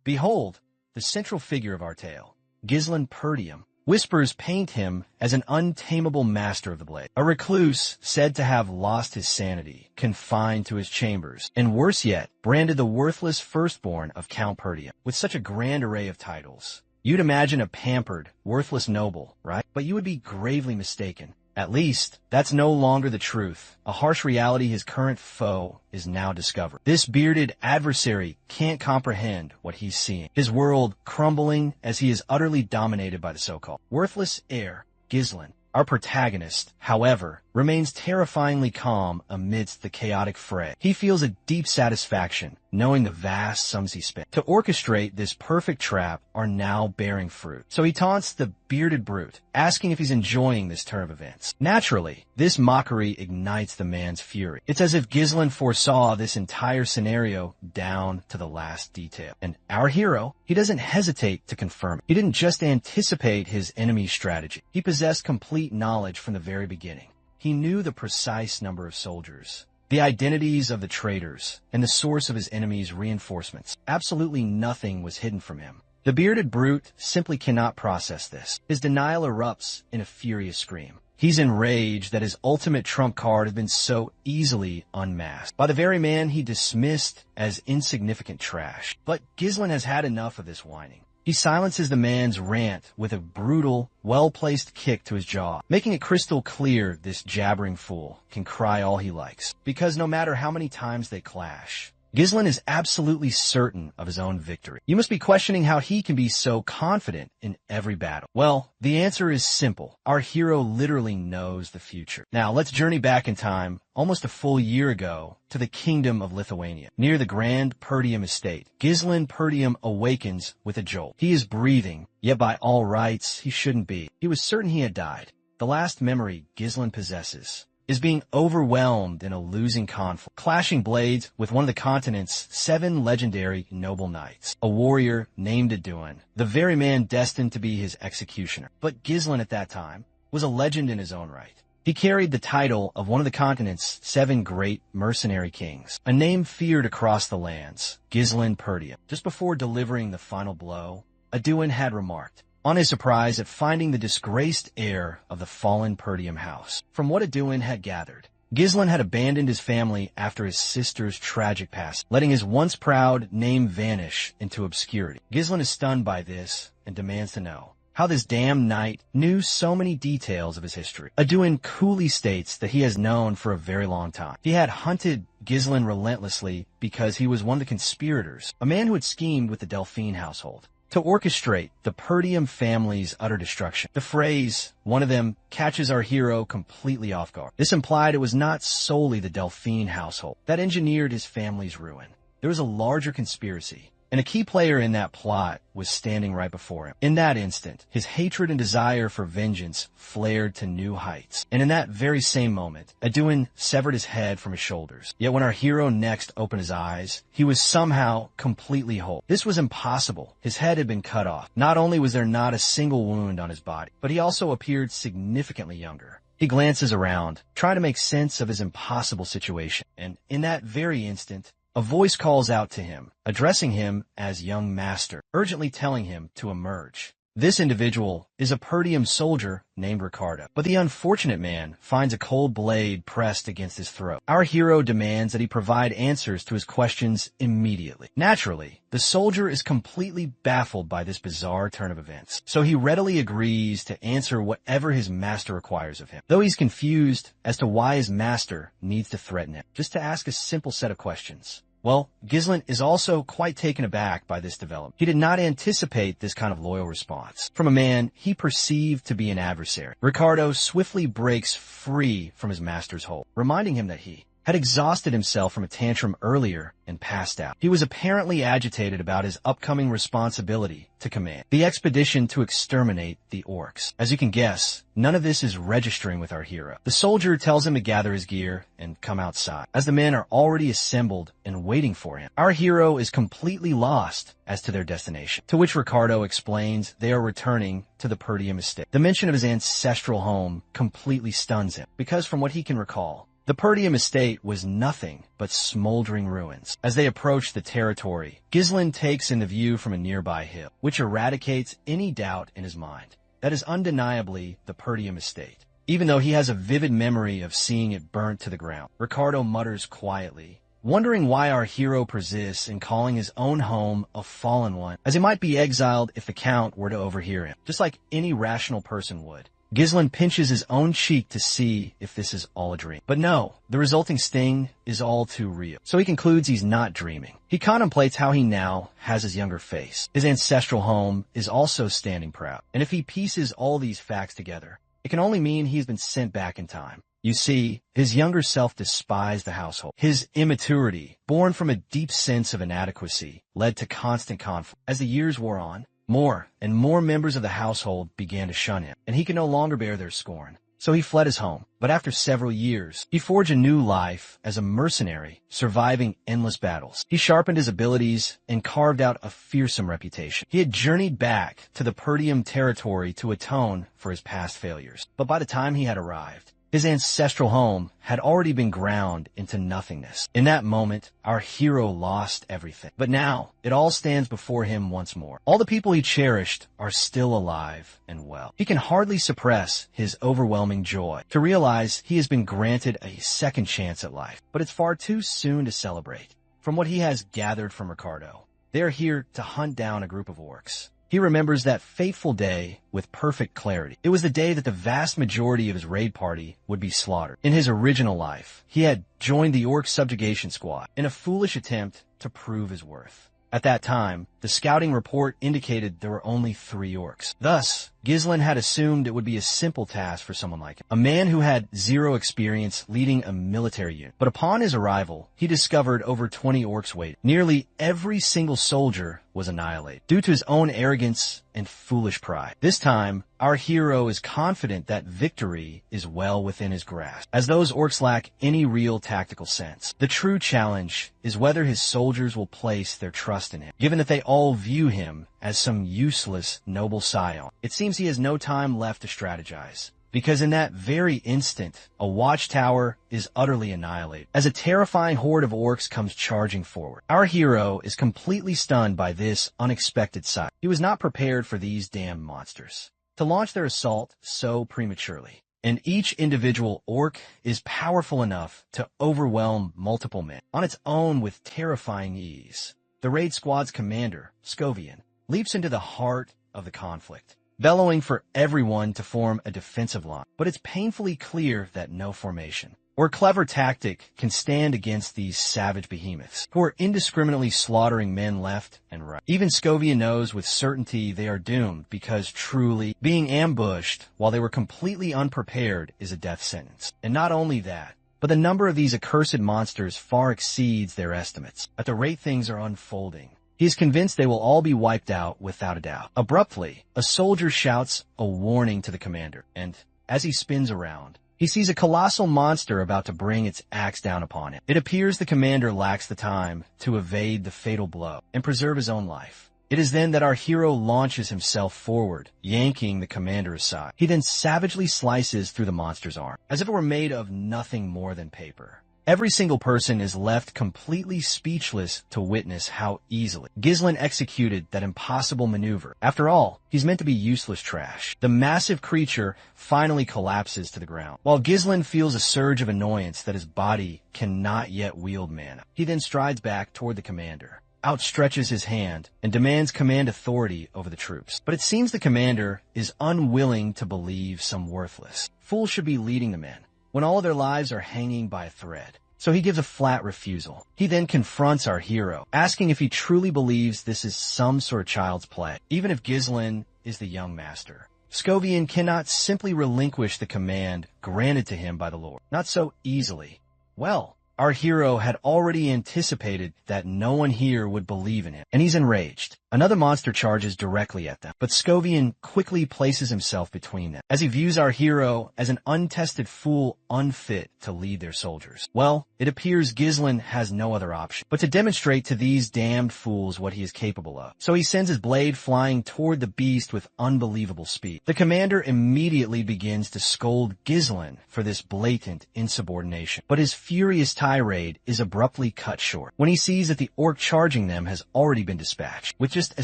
Behold, the central figure of our tale, Gislen Perdium. Whispers paint him as an untamable master of the blade, a recluse said to have lost his sanity, confined to his chambers, and worse yet, branded the worthless firstborn of Count Perdium. With such a grand array of titles, you'd imagine a pampered, worthless noble, right? But you would be gravely mistaken. At least, that's no longer the truth. A harsh reality his current foe is now discovering. This bearded adversary can't comprehend what he's seeing. His world crumbling as he is utterly dominated by the so-called worthless heir, Gislen. Our protagonist, however, remains terrifyingly calm amidst the chaotic fray. He feels a deep satisfaction knowing the vast sums he spent to orchestrate this perfect trap are now bearing fruit. So he taunts the bearded brute, asking if he's enjoying this turn of events. Naturally, this mockery ignites the man's fury. It's as if Gislen foresaw this entire scenario down to the last detail. And our hero, he doesn't hesitate to confirm it. He didn't just anticipate his enemy's strategy. He possessed complete knowledge from the very beginning. He knew the precise number of soldiers, the identities of the traitors, and the source of his enemy's reinforcements. Absolutely nothing was hidden from him. The bearded brute simply cannot process this. His denial erupts in a furious scream. He's enraged that his ultimate trump card has been so easily unmasked by the very man he dismissed as insignificant trash. But Gislen has had enough of this whining. He silences the man's rant with a brutal, well-placed kick to his jaw, making it crystal clear this jabbering fool can cry all he likes, because no matter how many times they clash, Gislen is absolutely certain of his own victory. You must be questioning how he can be so confident in every battle. Well, the answer is simple. Our hero literally knows the future. Now, let's journey back in time, almost a full year ago, to the kingdom of Lithuania, near the Grand Perdium estate. Gislen Perdium awakens with a jolt. He is breathing, yet by all rights, he shouldn't be. He was certain he had died. The last memory Gislen possesses is being overwhelmed in a losing conflict, clashing blades with one of the continent's 7 legendary noble knights, a warrior named Aduin, the very man destined to be his executioner. But Gislen at that time was a legend in his own right. He carried the title of one of the continent's 7 great mercenary kings, a name feared across the lands, Gislen Perdium. Just before delivering the final blow, Aduin had remarked, on his surprise at finding the disgraced heir of the fallen Perdium house. From what Aduin had gathered, Gislen had abandoned his family after his sister's tragic passing, letting his once proud name vanish into obscurity. Gislen is stunned by this and demands to know how this damned knight knew so many details of his history. Aduin coolly states that he has known for a very long time. He had hunted Gislen relentlessly because he was one of the conspirators, a man who had schemed with the Delphine household to orchestrate the Perdium family's utter destruction. The phrase, one of them, catches our hero completely off guard. This implied it was not solely the Delphine household that engineered his family's ruin. There was a larger conspiracy, and a key player in that plot was standing right before him. In that instant, his hatred and desire for vengeance flared to new heights. And in that very same moment, Aduin severed his head from his shoulders. Yet when our hero next opened his eyes, he was somehow completely whole. This was impossible. His head had been cut off. Not only was there not a single wound on his body, but he also appeared significantly younger. He glances around, trying to make sense of his impossible situation. And in that very instant, a voice calls out to him, addressing him as young master, urgently telling him to emerge. This individual is a Perdium soldier named Ricardo, but the unfortunate man finds a cold blade pressed against his throat. Our hero demands that he provide answers to his questions immediately. Naturally, the soldier is completely baffled by this bizarre turn of events, so he readily agrees to answer whatever his master requires of him, though he's confused as to why his master needs to threaten him, just to ask a simple set of questions. Well, Gislen is also quite taken aback by this development. He did not anticipate this kind of loyal response from a man he perceived to be an adversary. Ricardo swiftly breaks free from his master's hold, reminding him that he had exhausted himself from a tantrum earlier and passed out. He was apparently agitated about his upcoming responsibility to command the expedition to exterminate the orcs. As you can guess, none of this is registering with our hero. The soldier tells him to gather his gear and come outside, as the men are already assembled and waiting for him. Our hero is completely lost as to their destination, to which Ricardo explains they are returning to the Perdium estate. The mention of his ancestral home completely stuns him, because from what he can recall, The Perdium estate was nothing but smoldering ruins. As they approach the territory, Ghislain takes in the view from a nearby hill, which eradicates any doubt in his mind. That is undeniably the Perdium estate. Even though he has a vivid memory of seeing it burnt to the ground, Ricardo mutters quietly, wondering why our hero persists in calling his own home a fallen one, as he might be exiled if the Count were to overhear him, just like any rational person would. Ghislain pinches his own cheek to see if this is all a dream. But no, the resulting sting is all too real. So he concludes he's not dreaming. He contemplates how he now has his younger face. His ancestral home is also standing proud. And if he pieces all these facts together, it can only mean he's been sent back in time. You see, his younger self despised the household. His immaturity, born from a deep sense of inadequacy, led to constant conflict. As the years wore on, more and more members of the household began to shun him, and he could no longer bear their scorn. So he fled his home. But after several years, he forged a new life as a mercenary, surviving endless battles. He sharpened his abilities and carved out a fearsome reputation. He had journeyed back to the Perdium territory to atone for his past failures. But by the time he had arrived, his ancestral home had already been ground into nothingness. In that moment, our hero lost everything. But now, it all stands before him once more. All the people he cherished are still alive and well. He can hardly suppress his overwhelming joy to realize he has been granted a second chance at life. But it's far too soon to celebrate. From what he has gathered from Ricardo, they are here to hunt down a group of orcs. He remembers that fateful day with perfect clarity. It was the day that the vast majority of his raid party would be slaughtered. In his original life, he had joined the orc subjugation squad in a foolish attempt to prove his worth. At that time, the scouting report indicated there were only 3 orcs. Thus, Ghislain had assumed it would be a simple task for someone like him, a man who had 0 experience leading a military unit. But upon his arrival, he discovered over 20 orcs waiting. Nearly every single soldier was annihilated due to his own arrogance and foolish pride. This time, our hero is confident that victory is well within his grasp, as those orcs lack any real tactical sense. The true challenge is whether his soldiers will place their trust in him, given that they all view him as some useless noble scion. It seems he has no time left to strategize, because in that very instant, a watchtower is utterly annihilated, as a terrifying horde of orcs comes charging forward. Our hero is completely stunned by this unexpected sight. He was not prepared for these damned monsters to launch their assault so prematurely. And each individual orc is powerful enough to overwhelm multiple men on its own with terrifying ease. The raid squad's commander, Scovian, leaps into the heart of the conflict, bellowing for everyone to form a defensive line. But it's painfully clear that no formation or clever tactic can stand against these savage behemoths, who are indiscriminately slaughtering men left and right. Even Scovian knows with certainty they are doomed, because truly, being ambushed while they were completely unprepared is a death sentence. And not only that, but the number of these accursed monsters far exceeds their estimates. At the rate things are unfolding, he is convinced they will all be wiped out without a doubt. Abruptly, a soldier shouts a warning to the commander, and as he spins around, he sees a colossal monster about to bring its axe down upon him. It appears the commander lacks the time to evade the fatal blow and preserve his own life. It is then that our hero launches himself forward, yanking the commander aside. He then savagely slices through the monster's arm, as if it were made of nothing more than paper. Every single person is left completely speechless to witness how easily Ghislain executed that impossible maneuver. After all, he's meant to be useless trash. The massive creature finally collapses to the ground, while Ghislain feels a surge of annoyance that his body cannot yet wield mana. He then strides back toward the commander, outstretches his hand, and demands command authority over the troops. But it seems the commander is unwilling to believe some worthless fool should be leading the men, when all of their lives are hanging by a thread. So he gives a flat refusal. He then confronts our hero, asking if he truly believes this is some sort of child's play, even if Ghislain is the young master. Scovian cannot simply relinquish the command granted to him by the Lord. Not so easily. Well, our hero had already anticipated that no one here would believe in him, and he's enraged. Another monster charges directly at them, but Scovian quickly places himself between them, as he views our hero as an untested fool unfit to lead their soldiers. Well, it appears Ghislain has no other option but to demonstrate to these damned fools what he is capable of. So he sends his blade flying toward the beast with unbelievable speed. The commander immediately begins to scold Ghislain for this blatant insubordination, but his furious tirade is abruptly cut short when he sees that the orc charging them has already been dispatched. With just a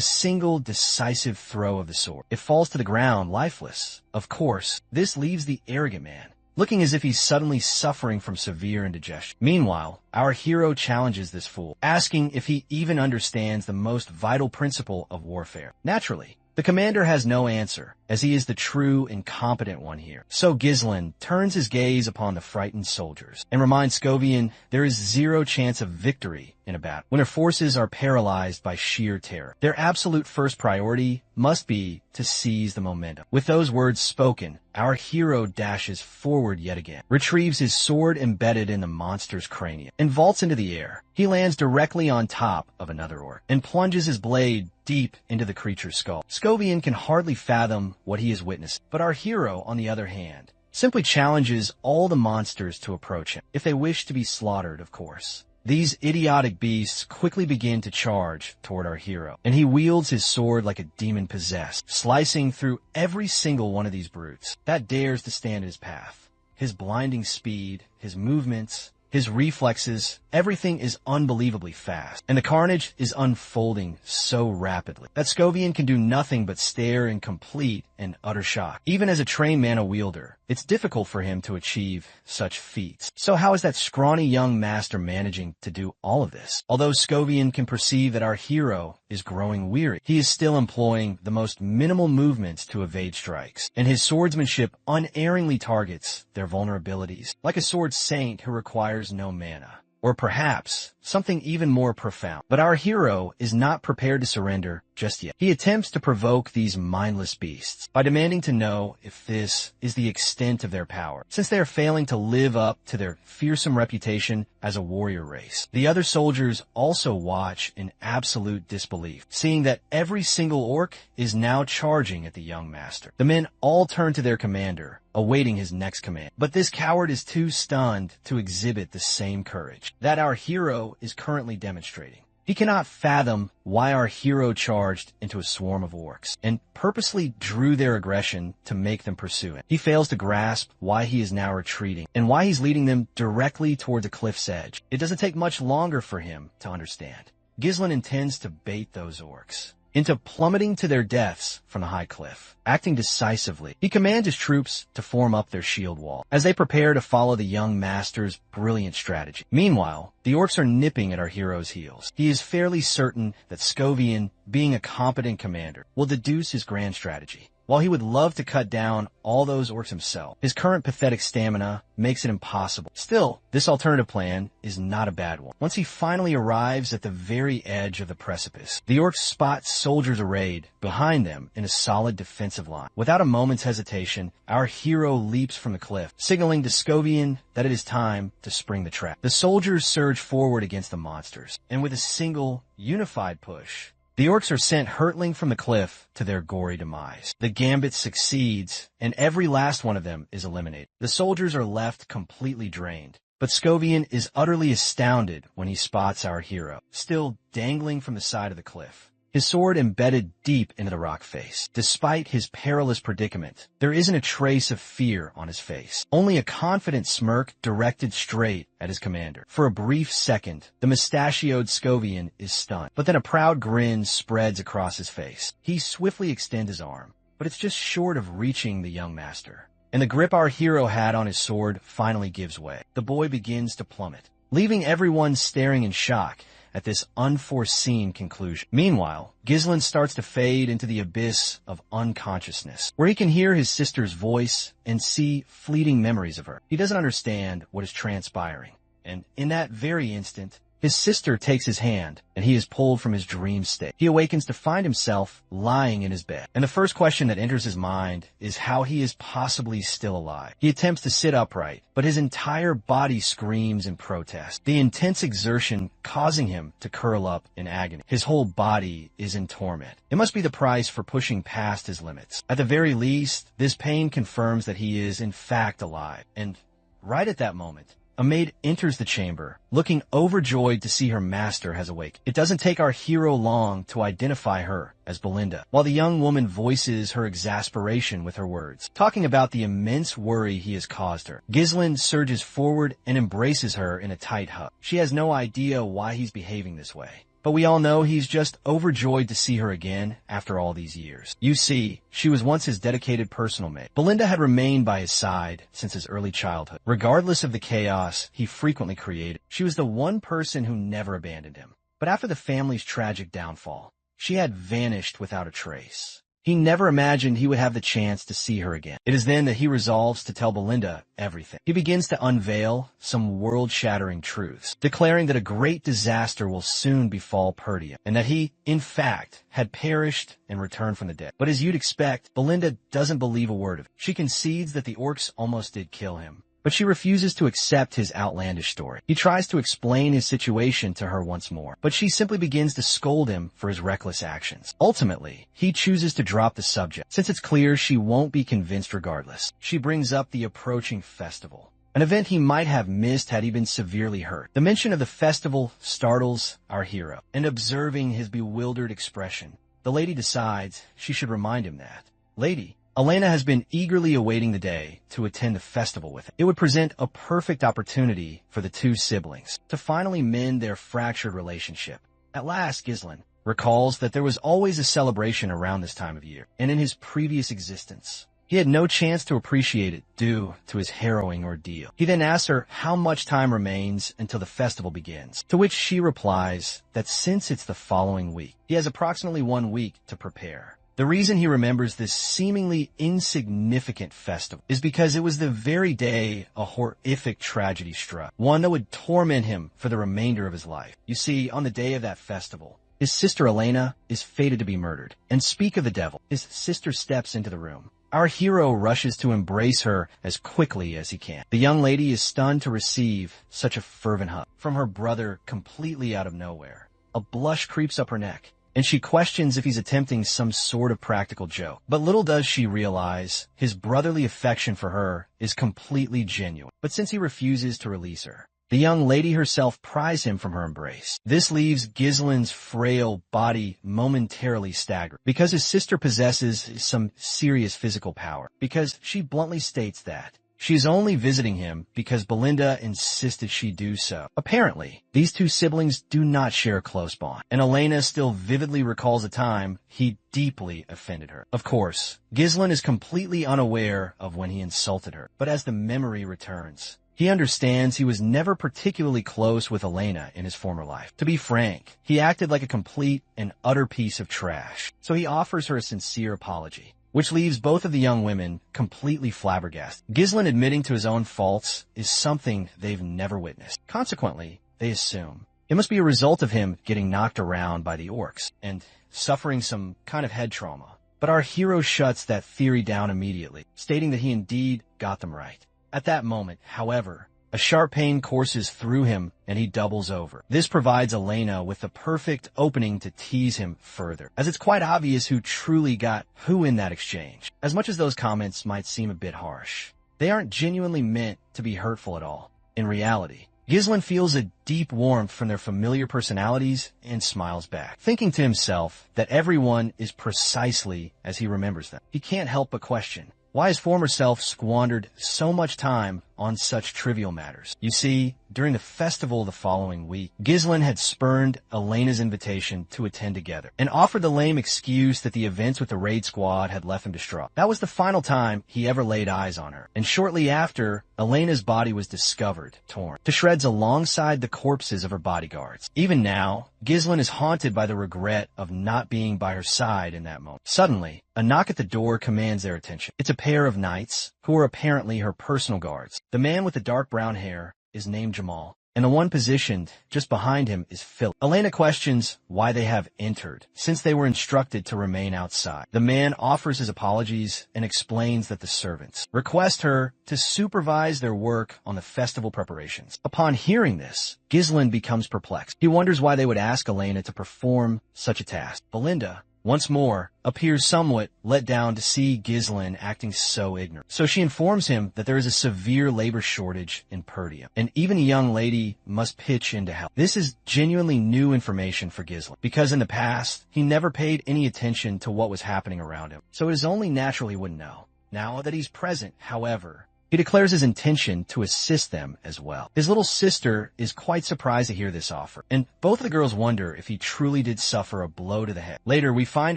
single decisive throw of the sword, it falls to the ground lifeless. Of course, this leaves the arrogant man looking as if he's suddenly suffering from severe indigestion. Meanwhile, our hero challenges this fool, asking if he even understands the most vital principle of warfare. Naturally, the commander has no answer, as he is the true incompetent one here. So Ghislain turns his gaze upon the frightened soldiers and reminds Scovian there is zero chance of victory in a battle when their forces are paralyzed by sheer terror. Their absolute first priority must be to seize the momentum. With those words spoken, our hero dashes forward yet again, retrieves his sword embedded in the monster's cranium, and vaults into the air. He lands directly on top of another orc and plunges his blade deep into the creature's skull. Scovian can hardly fathom what he has witnessed, but our hero, on the other hand, simply challenges all the monsters to approach him, if they wish to be slaughtered, of course. These idiotic beasts quickly begin to charge toward our hero, and he wields his sword like a demon possessed, slicing through every single one of these brutes that dares to stand in his path. His blinding speed, his movements, his reflexes, everything is unbelievably fast, and the carnage is unfolding so rapidly that Scovian can do nothing but stare in complete and utter shock. Even as a trained mana wielder, it's difficult for him to achieve such feats. So how is that scrawny young master managing to do all of this? Although Scovian can perceive that our hero is growing weary, he is still employing the most minimal movements to evade strikes, and his swordsmanship unerringly targets their vulnerabilities, like a sword saint who requires no mana. Or perhaps something even more profound. But our hero is not prepared to surrender just yet. He attempts to provoke these mindless beasts by demanding to know if this is the extent of their power, since they are failing to live up to their fearsome reputation as a warrior race. The other soldiers also watch in absolute disbelief, seeing that every single orc is now charging at the young master. The men all turn to their commander, awaiting his next command. But this coward is too stunned to exhibit the same courage that our hero is currently demonstrating. He cannot fathom why our hero charged into a swarm of orcs and purposely drew their aggression to make them pursue him. He fails to grasp why he is now retreating and why he's leading them directly toward the cliff's edge. It doesn't take much longer for him to understand. Ghislain intends to bait those orcs into plummeting to their deaths from the high cliff. Acting decisively, he commands his troops to form up their shield wall as they prepare to follow the young master's brilliant strategy. Meanwhile, the orcs are nipping at our hero's heels. He is fairly certain that Scovian, being a competent commander, will deduce his grand strategy. While he would love to cut down all those orcs himself, his current pathetic stamina makes it impossible. Still, this alternative plan is not a bad one. Once he finally arrives at the very edge of the precipice, the orcs spot soldiers arrayed behind them in a solid defensive line. Without a moment's hesitation, our hero leaps from the cliff, signaling to Scovian that it is time to spring the trap. The soldiers surge forward against the monsters, and with a single, unified push, the orcs are sent hurtling from the cliff to their gory demise. The gambit succeeds, and every last one of them is eliminated. The soldiers are left completely drained, but Scovian is utterly astounded when he spots our hero, still dangling from the side of the cliff, his sword embedded deep into the rock face. Despite his perilous predicament, there isn't a trace of fear on his face, only a confident smirk directed straight at his commander. For a brief second, the mustachioed Scovian is stunned, but then a proud grin spreads across his face. He swiftly extends his arm, but it's just short of reaching the young master, and the grip our hero had on his sword finally gives way. The boy begins to plummet, leaving everyone staring in shock at this unforeseen conclusion. Meanwhile, Ghislain starts to fade into the abyss of unconsciousness, where he can hear his sister's voice and see fleeting memories of her. He doesn't understand what is transpiring, and in that very instant, His sister takes his hand, and he is pulled from his dream state. He awakens to find himself lying in his bed. And the first question that enters his mind is how he is possibly still alive. He attempts to sit upright, but his entire body screams in protest, the intense exertion causing him to curl up in agony. His whole body is in torment. It must be the price for pushing past his limits. At the very least, this pain confirms that he is in fact alive. And right at that moment, a maid enters the chamber, looking overjoyed to see her master has awakened. It doesn't take our hero long to identify her as Belinda, while the young woman voices her exasperation with her words, talking about the immense worry he has caused her. Ghislain surges forward and embraces her in a tight hug. She has no idea why he's behaving this way, but we all know he's just overjoyed to see her again after all these years. You see, she was once his dedicated personal mate. Belinda had remained by his side since his early childhood. Regardless of the chaos he frequently created, she was the one person who never abandoned him. But after the family's tragic downfall, she had vanished without a trace. He never imagined he would have the chance to see her again. It is then that he resolves to tell Belinda everything. He begins to unveil some world-shattering truths, declaring that a great disaster will soon befall Perdia, and that he, in fact, had perished and returned from the dead. But as you'd expect, Belinda doesn't believe a word of it. She concedes that the orcs almost did kill him, but she refuses to accept his outlandish story. He tries to explain his situation to her once more, but she simply begins to scold him for his reckless actions. Ultimately, he chooses to drop the subject, since it's clear she won't be convinced regardless. She brings up the approaching festival, an event he might have missed had he been severely hurt. The mention of the festival startles our hero, and observing his bewildered expression, the lady decides she should remind him that, "Lady, Elena has been eagerly awaiting the day to attend the festival with him. It would present a perfect opportunity for the two siblings to finally mend their fractured relationship." At last, Ghislain recalls that there was always a celebration around this time of year, and in his previous existence, he had no chance to appreciate it due to his harrowing ordeal. He then asks her how much time remains until the festival begins, to which she replies that since it's the following week, he has approximately 1 week to prepare. The reason he remembers this seemingly insignificant festival is because it was the very day a horrific tragedy struck, one that would torment him for the remainder of his life. You see, on the day of that festival, his sister Elena is fated to be murdered. And speak of the devil, his sister steps into the room. Our hero rushes to embrace her as quickly as he can. The young lady is stunned to receive such a fervent hug from her brother completely out of nowhere. A blush creeps up her neck, and she questions if he's attempting some sort of practical joke. But little does she realize his brotherly affection for her is completely genuine. But since he refuses to release her, the young lady herself pries him from her embrace. This leaves Ghislain's frail body momentarily staggered, because his sister possesses some serious physical power, because she bluntly states that she's only visiting him because Belinda insisted she do so. Apparently, these two siblings do not share a close bond, and Elena still vividly recalls a time he deeply offended her. Of course, Ghislain is completely unaware of when he insulted her, but as the memory returns, he understands he was never particularly close with Elena in his former life. To be frank, he acted like a complete and utter piece of trash, so he offers her a sincere apology, which leaves both of the young women completely flabbergasted. Ghislain admitting to his own faults is something they've never witnessed. Consequently, they assume it must be a result of him getting knocked around by the orcs and suffering some kind of head trauma. But our hero shuts that theory down immediately, stating that he indeed got them right. At that moment, however, a sharp pain courses through him and he doubles over. This provides Elena with the perfect opening to tease him further, as it's quite obvious who truly got who in that exchange. As much as those comments might seem a bit harsh, they aren't genuinely meant to be hurtful at all. In reality, Ghislain feels a deep warmth from their familiar personalities and smiles back, thinking to himself that everyone is precisely as he remembers them. He can't help but question why his former self squandered so much time on such trivial matters. You see, during the festival the following week, Ghislain had spurned Elena's invitation to attend together and offered the lame excuse that the events with the raid squad had left him distraught. That was the final time he ever laid eyes on her, and shortly after, Elena's body was discovered, torn to shreds alongside the corpses of her bodyguards. Even now, Ghislain is haunted by the regret of not being by her side in that moment. Suddenly, a knock at the door commands their attention. It's a pair of knights who are apparently her personal guards. The man with the dark brown hair is named Jamal, and the one positioned just behind him is Philip. Elena questions why they have entered, since they were instructed to remain outside. The man offers his apologies and explains that the servants request her to supervise their work on the festival preparations. Upon hearing this, Ghislain becomes perplexed. He wonders why they would ask Elena to perform such a task. Belinda, once more, appears somewhat let down to see Ghislain acting so ignorant. So she informs him that there is a severe labor shortage in Perdium, and even a young lady must pitch in to help. This is genuinely new information for Ghislain, because in the past, he never paid any attention to what was happening around him, so it is only natural he wouldn't know. Now that he's present, however, he declares his intention to assist them as well. His little sister is quite surprised to hear this offer, and both of the girls wonder if he truly did suffer a blow to the head. Later, we find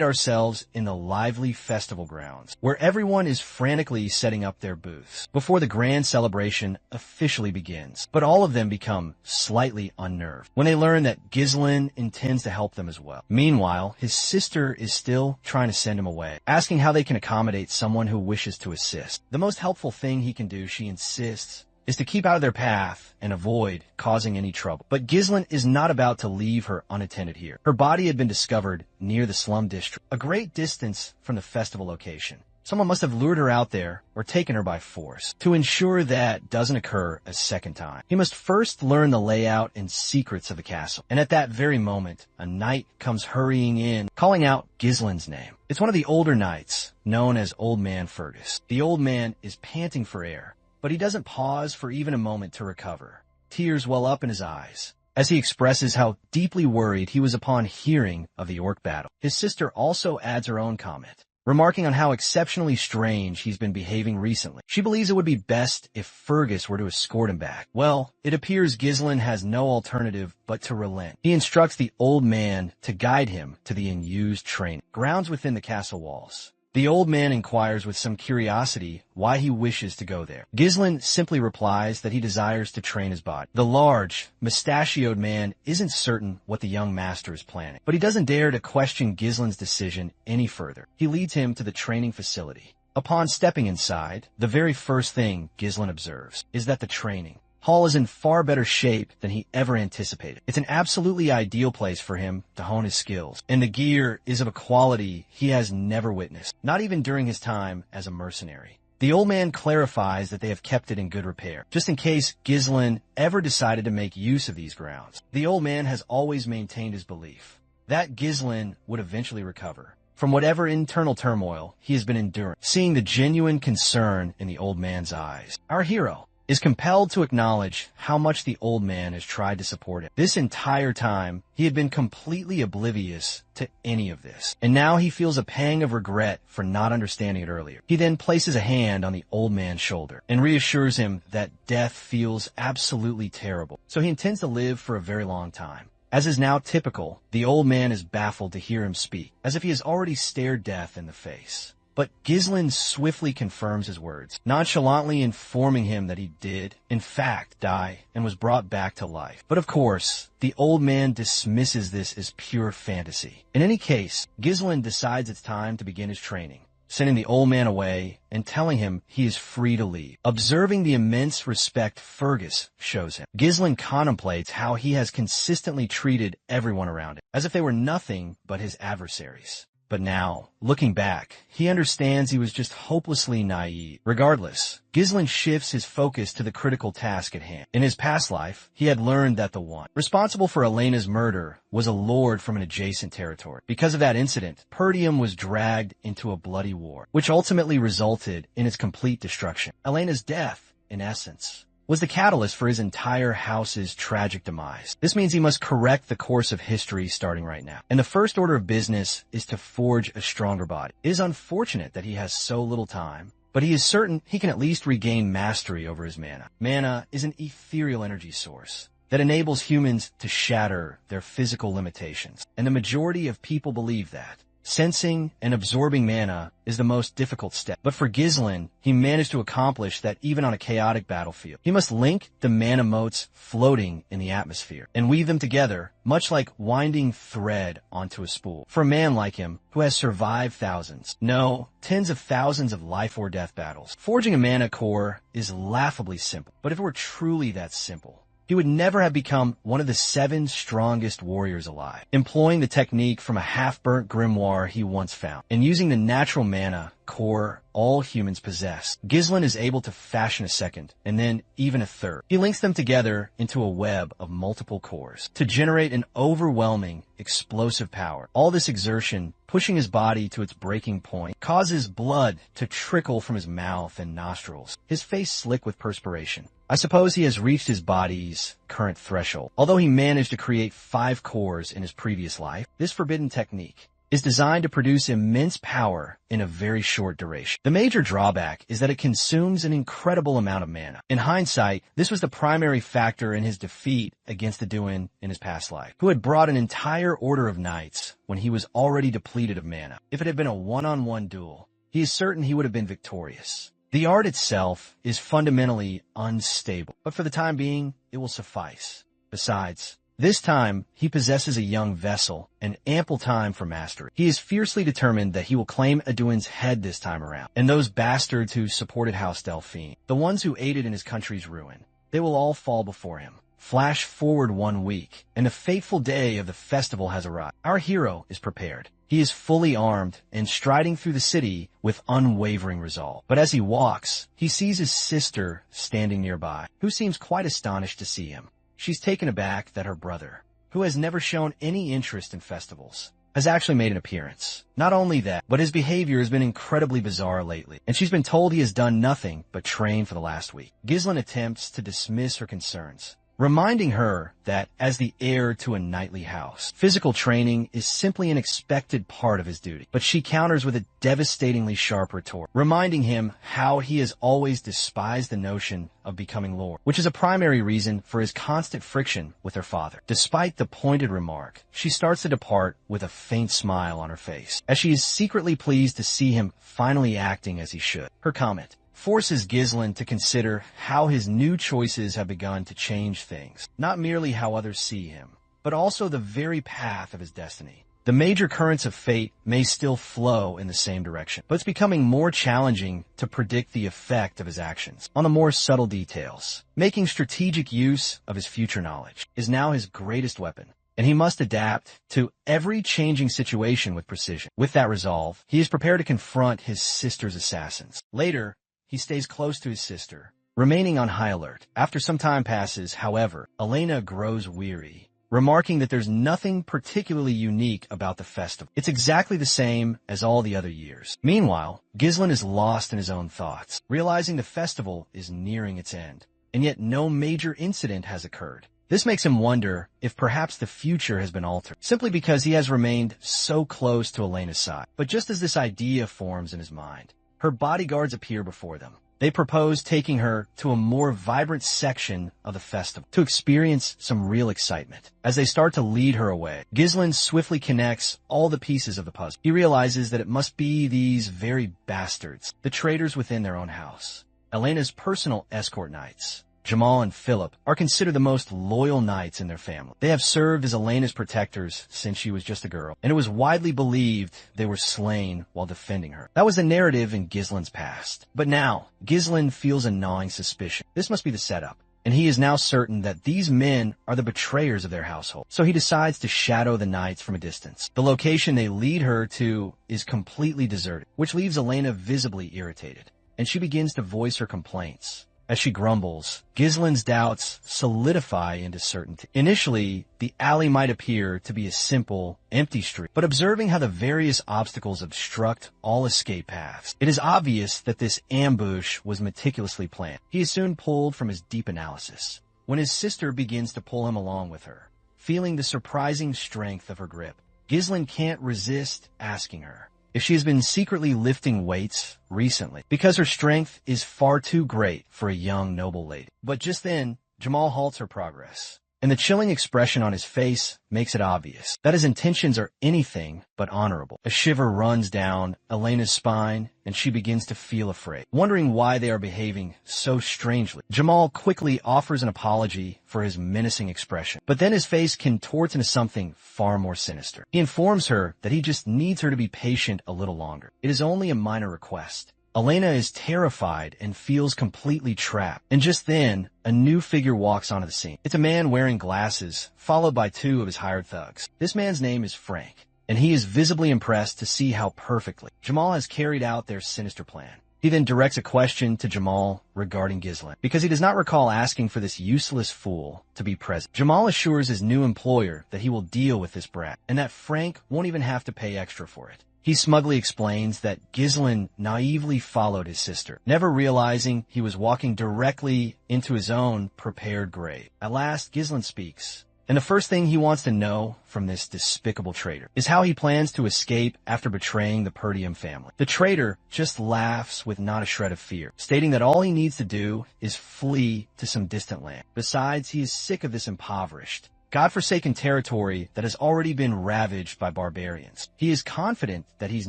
ourselves in the lively festival grounds, where everyone is frantically setting up their booths before the grand celebration officially begins. But all of them become slightly unnerved when they learn that Ghislain intends to help them as well. Meanwhile, his sister is still trying to send him away, asking how they can accommodate someone who wishes to assist. The most helpful thing he can do, she insists, is to keep out of their path and avoid causing any trouble. But Ghislain is not about to leave her unattended here. Her body had been discovered near the slum district, a great distance from the festival location. Someone must have lured her out there or taken her by force. To ensure that doesn't occur a second time, he must first learn the layout and secrets of the castle. And at that very moment, a knight comes hurrying in, calling out Ghislain's name. It's one of the older knights, known as Old Man Fergus. The old man is panting for air, but he doesn't pause for even a moment to recover. Tears well up in his eyes as he expresses how deeply worried he was upon hearing of the orc battle. His sister also adds her own comment, remarking on how exceptionally strange he's been behaving recently. She believes it would be best if Fergus were to escort him back. Well, it appears Ghislain has no alternative but to relent. He instructs the old man to guide him to the unused training grounds within the castle walls. The old man inquires with some curiosity why he wishes to go there. Ghislain simply replies that he desires to train his body. The large, mustachioed man isn't certain what the young master is planning, but he doesn't dare to question Ghislain's decision any further. He leads him to the training facility. Upon stepping inside, the very first thing Ghislain observes is that the training hall is in far better shape than he ever anticipated. It's an absolutely ideal place for him to hone his skills, and the gear is of a quality he has never witnessed, not even during his time as a mercenary. The old man clarifies that they have kept it in good repair, just in case Ghislain ever decided to make use of these grounds. The old man has always maintained his belief that Ghislain would eventually recover from whatever internal turmoil he has been enduring. Seeing the genuine concern in the old man's eyes, our hero is compelled to acknowledge how much the old man has tried to support him. This entire time, he had been completely oblivious to any of this, and now he feels a pang of regret for not understanding it earlier. He then places a hand on the old man's shoulder and reassures him that death feels absolutely terrible, so he intends to live for a very long time. As is now typical, the old man is baffled to hear him speak, as if he has already stared death in the face. But Ghislain swiftly confirms his words, nonchalantly informing him that he did, in fact, die and was brought back to life. But of course, the old man dismisses this as pure fantasy. In any case, Ghislain decides it's time to begin his training, sending the old man away and telling him he is free to leave. Observing the immense respect Fergus shows him, Ghislain contemplates how he has consistently treated everyone around him, as if they were nothing but his adversaries. But now, looking back, he understands he was just hopelessly naive. Regardless, Ghislain shifts his focus to the critical task at hand. In his past life, he had learned that the one responsible for Elena's murder was a lord from an adjacent territory. Because of that incident, Perdium was dragged into a bloody war, which ultimately resulted in its complete destruction. Elena's death, in essence, was the catalyst for his entire house's tragic demise. This means he must correct the course of history starting right now. And the first order of business is to forge a stronger body. It is unfortunate that he has so little time, but he is certain he can at least regain mastery over his mana. Mana is an ethereal energy source that enables humans to shatter their physical limitations. And the majority of people believe that sensing and absorbing mana is the most difficult step. But for Ghislain, he managed to accomplish that even on a chaotic battlefield. He must link the mana motes floating in the atmosphere and weave them together, much like winding thread onto a spool. For a man like him, who has survived thousands, no, tens of thousands of life or death battles, forging a mana core is laughably simple. But if it were truly that simple, he would never have become one of the 7 strongest warriors alive. Employing the technique from a half-burnt grimoire he once found, and using the natural mana core all humans possess, Ghislain is able to fashion a second, and then even a third. He links them together into a web of multiple cores to generate an overwhelming, explosive power. All this exertion, pushing his body to its breaking point, causes blood to trickle from his mouth and nostrils, his face slick with perspiration. I suppose he has reached his body's current threshold. Although he managed to create 5 cores in his previous life, this forbidden technique is designed to produce immense power in a very short duration. The major drawback is that it consumes an incredible amount of mana. In hindsight, this was the primary factor in his defeat against the Duin in his past life, who had brought an entire order of knights when he was already depleted of mana. If it had been a one-on-one duel, he is certain he would have been victorious. The art itself is fundamentally unstable, but for the time being, it will suffice. Besides, this time, he possesses a young vessel and ample time for mastery. He is fiercely determined that he will claim Aduin's head this time around, and those bastards who supported House Delphine, the ones who aided in his country's ruin, they will all fall before him. Flash forward 1 week, and the fateful day of the festival has arrived. Our hero is prepared. He is fully armed and striding through the city with unwavering resolve. But as he walks, he sees his sister standing nearby, who seems quite astonished to see him. She's taken aback that her brother, who has never shown any interest in festivals, has actually made an appearance. Not only that, but his behavior has been incredibly bizarre lately, and she's been told he has done nothing but train for the last week. Ghislain attempts to dismiss her concerns, reminding her that as the heir to a knightly house, physical training is simply an expected part of his duty. But she counters with a devastatingly sharp retort, reminding him how he has always despised the notion of becoming lord, which is a primary reason for his constant friction with her father. Despite the pointed remark, she starts to depart with a faint smile on her face, as she is secretly pleased to see him finally acting as he should. Her comment forces Ghislain to consider how his new choices have begun to change things, not merely how others see him, but also the very path of his destiny. The major currents of fate may still flow in the same direction, but it's becoming more challenging to predict the effect of his actions on the more subtle details. Making strategic use of his future knowledge is now his greatest weapon, and he must adapt to every changing situation with precision. With that resolve, he is prepared to confront his sister's assassins. Later, he stays close to his sister, remaining on high alert. After some time passes, however, Elena grows weary, remarking that there's nothing particularly unique about the festival. It's exactly the same as all the other years. Meanwhile, Ghislain is lost in his own thoughts, realizing the festival is nearing its end, and yet no major incident has occurred. This makes him wonder if perhaps the future has been altered, simply because he has remained so close to Elena's side. But just as this idea forms in his mind, her bodyguards appear before them. They propose taking her to a more vibrant section of the festival to experience some real excitement. As they start to lead her away, Ghislain swiftly connects all the pieces of the puzzle. He realizes that it must be these very bastards, the traitors within their own house. Elena's personal escort knights, Jamal and Philip, are considered the most loyal knights in their family. They have served as Elena's protectors since she was just a girl, and it was widely believed they were slain while defending her. That was the narrative in Ghislain's past. But now, Ghislain feels a gnawing suspicion. This must be the setup, and he is now certain that these men are the betrayers of their household. So he decides to shadow the knights from a distance. The location they lead her to is completely deserted, which leaves Elena visibly irritated, and she begins to voice her complaints. As she grumbles, Ghislain's doubts solidify into certainty. Initially, the alley might appear to be a simple, empty street, but observing how the various obstacles obstruct all escape paths, it is obvious that this ambush was meticulously planned. He is soon pulled from his deep analysis, when his sister begins to pull him along with her. Feeling the surprising strength of her grip, Ghislain can't resist asking her if she has been secretly lifting weights recently, because her strength is far too great for a young noble lady. But just then, Jamal halts her progress, and the chilling expression on his face makes it obvious that his intentions are anything but honorable. A shiver runs down Elena's spine, and she begins to feel afraid, wondering why they are behaving so strangely. Jamal quickly offers an apology for his menacing expression, but then his face contorts into something far more sinister. He informs her that he just needs her to be patient a little longer. It is only a minor request. Elena is terrified and feels completely trapped. And just then, a new figure walks onto the scene. It's a man wearing glasses, followed by two of his hired thugs. This man's name is Frank, and he is visibly impressed to see how perfectly Jamal has carried out their sinister plan. He then directs a question to Jamal regarding Ghislaine, because he does not recall asking for this useless fool to be present. Jamal assures his new employer that he will deal with this brat, and that Frank won't even have to pay extra for it. He smugly explains that Ghislaine naively followed his sister, never realizing he was walking directly into his own prepared grave. At last, Ghislaine speaks. And the first thing he wants to know from this despicable traitor is how he plans to escape after betraying the Perdium family. The traitor just laughs with not a shred of fear, stating that all he needs to do is flee to some distant land. Besides, he is sick of this impoverished, godforsaken territory that has already been ravaged by barbarians. He is confident that he's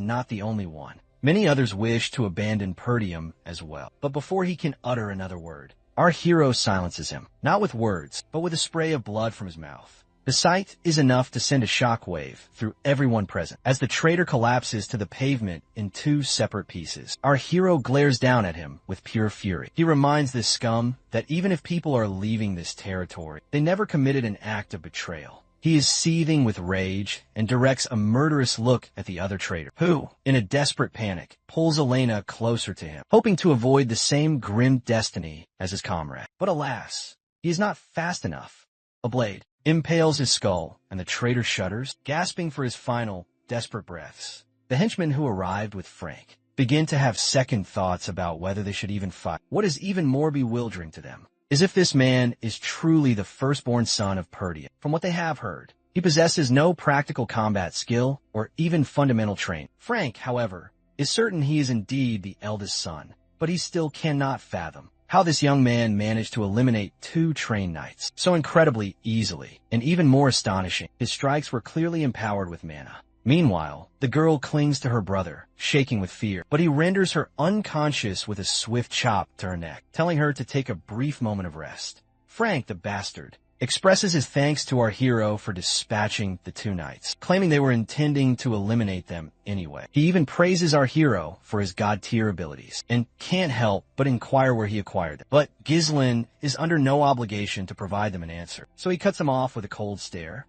not the only one. Many others wish to abandon Perdium as well. But before he can utter another word, our hero silences him, not with words, but with a spray of blood from his mouth. The sight is enough to send a shockwave through everyone present. As the traitor collapses to the pavement in two separate pieces, our hero glares down at him with pure fury. He reminds this scum that even if people are leaving this territory, they never committed an act of betrayal. He is seething with rage and directs a murderous look at the other traitor, who, in a desperate panic, pulls Elena closer to him, hoping to avoid the same grim destiny as his comrade. But alas, he is not fast enough. A blade impales his skull, and the traitor shudders, gasping for his final, desperate breaths. The henchmen who arrived with Frank begin to have second thoughts about whether they should even fight. What is even more bewildering to them is if this man is truly the firstborn son of Perdia. From what they have heard, he possesses no practical combat skill or even fundamental training. Frank, however, is certain he is indeed the eldest son, but he still cannot fathom how this young man managed to eliminate two trained knights so incredibly easily. And even more astonishing, his strikes were clearly empowered with mana. Meanwhile, the girl clings to her brother, shaking with fear, but he renders her unconscious with a swift chop to her neck, telling her to take a brief moment of rest. Frank, the bastard, expresses his thanks to our hero for dispatching the two knights, claiming they were intending to eliminate them anyway. He even praises our hero for his god-tier abilities, and can't help but inquire where he acquired them. But Ghislaine is under no obligation to provide them an answer, so he cuts them off with a cold stare.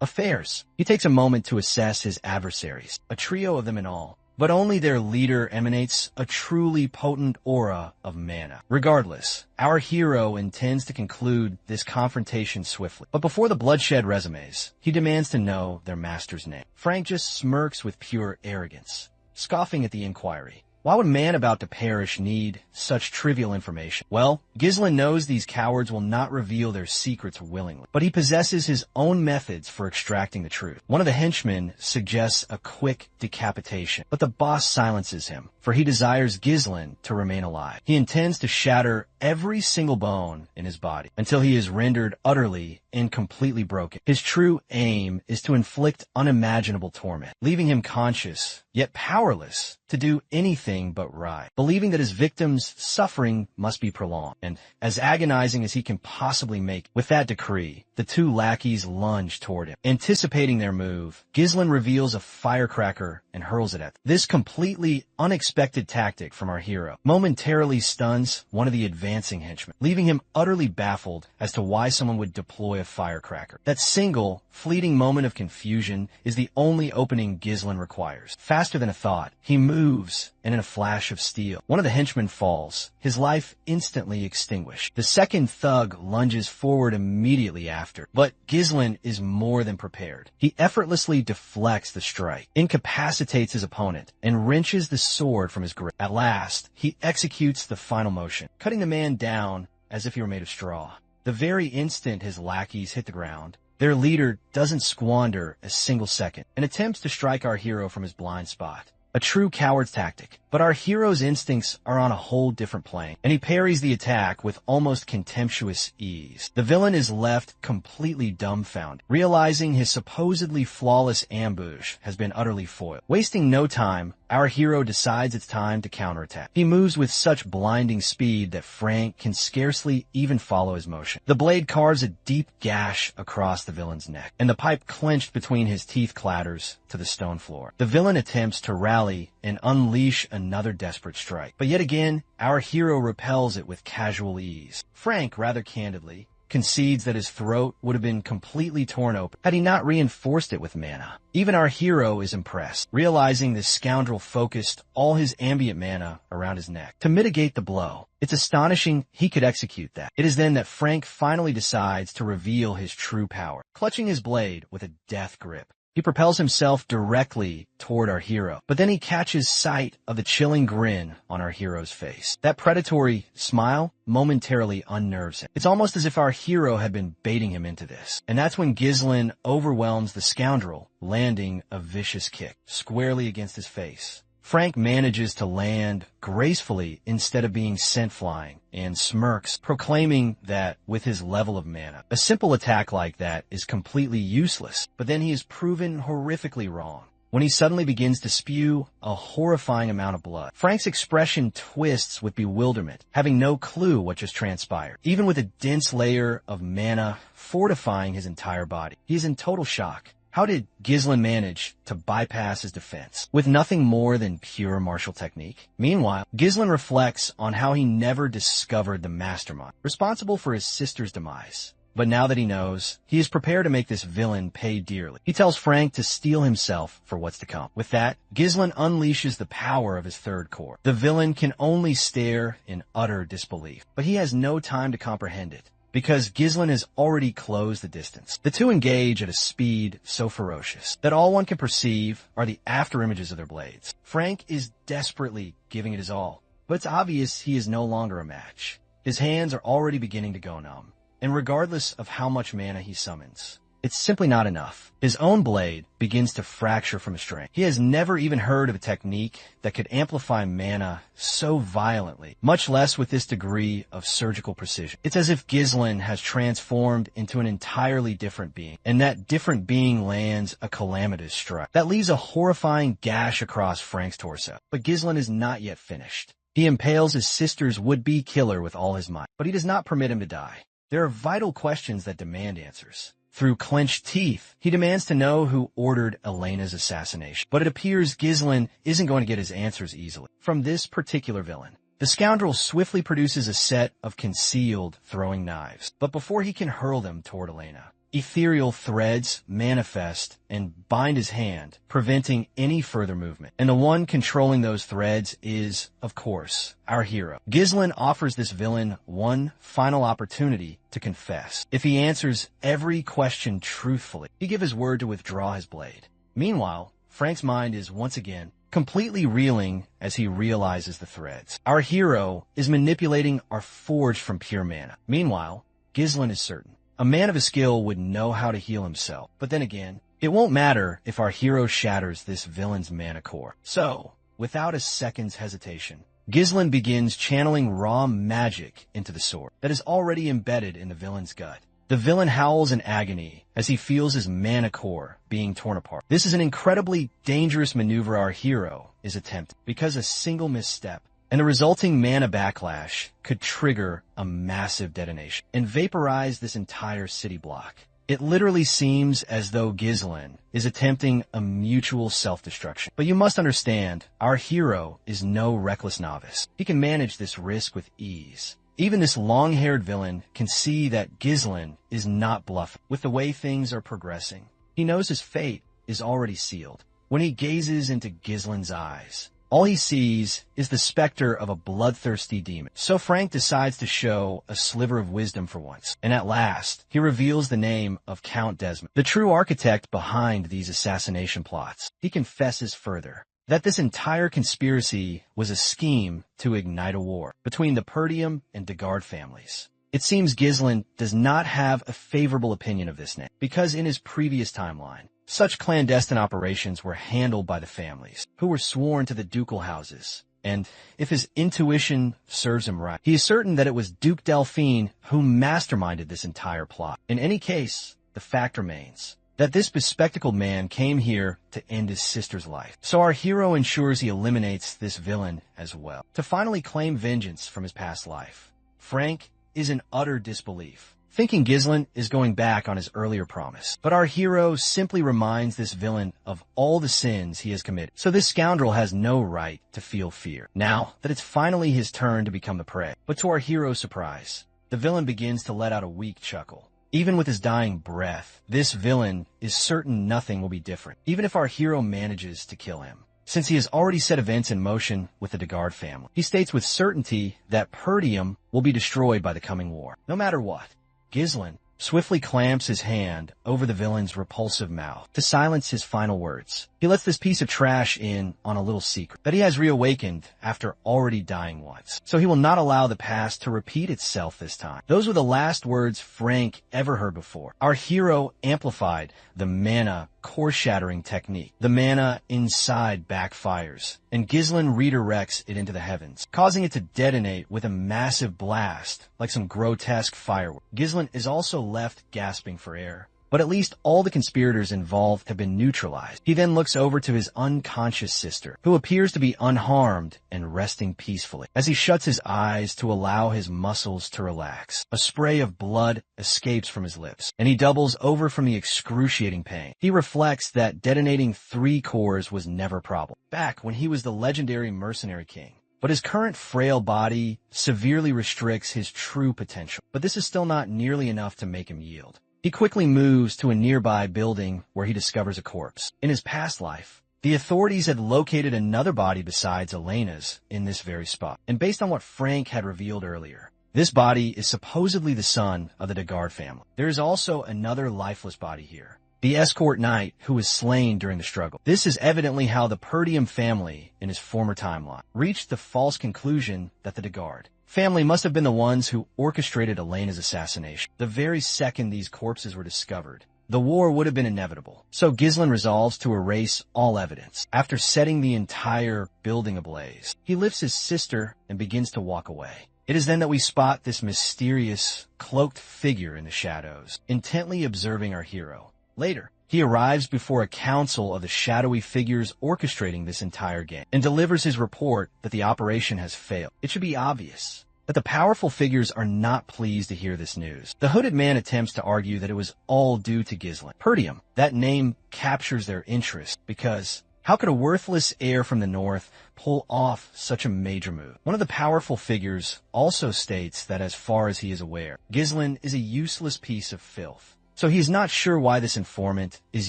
Affairs. He takes a moment to assess his adversaries, a trio of them in all, but only their leader emanates a truly potent aura of mana. Regardless, our hero intends to conclude this confrontation swiftly. But before the bloodshed resumes, he demands to know their master's name. Frank just smirks with pure arrogance, scoffing at the inquiry. Why would a man about to perish need such trivial information? Well, Ghislaine knows these cowards will not reveal their secrets willingly, but he possesses his own methods for extracting the truth. One of the henchmen suggests a quick decapitation, but the boss silences him, for he desires Ghislaine to remain alive. He intends to shatter every single bone in his body until he is rendered utterly and completely broken. His true aim is to inflict unimaginable torment, leaving him conscious, yet powerless to do anything but right, believing that his victim's suffering must be prolonged, and as agonizing as he can possibly make. With that decree, the two lackeys lunge toward him. Anticipating their move, Ghislaine reveals a firecracker and hurls it at them. This completely unexpected tactic from our hero momentarily stuns one of the advancing henchmen, leaving him utterly baffled as to why someone would deploy a firecracker. That single, fleeting moment of confusion is the only opening Ghislaine requires. Faster than a thought, he moves, and in a flash of steel, one of the henchmen falls, his life instantly extinguished. The second thug lunges forward immediately after, but Ghislaine is more than prepared. He effortlessly deflects the strike, incapacitates his opponent, and wrenches the sword from his grip. At last, he executes the final motion, cutting the man down as if he were made of straw. The very instant his lackeys hit the ground, their leader doesn't squander a single second and attempts to strike our hero from his blind spot. A true coward's tactic, but our hero's instincts are on a whole different plane, and he parries the attack with almost contemptuous ease. The villain is left completely dumbfounded, realizing his supposedly flawless ambush has been utterly foiled. Wasting no time, our hero decides it's time to counterattack. He moves with such blinding speed that Frank can scarcely even follow his motion. The blade carves a deep gash across the villain's neck, and the pipe clenched between his teeth clatters to the stone floor. The villain attempts to rally and unleash another desperate strike, but yet again, our hero repels it with casual ease. Frank, rather candidly, concedes that his throat would have been completely torn open had he not reinforced it with mana. Even our hero is impressed, realizing this scoundrel focused all his ambient mana around his neck to mitigate the blow. It's astonishing he could execute that. It is then that Frank finally decides to reveal his true power. Clutching his blade with a death grip, he propels himself directly toward our hero, but then he catches sight of the chilling grin on our hero's face. That predatory smile momentarily unnerves him. It's almost as if our hero had been baiting him into this. And that's when Ghislain overwhelms the scoundrel, landing a vicious kick squarely against his face. Frank manages to land gracefully instead of being sent flying, and smirks, proclaiming that with his level of mana, a simple attack like that is completely useless. But then he is proven horrifically wrong when he suddenly begins to spew a horrifying amount of blood. Frank's expression twists with bewilderment, having no clue what just transpired. Even with a dense layer of mana fortifying his entire body, he is in total shock. How did Ghislain manage to bypass his defense with nothing more than pure martial technique? Meanwhile, Ghislain reflects on how he never discovered the mastermind responsible for his sister's demise. But now that he knows, he is prepared to make this villain pay dearly. He tells Frank to steel himself for what's to come. With that, Ghislain unleashes the power of his third core. The villain can only stare in utter disbelief, but he has no time to comprehend it, because Ghislain has already closed the distance. The two engage at a speed so ferocious that all one can perceive are the afterimages of their blades. Frank is desperately giving it his all, but it's obvious he is no longer a match. His hands are already beginning to go numb, and regardless of how much mana he summons, it's simply not enough. His own blade begins to fracture from his strength. He has never even heard of a technique that could amplify mana so violently, much less with this degree of surgical precision. It's as if Ghislain has transformed into an entirely different being, and that different being lands a calamitous strike that leaves a horrifying gash across Frank's torso. But Ghislain is not yet finished. He impales his sister's would-be killer with all his might, but he does not permit him to die. There are vital questions that demand answers. Through clenched teeth, he demands to know who ordered Elena's assassination. But it appears Ghislain isn't going to get his answers easily from this particular villain. The scoundrel swiftly produces a set of concealed throwing knives, but before he can hurl them toward Elena, ethereal threads manifest and bind his hand, preventing any further movement. And the one controlling those threads is, of course, our hero. Ghislain offers this villain one final opportunity to confess. If he answers every question truthfully, he gives his word to withdraw his blade. Meanwhile, Frank's mind is once again completely reeling as he realizes the threads. Our hero is manipulating our forged from pure mana. Meanwhile, Ghislain is certain a man of his skill would know how to heal himself. But then again, it won't matter if our hero shatters this villain's mana core. So, without a second's hesitation, Ghislain begins channeling raw magic into the sword that is already embedded in the villain's gut. The villain howls in agony as he feels his mana core being torn apart. This is an incredibly dangerous maneuver our hero is attempting, because a single misstep and the resulting mana backlash could trigger a massive detonation and vaporize this entire city block. It literally seems as though Ghislain is attempting a mutual self-destruction. But you must understand, our hero is no reckless novice. He can manage this risk with ease. Even this long-haired villain can see that Ghislain is not bluffing with the way things are progressing. He knows his fate is already sealed. When he gazes into Ghislain's eyes, all he sees is the specter of a bloodthirsty demon. So Frank decides to show a sliver of wisdom for once. And at last, he reveals the name of Count Desmond, the true architect behind these assassination plots. He confesses further that this entire conspiracy was a scheme to ignite a war between the Perdium and Degard families. It seems Ghislain does not have a favorable opinion of this name, because in his previous timeline, such clandestine operations were handled by the families, who were sworn to the ducal houses. And if his intuition serves him right, he is certain that it was Duke Delphine who masterminded this entire plot. In any case, the fact remains. that this bespectacled man came here to end his sister's life. So our hero ensures he eliminates this villain as well, to finally claim vengeance from his past life. Frank is in utter disbelief, thinking Ghislain is going back on his earlier promise. But our hero simply reminds this villain of all the sins he has committed. So this scoundrel has no right to feel fear, now that it's finally his turn to become the prey. But to our hero's surprise, the villain begins to let out a weak chuckle. Even with his dying breath, this villain is certain nothing will be different, even if our hero manages to kill him, since he has already set events in motion with the Degard family. He states with certainty that Perdium will be destroyed by the coming war. No matter what, Ghislain swiftly clamps his hand over the villain's repulsive mouth to silence his final words. He lets this piece of trash in on a little secret that he has reawakened after already dying once. So he will not allow the past to repeat itself this time. Those were the last words Frank ever heard before. Our hero amplified the mana core-shattering technique. The mana inside backfires, and Ghislain redirects it into the heavens, causing it to detonate with a massive blast like some grotesque firework. Ghislain is also left gasping for air, but at least all the conspirators involved have been neutralized. He then looks over to his unconscious sister, who appears to be unharmed and resting peacefully. As he shuts his eyes to allow his muscles to relax, a spray of blood escapes from his lips, and he doubles over from the excruciating pain. He reflects that detonating 3 cores was never a problem, back when he was the legendary Mercenary King. But his current frail body severely restricts his true potential. But this is still not nearly enough to make him yield. He quickly moves to a nearby building where he discovers a corpse. In his past life, the authorities had located another body besides Elena's in this very spot. And based on what Frank had revealed earlier, this body is supposedly the son of the Degard family. There is also another lifeless body here, the escort knight who was slain during the struggle. This is evidently how the Perdium family in his former timeline reached the false conclusion that the Degard family must have been the ones who orchestrated Elena's assassination. The very second these corpses were discovered, the war would have been inevitable. So Ghislain resolves to erase all evidence. After setting the entire building ablaze, he lifts his sister and begins to walk away. It is then that we spot this mysterious, cloaked figure in the shadows, intently observing our hero. Later, he arrives before a council of the shadowy figures orchestrating this entire game and delivers his report that the operation has failed. It should be obvious that the powerful figures are not pleased to hear this news. The hooded man attempts to argue that it was all due to Ghislain. Perdium, that name captures their interest because how could a worthless heir from the north pull off such a major move? One of the powerful figures also states that as far as he is aware, Ghislain is a useless piece of filth. So he's not sure why this informant is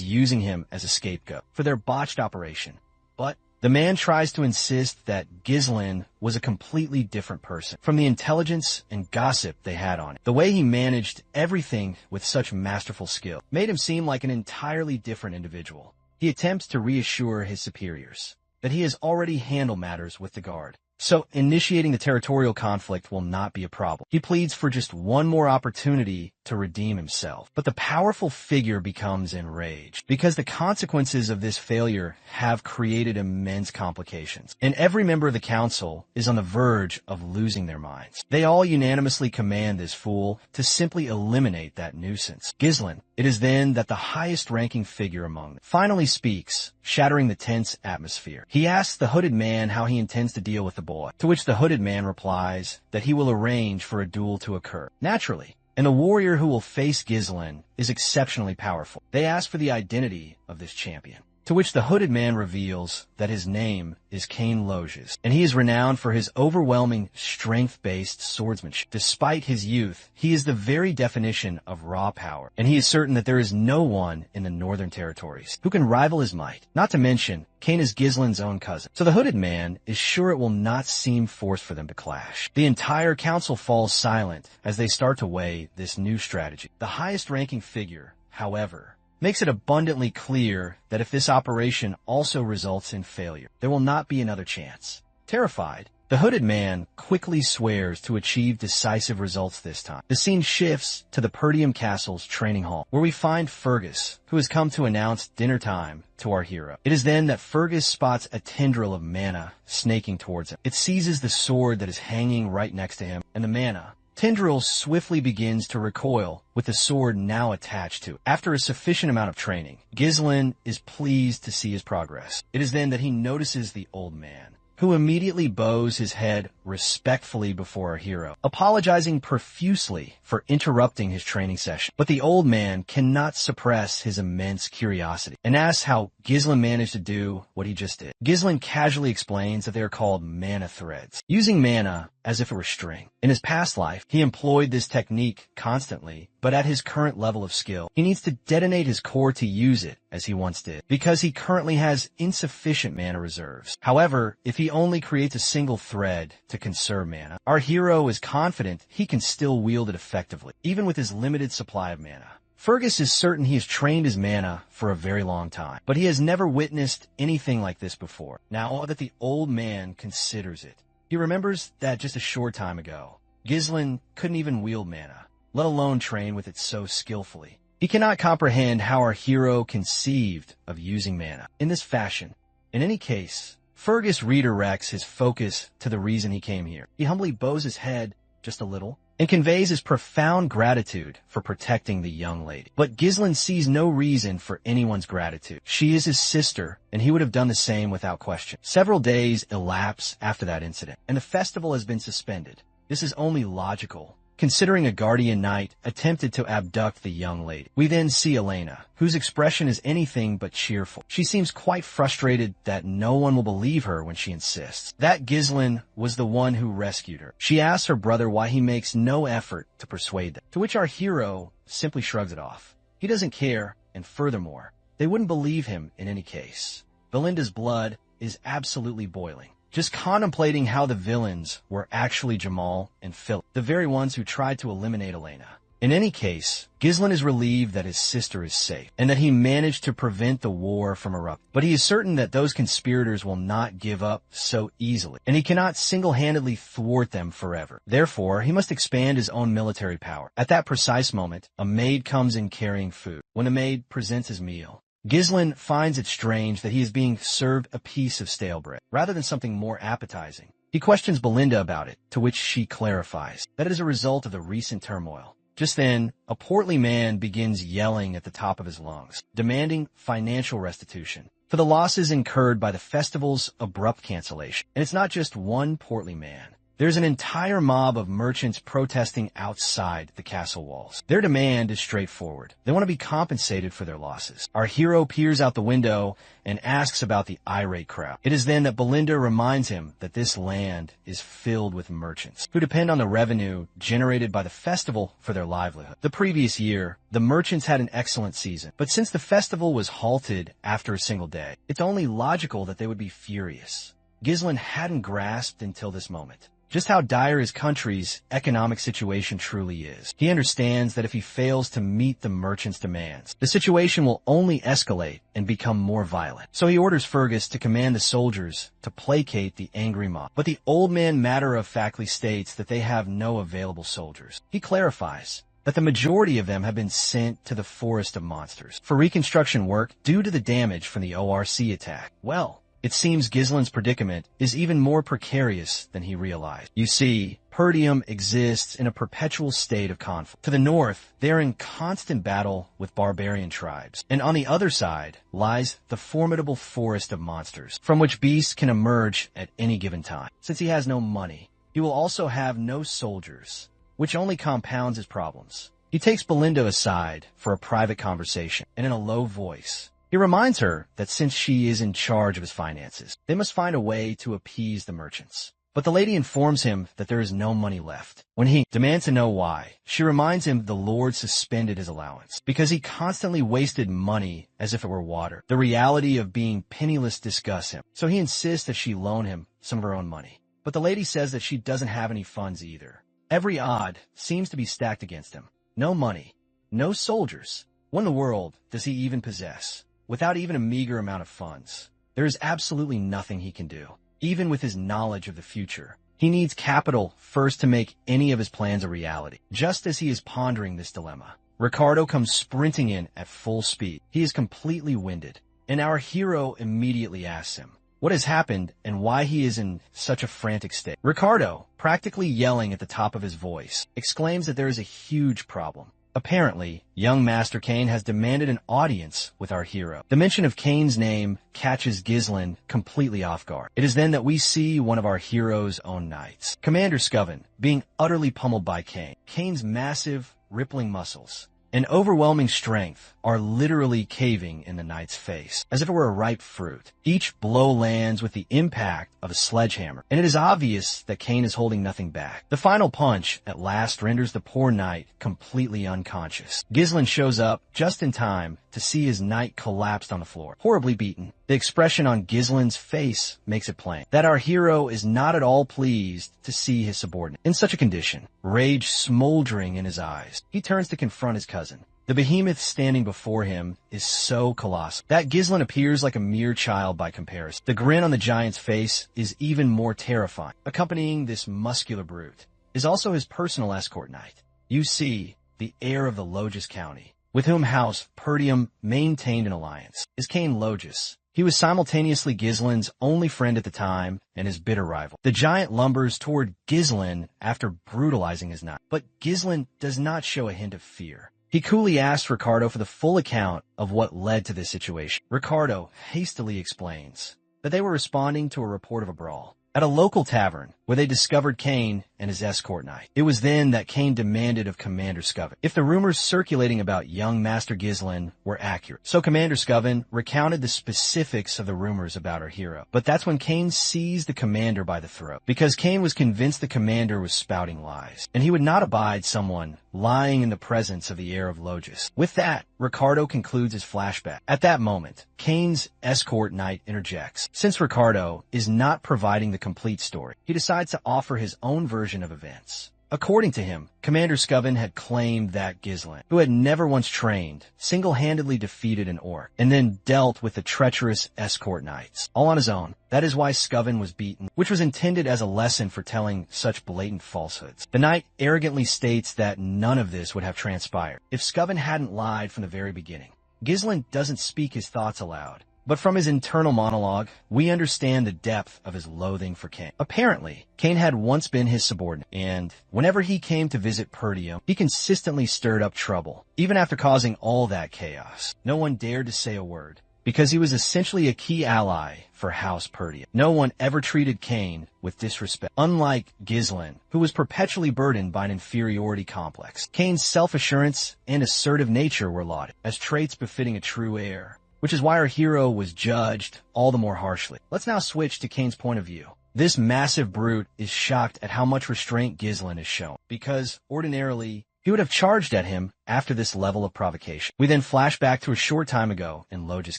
using him as a scapegoat for their botched operation. But the man tries to insist that Ghislain was a completely different person from the intelligence and gossip they had on it. The way he managed everything with such masterful skill made him seem like an entirely different individual. He attempts to reassure his superiors that he has already handled matters with the guard, so initiating the territorial conflict will not be a problem. He pleads for just one more opportunity to redeem himself. But the powerful figure becomes enraged because the consequences of this failure have created immense complications, and every member of the council is on the verge of losing their minds. They all unanimously command this fool to simply eliminate that nuisance. Ghislain, it is then that the highest-ranking figure among them finally speaks, shattering the tense atmosphere. He asks the hooded man how he intends to deal with the boy, to which the hooded man replies that he will arrange for a duel to occur. Naturally, and the warrior who will face Ghislain is exceptionally powerful. They ask for the identity of this champion, to which the hooded man reveals that his name is Cain Loges, and he is renowned for his overwhelming strength-based swordsmanship. Despite his youth, he is the very definition of raw power, and he is certain that there is no one in the northern territories who can rival his might. Not to mention, Cain is Ghislain's own cousin, so the hooded man is sure it will not seem forced for them to clash. The entire council falls silent as they start to weigh this new strategy. The highest-ranking figure, however, makes it abundantly clear that if this operation also results in failure, there will not be another chance. Terrified, the hooded man quickly swears to achieve decisive results this time. The scene shifts to the Perdium Castle's training hall, where we find Fergus, who has come to announce dinner time to our hero. It is then that Fergus spots a tendril of mana snaking towards him. It seizes the sword that is hanging right next to him, and the mana, Tendril swiftly begins to recoil, with the sword now attached to it. After a sufficient amount of training, Ghislain is pleased to see his progress. It is then that he notices the old man, who immediately bows his head respectfully before our hero, apologizing profusely for interrupting his training session. But the old man cannot suppress his immense curiosity and asks how Ghislain managed to do what he just did. Ghislain casually explains that they are called mana threads, using mana as if it were string. In his past life, he employed this technique constantly, but at his current level of skill, he needs to detonate his core to use it as he once did, because he currently has insufficient mana reserves. However, if he only creates a single thread to conserve mana, our hero is confident he can still wield it effectively, even with his limited supply of mana. Fergus is certain he has trained his mana for a very long time, but he has never witnessed anything like this before. Now that the old man considers it, he remembers that just a short time ago, Ghislain couldn't even wield mana, let alone train with it so skillfully. He cannot comprehend how our hero conceived of using mana in this fashion. In any case, Fergus redirects his focus to the reason he came here. He humbly bows his head just a little and conveys his profound gratitude for protecting the young lady. But Ghislain sees no reason for anyone's gratitude. She is his sister, and he would have done the same without question. Several days elapse after that incident, and the festival has been suspended. This is only logical, considering a guardian knight attempted to abduct the young lady. We then see Elena, whose expression is anything but cheerful. She seems quite frustrated that no one will believe her when she insists that Ghislain was the one who rescued her. She asks her brother why he makes no effort to persuade them, to which our hero simply shrugs it off. He doesn't care, and furthermore, they wouldn't believe him in any case. Belinda's blood is absolutely boiling, just contemplating how the villains were actually Jamal and Philip, the very ones who tried to eliminate Elena. In any case, Ghislain is relieved that his sister is safe, and that he managed to prevent the war from erupting. But he is certain that those conspirators will not give up so easily, and he cannot single-handedly thwart them forever. Therefore, he must expand his own military power. At that precise moment, a maid comes in carrying food. When the maid presents his meal, Ghislain finds it strange that he is being served a piece of stale bread, rather than something more appetizing. He questions Belinda about it, to which she clarifies that it is a result of the recent turmoil. Just then, a portly man begins yelling at the top of his lungs, demanding financial restitution for the losses incurred by the festival's abrupt cancellation. And it's not just one portly man. There's an entire mob of merchants protesting outside the castle walls. Their demand is straightforward. They want to be compensated for their losses. Our hero peers out the window and asks about the irate crowd. It is then that Belinda reminds him that this land is filled with merchants who depend on the revenue generated by the festival for their livelihood. The previous year, the merchants had an excellent season, but since the festival was halted after a single day, it's only logical that they would be furious. Ghislain hadn't grasped until this moment just how dire his country's economic situation truly is. He understands that if he fails to meet the merchant's demands, the situation will only escalate and become more violent. So he orders Fergus to command the soldiers to placate the angry mob. But the old man matter-of-factly states that they have no available soldiers. He clarifies that the majority of them have been sent to the Forest of Monsters for reconstruction work due to the damage from the ORC attack. Well, it seems Ghislain's predicament is even more precarious than he realized. You see, Perdium exists in a perpetual state of conflict. To the north, they are in constant battle with barbarian tribes, and on the other side lies the formidable Forest of Monsters, from which beasts can emerge at any given time. Since he has no money, he will also have no soldiers, which only compounds his problems. He takes Belinda aside for a private conversation, and in a low voice, he reminds her that since she is in charge of his finances, they must find a way to appease the merchants. But the lady informs him that there is no money left. When he demands to know why, she reminds him the Lord suspended his allowance because he constantly wasted money as if it were water. The reality of being penniless disgusts him, so he insists that she loan him some of her own money. But the lady says that she doesn't have any funds either. Every odd seems to be stacked against him. No money, no soldiers. What in the world does he even possess? Without even a meager amount of funds, there is absolutely nothing he can do. Even with his knowledge of the future, he needs capital first to make any of his plans a reality. Just as he is pondering this dilemma, Ricardo comes sprinting in at full speed. He is completely winded, and our hero immediately asks him what has happened and why he is in such a frantic state. Ricardo practically yelling at the top of his voice, exclaims that there is a huge problem. Apparently, young Master Cain has demanded an audience with our hero. The mention of Cain's name catches Ghislain completely off guard. It is then that we see one of our hero's own knights, Commander Scoven, being utterly pummeled by Cain. Cain's massive, rippling muscles and overwhelming strength are literally caving in the knight's face, as if it were a ripe fruit. Each blow lands with the impact of a sledgehammer, and it is obvious that Cain is holding nothing back. The final punch at last renders the poor knight completely unconscious. Ghislain shows up just in time to see his knight collapsed on the floor, horribly beaten. The expression on Ghislain's face makes it plain that our hero is not at all pleased to see his subordinate in such a condition, rage smoldering in his eyes. He turns to confront his cousin. The behemoth standing before him is so colossal that Ghislain appears like a mere child by comparison. The grin on the giant's face is even more terrifying. Accompanying this muscular brute is also his personal escort knight. You see, the heir of the Logis County, with whom House Perdium maintained an alliance, is Cain Logis. He was simultaneously Ghislain's only friend at the time and his bitter rival. The giant lumbers toward Ghislain after brutalizing his knight, but Ghislain does not show a hint of fear. He coolly asks Ricardo for the full account of what led to this situation. Ricardo hastily explains that they were responding to a report of a brawl at a local tavern where they discovered Cain and his escort knight. It was then that Cain demanded of Commander Scoven if the rumors circulating about young Master Ghislain were accurate. So Commander Scoven recounted the specifics of the rumors about our hero. But that's when Cain seized the commander by the throat, because Cain was convinced the commander was spouting lies, and he would not abide someone lying in the presence of the heir of Logis. With that, Ricardo concludes his flashback. At that moment, Cain's escort knight interjects. Since Ricardo is not providing the complete story, he decides to offer his own version of events. According to him, Commander Scoven had claimed that Ghislain, who had never once trained, single-handedly defeated an orc, and then dealt with the treacherous escort knights, all on his own. That is why Scoven was beaten, which was intended as a lesson for telling such blatant falsehoods. The knight arrogantly states that none of this would have transpired if Scoven hadn't lied from the very beginning. Ghislain doesn't speak his thoughts aloud, but from his internal monologue, we understand the depth of his loathing for Cain. Apparently, Cain had once been his subordinate, and whenever he came to visit Perdium, he consistently stirred up trouble, even after causing all that chaos. No one dared to say a word, because he was essentially a key ally for House Perdium. No one ever treated Cain with disrespect, unlike Ghislain, who was perpetually burdened by an inferiority complex. Cain's self-assurance and assertive nature were lauded as traits befitting a true heir, which is why our hero was judged all the more harshly. Let's now switch to Cain's point of view. This massive brute is shocked at how much restraint Ghislain has shown, because ordinarily he would have charged at him after this level of provocation. We then flash back to a short time ago in Logis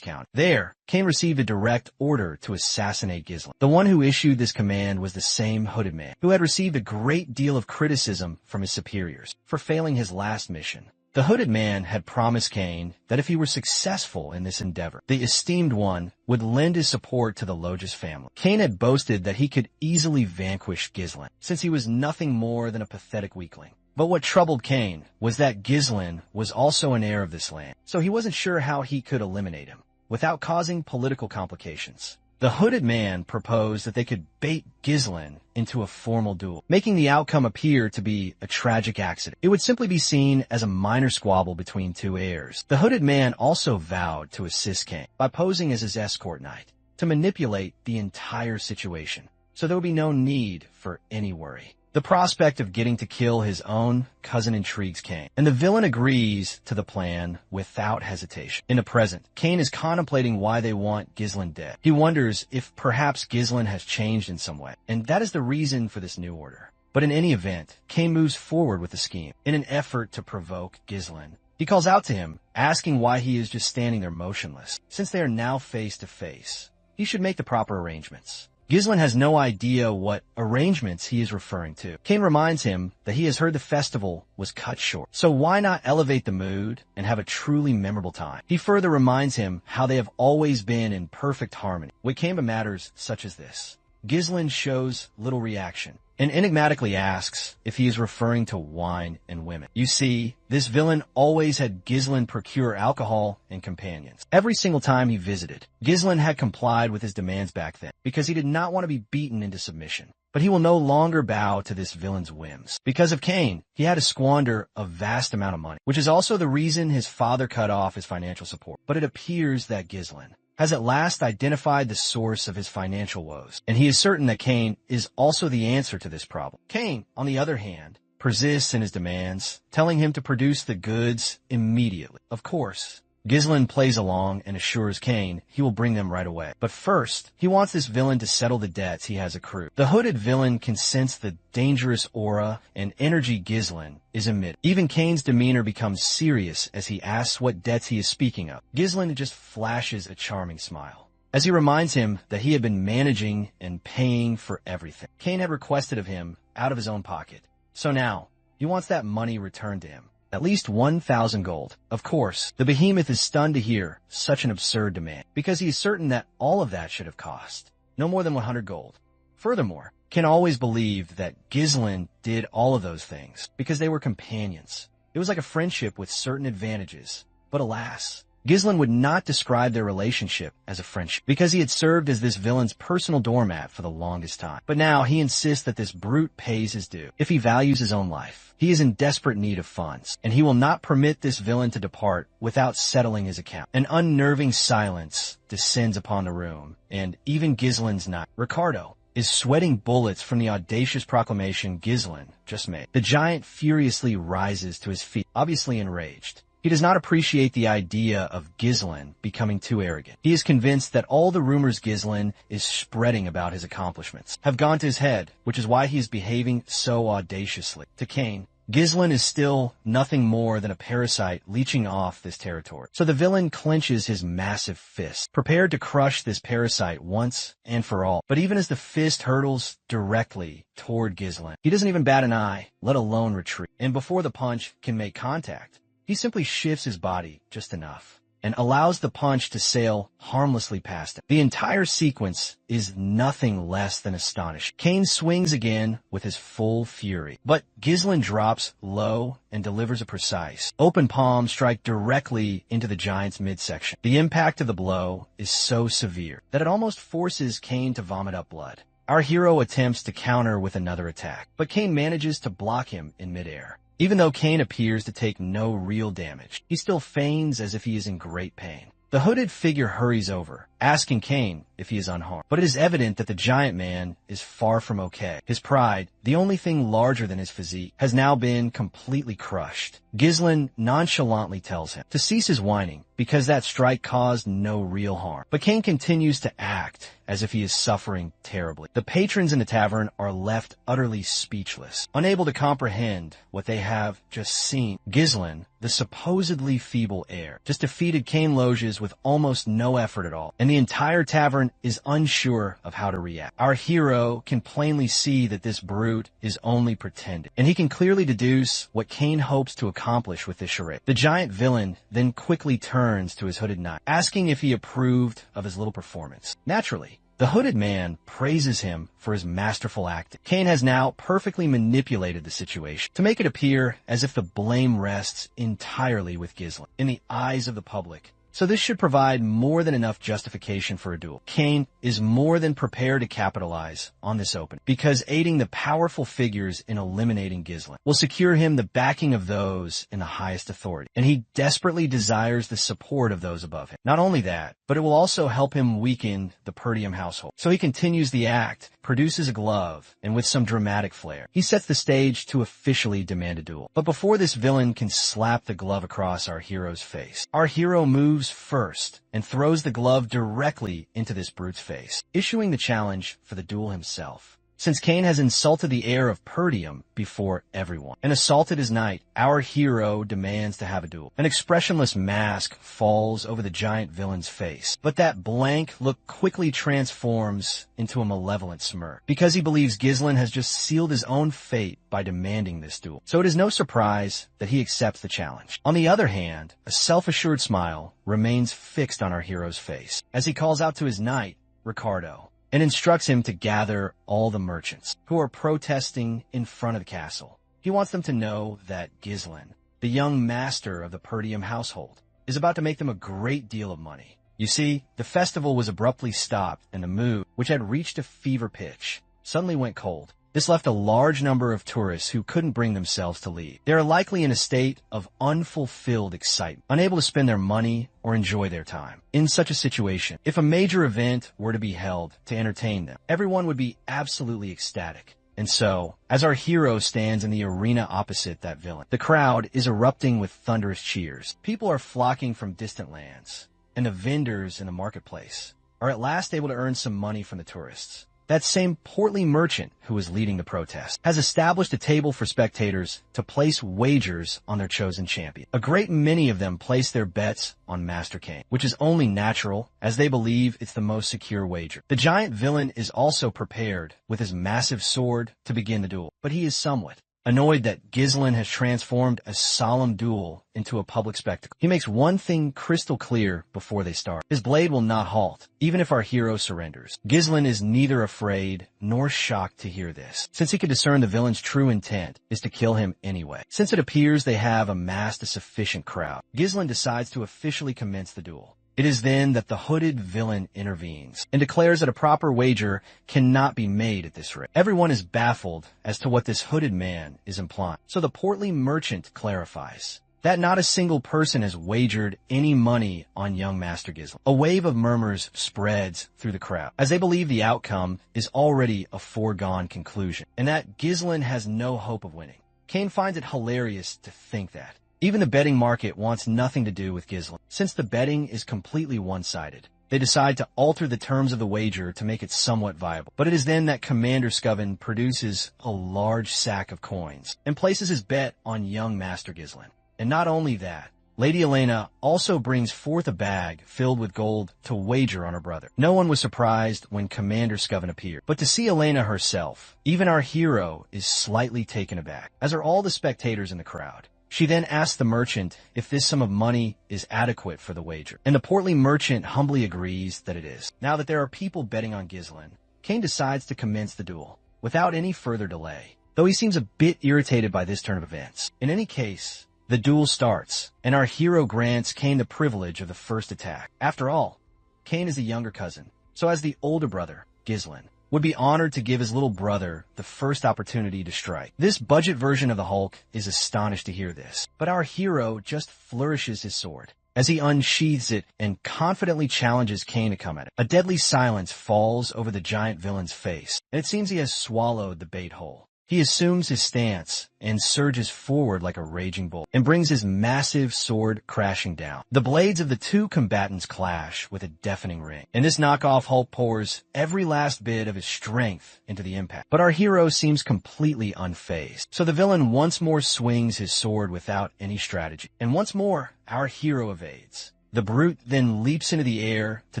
County. There, Cain received a direct order to assassinate Ghislain. The one who issued this command was the same hooded man, who had received a great deal of criticism from his superiors for failing his last mission. The hooded man had promised Cain that if he were successful in this endeavor, the esteemed one would lend his support to the Logis family. Cain had boasted that he could easily vanquish Ghislain, since he was nothing more than a pathetic weakling. But what troubled Cain was that Ghislain was also an heir of this land, so he wasn't sure how he could eliminate him without causing political complications. The hooded man proposed that they could bait Ghislain into a formal duel, making the outcome appear to be a tragic accident. It would simply be seen as a minor squabble between two heirs. The hooded man also vowed to assist Cain by posing as his escort knight to manipulate the entire situation, so there would be no need for any worry. The prospect of getting to kill his own cousin intrigues Cain, and the villain agrees to the plan without hesitation. In the present, Cain is contemplating why they want Ghislain dead. He wonders if perhaps Ghislain has changed in some way, and that is the reason for this new order. But in any event, Cain moves forward with the scheme in an effort to provoke Ghislain. He calls out to him, asking why he is just standing there motionless. Since they are now face to face, he should make the proper arrangements. Ghislain has no idea what arrangements he is referring to. Cain reminds him that he has heard the festival was cut short, so why not elevate the mood and have a truly memorable time? He further reminds him how they have always been in perfect harmony when it came to matters such as this. Ghislain shows little reaction and enigmatically asks if he is referring to wine and women. You see, this villain always had Ghislain procure alcohol and companions every single time he visited. Ghislain had complied with his demands back then because he did not want to be beaten into submission. But he will no longer bow to this villain's whims. Because of Cain, he had to squander a vast amount of money, which is also the reason his father cut off his financial support. But it appears that Ghislain has at last identified the source of his financial woes, and he is certain that Cain is also the answer to this problem. Cain, on the other hand, persists in his demands, telling him to produce the goods immediately. Of course, Ghislain plays along and assures Cain he will bring them right away. But first, he wants this villain to settle the debts he has accrued. The hooded villain can sense the dangerous aura and energy Ghislain is emitting. Even Cain's demeanor becomes serious as he asks what debts he is speaking of. Ghislain just flashes a charming smile as he reminds him that he had been managing and paying for everything Cain had requested of him out of his own pocket. So now, he wants that money returned to him. At least 1,000 gold. Of course, the behemoth is stunned to hear such an absurd demand, because he is certain that all of that should have cost no more than 100 gold. Furthermore, Cain always believed that Ghislain did all of those things because they were companions. It was like a friendship with certain advantages. But alas, Ghislain would not describe their relationship as a friendship because he had served as this villain's personal doormat for the longest time. But now he insists that this brute pays his due. If he values his own life, he is in desperate need of funds, and he will not permit this villain to depart without settling his account. An unnerving silence descends upon the room, and even Ghislain's knight, Ricardo, is sweating bullets from the audacious proclamation Ghislain just made. The giant furiously rises to his feet, obviously enraged. He does not appreciate the idea of Ghislain becoming too arrogant. He is convinced that all the rumors Ghislain is spreading about his accomplishments have gone to his head, which is why he is behaving so audaciously. To Cain, Ghislain is still nothing more than a parasite leeching off this territory. So the villain clenches his massive fist, prepared to crush this parasite once and for all. But even as the fist hurtles directly toward Ghislain, he doesn't even bat an eye, let alone retreat. And before the punch can make contact, he simply shifts his body just enough and allows the punch to sail harmlessly past him. The entire sequence is nothing less than astonishing. Cain swings again with his full fury, but Ghislain drops low and delivers a precise, open palm strike directly into the giant's midsection. The impact of the blow is so severe that it almost forces Cain to vomit up blood. Our hero attempts to counter with another attack, but Cain manages to block him in midair. Even though Cain appears to take no real damage, he still feigns as if he is in great pain. The hooded figure hurries over, asking Cain if he is unharmed. But it is evident that the giant man is far from okay. His pride, the only thing larger than his physique, has now been completely crushed. Ghislain nonchalantly tells him to cease his whining because that strike caused no real harm. But Cain continues to act as if he is suffering terribly. The patrons in the tavern are left utterly speechless, unable to comprehend what they have just seen. Ghislain, the supposedly feeble heir, just defeated Cain Loges with almost no effort at all, and the entire tavern is unsure of how to react. Our hero can plainly see that this brute is only pretending, and he can clearly deduce what Cain hopes to accomplish with this charade. The giant villain then quickly turns to his hooded knight, asking if he approved of his little performance. Naturally, the hooded man praises him for his masterful acting. Cain has now perfectly manipulated the situation to make it appear as if the blame rests entirely with Ghislain in the eyes of the public. So this should provide more than enough justification for a duel. Cain is more than prepared to capitalize on this opening, because aiding the powerful figures in eliminating Ghislain will secure him the backing of those in the highest authority, and he desperately desires the support of those above him. Not only that, but it will also help him weaken the Perdium household. So he continues the act, produces a glove, and with some dramatic flair, he sets the stage to officially demand a duel. But before this villain can slap the glove across our hero's face, our hero moves first and throws the glove directly into this brute's face, issuing the challenge for the duel himself. Since Cain has insulted the heir of Perdium before everyone and assaulted his knight, our hero demands to have a duel. An expressionless mask falls over the giant villain's face, but that blank look quickly transforms into a malevolent smirk, because he believes Ghislain has just sealed his own fate by demanding this duel. So it is no surprise that he accepts the challenge. On the other hand, a self-assured smile remains fixed on our hero's face as he calls out to his knight, Ricardo, and instructs him to gather all the merchants who are protesting in front of the castle. He wants them to know that Ghislain, the young master of the Perdium household, is about to make them a great deal of money. You see, the festival was abruptly stopped, and the mood, which had reached a fever pitch, suddenly went cold. This left a large number of tourists who couldn't bring themselves to leave. They are likely in a state of unfulfilled excitement, unable to spend their money or enjoy their time. In such a situation, if a major event were to be held to entertain them, everyone would be absolutely ecstatic. And so, as our hero stands in the arena opposite that villain, the crowd is erupting with thunderous cheers. People are flocking from distant lands, and the vendors in the marketplace are at last able to earn some money from the tourists. That same portly merchant who was leading the protest has established a table for spectators to place wagers on their chosen champion. A great many of them place their bets on Master Cain, which is only natural as they believe it's the most secure wager. The giant villain is also prepared with his massive sword to begin the duel, but he is somewhat annoyed that Ghislain has transformed a solemn duel into a public spectacle. He makes one thing crystal clear before they start. His blade will not halt, even if our hero surrenders. Ghislain is neither afraid nor shocked to hear this, since he can discern the villain's true intent is to kill him anyway. Since it appears they have amassed a sufficient crowd, Ghislain decides to officially commence the duel. It is then that the hooded villain intervenes and declares that a proper wager cannot be made at this rate. Everyone is baffled as to what this hooded man is implying. So the portly merchant clarifies that not a single person has wagered any money on young Master Ghislain. A wave of murmurs spreads through the crowd, as they believe the outcome is already a foregone conclusion, and that Ghislain has no hope of winning. Cain finds it hilarious to think that. Even the betting market wants nothing to do with Ghislain. Since the betting is completely one-sided, they decide to alter the terms of the wager to make it somewhat viable. But it is then that Commander Scoven produces a large sack of coins and places his bet on young Master Ghislain. And not only that, Lady Elena also brings forth a bag filled with gold to wager on her brother. No one was surprised when Commander Scoven appeared. But to see Elena herself, even our hero is slightly taken aback, as are all the spectators in the crowd. She then asks the merchant if this sum of money is adequate for the wager, and the portly merchant humbly agrees that it is. Now that there are people betting on Ghislain, Cain decides to commence the duel without any further delay, though he seems a bit irritated by this turn of events. In any case, the duel starts, and our hero grants Cain the privilege of the first attack. After all, Cain is the younger cousin, so as the older brother, Ghislain, would be honored to give his little brother the first opportunity to strike. This budget version of the Hulk is astonished to hear this, but our hero just flourishes his sword as he unsheathes it and confidently challenges Cain to come at it. A deadly silence falls over the giant villain's face, and it seems he has swallowed the bait whole. He assumes his stance and surges forward like a raging bull and brings his massive sword crashing down. The blades of the two combatants clash with a deafening ring, and this knockoff Hulk pours every last bit of his strength into the impact. But our hero seems completely unfazed, so the villain once more swings his sword without any strategy, and once more our hero evades. The brute then leaps into the air to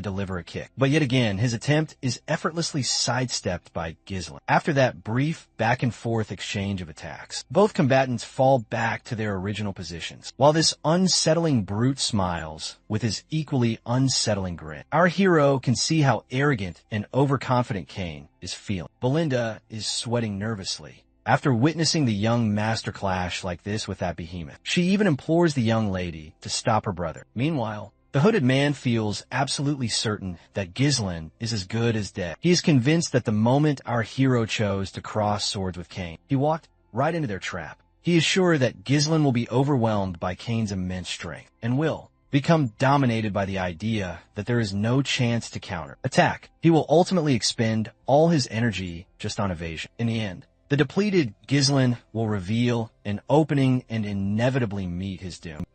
deliver a kick. But yet again, his attempt is effortlessly sidestepped by Ghislain. After that brief back-and-forth exchange of attacks, both combatants fall back to their original positions, while this unsettling brute smiles with his equally unsettling grin. Our hero can see how arrogant and overconfident Cain is feeling. Belinda is sweating nervously after witnessing the young master clash like this with that behemoth. She even implores the young lady to stop her brother. Meanwhile, the hooded man feels absolutely certain that Ghislain is as good as dead. He is convinced that the moment our hero chose to cross swords with Cain, he walked right into their trap. He is sure that Ghislain will be overwhelmed by Cain's immense strength and will become dominated by the idea that there is no chance to counter attack. He will ultimately expend all his energy just on evasion. In the end, the depleted Ghislain will reveal an opening and inevitably meet his doom.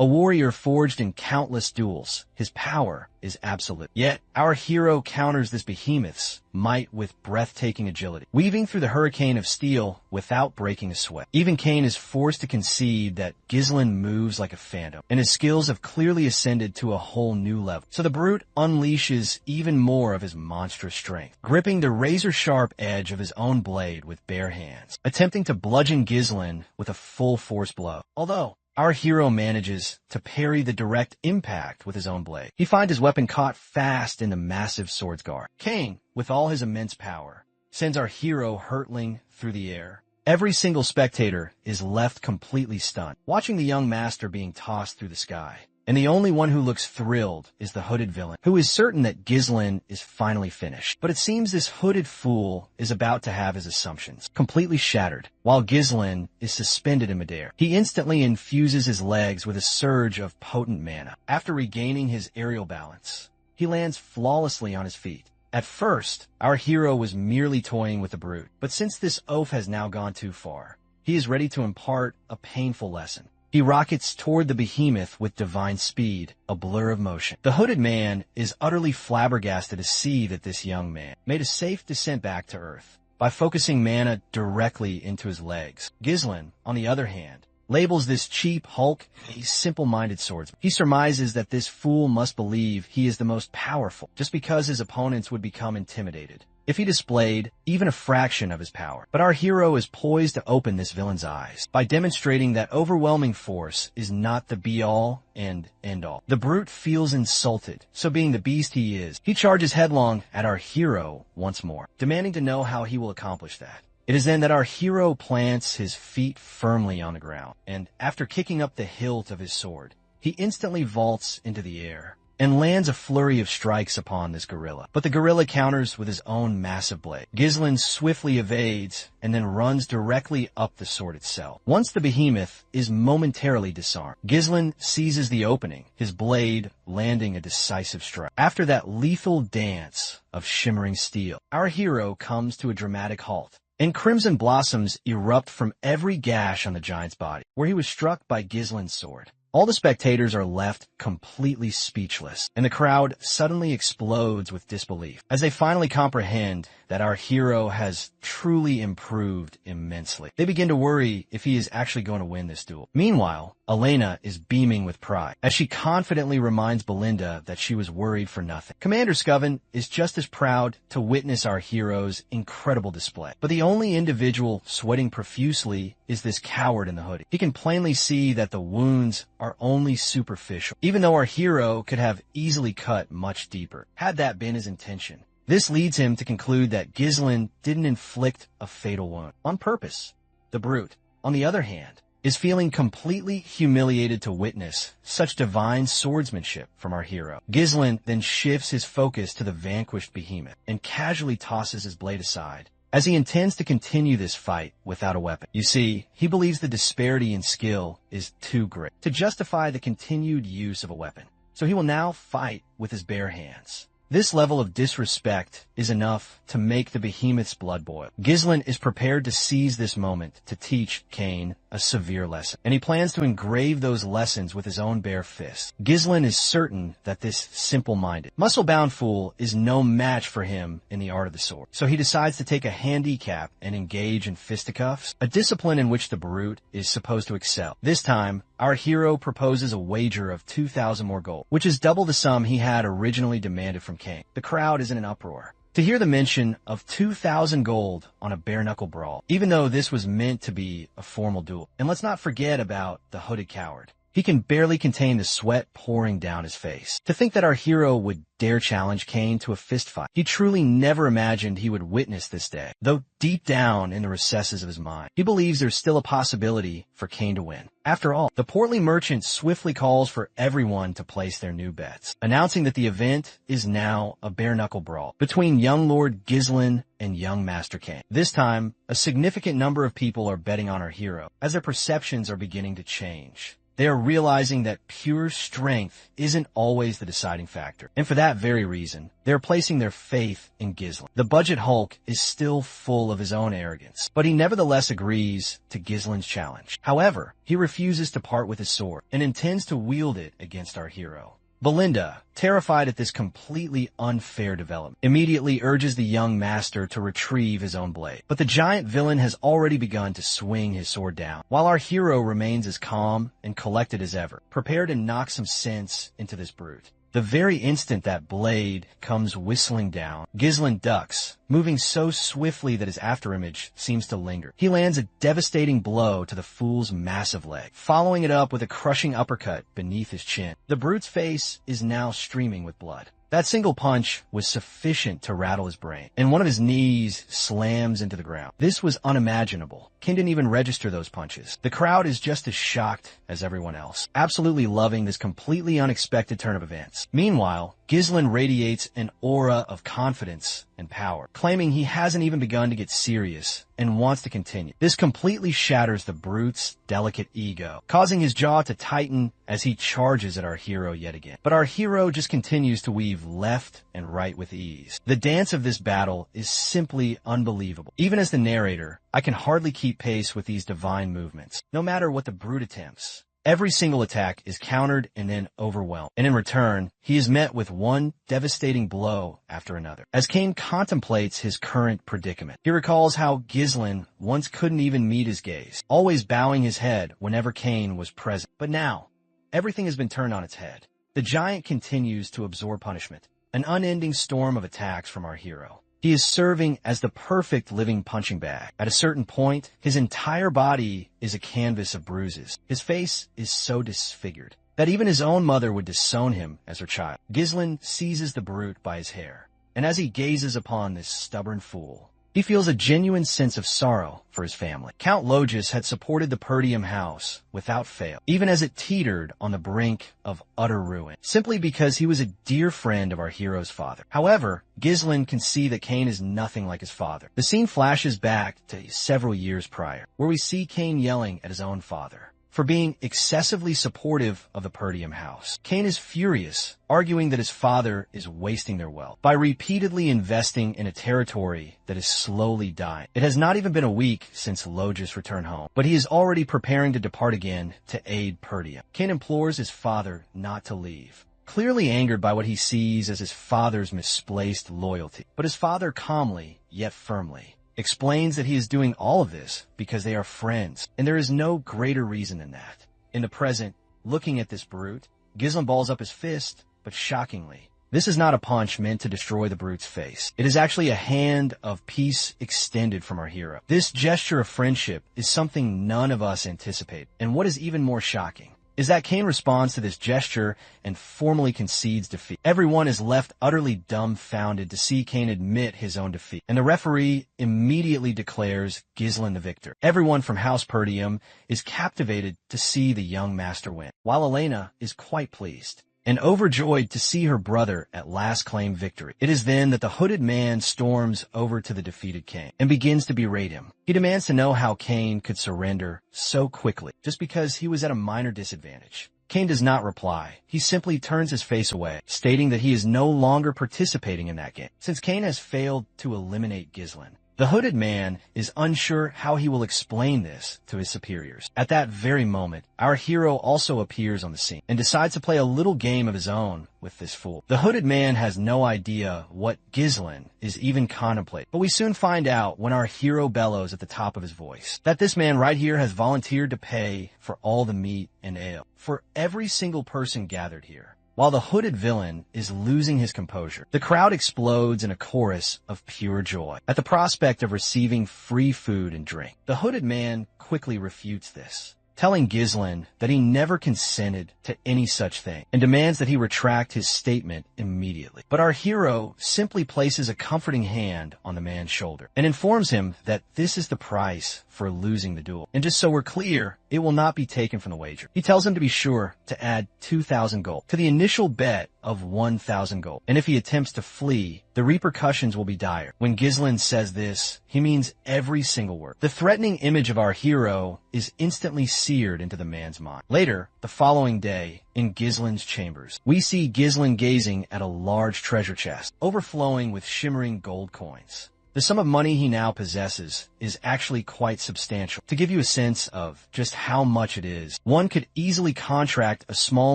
A warrior forged in countless duels, his power is absolute. Yet, our hero counters this behemoth's might with breathtaking agility, weaving through the hurricane of steel without breaking a sweat. Even Cain is forced to concede that Ghislain moves like a phantom, and his skills have clearly ascended to a whole new level. So the brute unleashes even more of his monstrous strength, gripping the razor-sharp edge of his own blade with bare hands, attempting to bludgeon Ghislain with a full-force blow. Although our hero manages to parry the direct impact with his own blade, he finds his weapon caught fast in the massive sword's guard. Cain, with all his immense power, sends our hero hurtling through the air. Every single spectator is left completely stunned, watching the young master being tossed through the sky. And the only one who looks thrilled is the hooded villain, who is certain that Ghislain is finally finished. But it seems this hooded fool is about to have his assumptions completely shattered, while Ghislain is suspended in midair. He instantly infuses his legs with a surge of potent mana. After regaining his aerial balance, he lands flawlessly on his feet. At first, our hero was merely toying with the brute, but since this oaf has now gone too far, he is ready to impart a painful lesson. He rockets toward the behemoth with divine speed, a blur of motion. The hooded man is utterly flabbergasted to see that this young man made a safe descent back to Earth by focusing mana directly into his legs. Ghislain, on the other hand, labels this cheap Hulk a simple-minded swordsman. He surmises that this fool must believe he is the most powerful, just because his opponents would become intimidated if he displayed even a fraction of his power. But our hero is poised to open this villain's eyes by demonstrating that overwhelming force is not the be-all and end-all. The brute feels insulted, so being the beast he is, he charges headlong at our hero once more, demanding to know how he will accomplish that. It is then that our hero plants his feet firmly on the ground, and after kicking up the hilt of his sword, he instantly vaults into the air and lands a flurry of strikes upon this gorilla. But the gorilla counters with his own massive blade. Ghislain swiftly evades and then runs directly up the sword itself. Once the behemoth is momentarily disarmed, Ghislain seizes the opening, his blade landing a decisive strike. After that lethal dance of shimmering steel, our hero comes to a dramatic halt, and crimson blossoms erupt from every gash on the giant's body, where he was struck by Ghislain's sword. All the spectators are left completely speechless, and the crowd suddenly explodes with disbelief as they finally comprehend that our hero has truly improved immensely. They begin to worry if he is actually going to win this duel. Meanwhile, Elena is beaming with pride as she confidently reminds Belinda that she was worried for nothing. Commander Scoven is just as proud to witness our hero's incredible display, but the only individual sweating profusely is this coward in the hoodie. He can plainly see that the wounds are only superficial, even though our hero could have easily cut much deeper, had that been his intention. This leads him to conclude that Ghislain didn't inflict a fatal wound on purpose. The brute, on the other hand, is feeling completely humiliated to witness such divine swordsmanship from our hero. Ghislain then shifts his focus to the vanquished behemoth and casually tosses his blade aside, as he intends to continue this fight without a weapon. You see, he believes the disparity in skill is too great to justify the continued use of a weapon, so he will now fight with his bare hands. This level of disrespect is enough to make the behemoth's blood boil. Ghislain is prepared to seize this moment to teach Cain a severe lesson, and he plans to engrave those lessons with his own bare fists. Ghislain is certain that this simple-minded, muscle-bound fool is no match for him in the art of the sword, so he decides to take a handicap and engage in fisticuffs, a discipline in which the brute is supposed to excel. This time, our hero proposes a wager of 2,000 more gold, which is double the sum he had originally demanded from Cain. The crowd is in an uproar to hear the mention of 2,000 gold on a bare-knuckle brawl, even though this was meant to be a formal duel. And let's not forget about the hooded coward. He can barely contain the sweat pouring down his face. To think that our hero would dare challenge Cain to a fistfight. He truly never imagined he would witness this day, though deep down in the recesses of his mind, he believes there's still a possibility for Cain to win. After all, the portly merchant swiftly calls for everyone to place their new bets, announcing that the event is now a bare-knuckle brawl between young Lord Ghislain and young Master Cain. This time, a significant number of people are betting on our hero, as their perceptions are beginning to change. They are realizing that pure strength isn't always the deciding factor. And for that very reason, they're placing their faith in Ghislain. The budget Hulk is still full of his own arrogance, but he nevertheless agrees to Ghislain's challenge. However, he refuses to part with his sword and intends to wield it against our hero. Belinda, terrified at this completely unfair development, immediately urges the young master to retrieve his own blade. But the giant villain has already begun to swing his sword down, while our hero remains as calm and collected as ever, prepared to knock some sense into this brute. The very instant that blade comes whistling down, Ghislain ducks, moving so swiftly that his afterimage seems to linger. He lands a devastating blow to the fool's massive leg, following it up with a crushing uppercut beneath his chin. The brute's face is now streaming with blood, That single punch was sufficient to rattle his brain, and one of his knees slams into the ground. This was unimaginable. King didn't even register those punches. The crowd is just as shocked as everyone else, absolutely loving this completely unexpected turn of events. Meanwhile, Ghislain radiates an aura of confidence and power, claiming he hasn't even begun to get serious and wants to continue. This completely shatters the brute's delicate ego, causing his jaw to tighten as he charges at our hero yet again. But our hero just continues to weave left and right with ease. The dance of this battle is simply unbelievable. Even as the narrator, I can hardly keep pace with these divine movements. No matter what the brute attempts, every single attack is countered and then overwhelmed, and in return, he is met with one devastating blow after another. As Cain contemplates his current predicament, he recalls how Ghislain once couldn't even meet his gaze, always bowing his head whenever Cain was present. But now, everything has been turned on its head. The giant continues to absorb punishment, an unending storm of attacks from our hero. He is serving as the perfect living punching bag. At a certain point, his entire body is a canvas of bruises. His face is so disfigured that even his own mother would disown him as her child. Ghislain seizes the brute by his hair, and as he gazes upon this stubborn fool, he feels a genuine sense of sorrow for his family. Count Logis had supported the Perdium house without fail, even as it teetered on the brink of utter ruin, simply because he was a dear friend of our hero's father. However, Ghislain can see that Cain is nothing like his father. The scene flashes back to several years prior, where we see Cain yelling at his own father for being excessively supportive of the Perdium house. Cain is furious, arguing that his father is wasting their wealth by repeatedly investing in a territory that is slowly dying. It has not even been a week since Logis returned home, but he is already preparing to depart again to aid Perdium. Cain implores his father not to leave, clearly angered by what he sees as his father's misplaced loyalty. But his father calmly, yet firmly, explains that he is doing all of this because they are friends, and there is no greater reason than that. In the present, looking at this brute, Ghislain balls up his fist, but shockingly, this is not a punch meant to destroy the brute's face. It is actually a hand of peace extended from our hero. This gesture of friendship is something none of us anticipate, and what is even more shocking is that Cain responds to this gesture and formally concedes defeat. Everyone is left utterly dumbfounded to see Cain admit his own defeat, and the referee immediately declares Ghislain the victor. Everyone from House Perdium is captivated to see the young master win, while Elena is quite pleased and overjoyed to see her brother at last claim victory. It is then that the hooded man storms over to the defeated Cain and begins to berate him. He demands to know how Cain could surrender so quickly, just because he was at a minor disadvantage. Cain does not reply. He simply turns his face away, stating that he is no longer participating in that game, since Cain has failed to eliminate Ghislain. The hooded man is unsure how he will explain this to his superiors. At that very moment, our hero also appears on the scene and decides to play a little game of his own with this fool. The hooded man has no idea what Ghislain is even contemplating, but we soon find out when our hero bellows at the top of his voice that this man right here has volunteered to pay for all the meat and ale for every single person gathered here. While the hooded villain is losing his composure, the crowd explodes in a chorus of pure joy at the prospect of receiving free food and drink. The hooded man quickly refutes this, telling Ghislain that he never consented to any such thing and demands that he retract his statement immediately. But our hero simply places a comforting hand on the man's shoulder and informs him that this is the price for losing the duel. And just so we're clear, it will not be taken from the wager. He tells him to be sure to add 2,000 gold to the initial bet of 1,000 gold. And if he attempts to flee, the repercussions will be dire. When Ghislain says this, he means every single word. The threatening image of our hero is instantly seared into the man's mind. Later, the following day, in Ghislain's chambers, we see Ghislain gazing at a large treasure chest, overflowing with shimmering gold coins. The sum of money he now possesses is actually quite substantial. To give you a sense of just how much it is, one could easily contract a small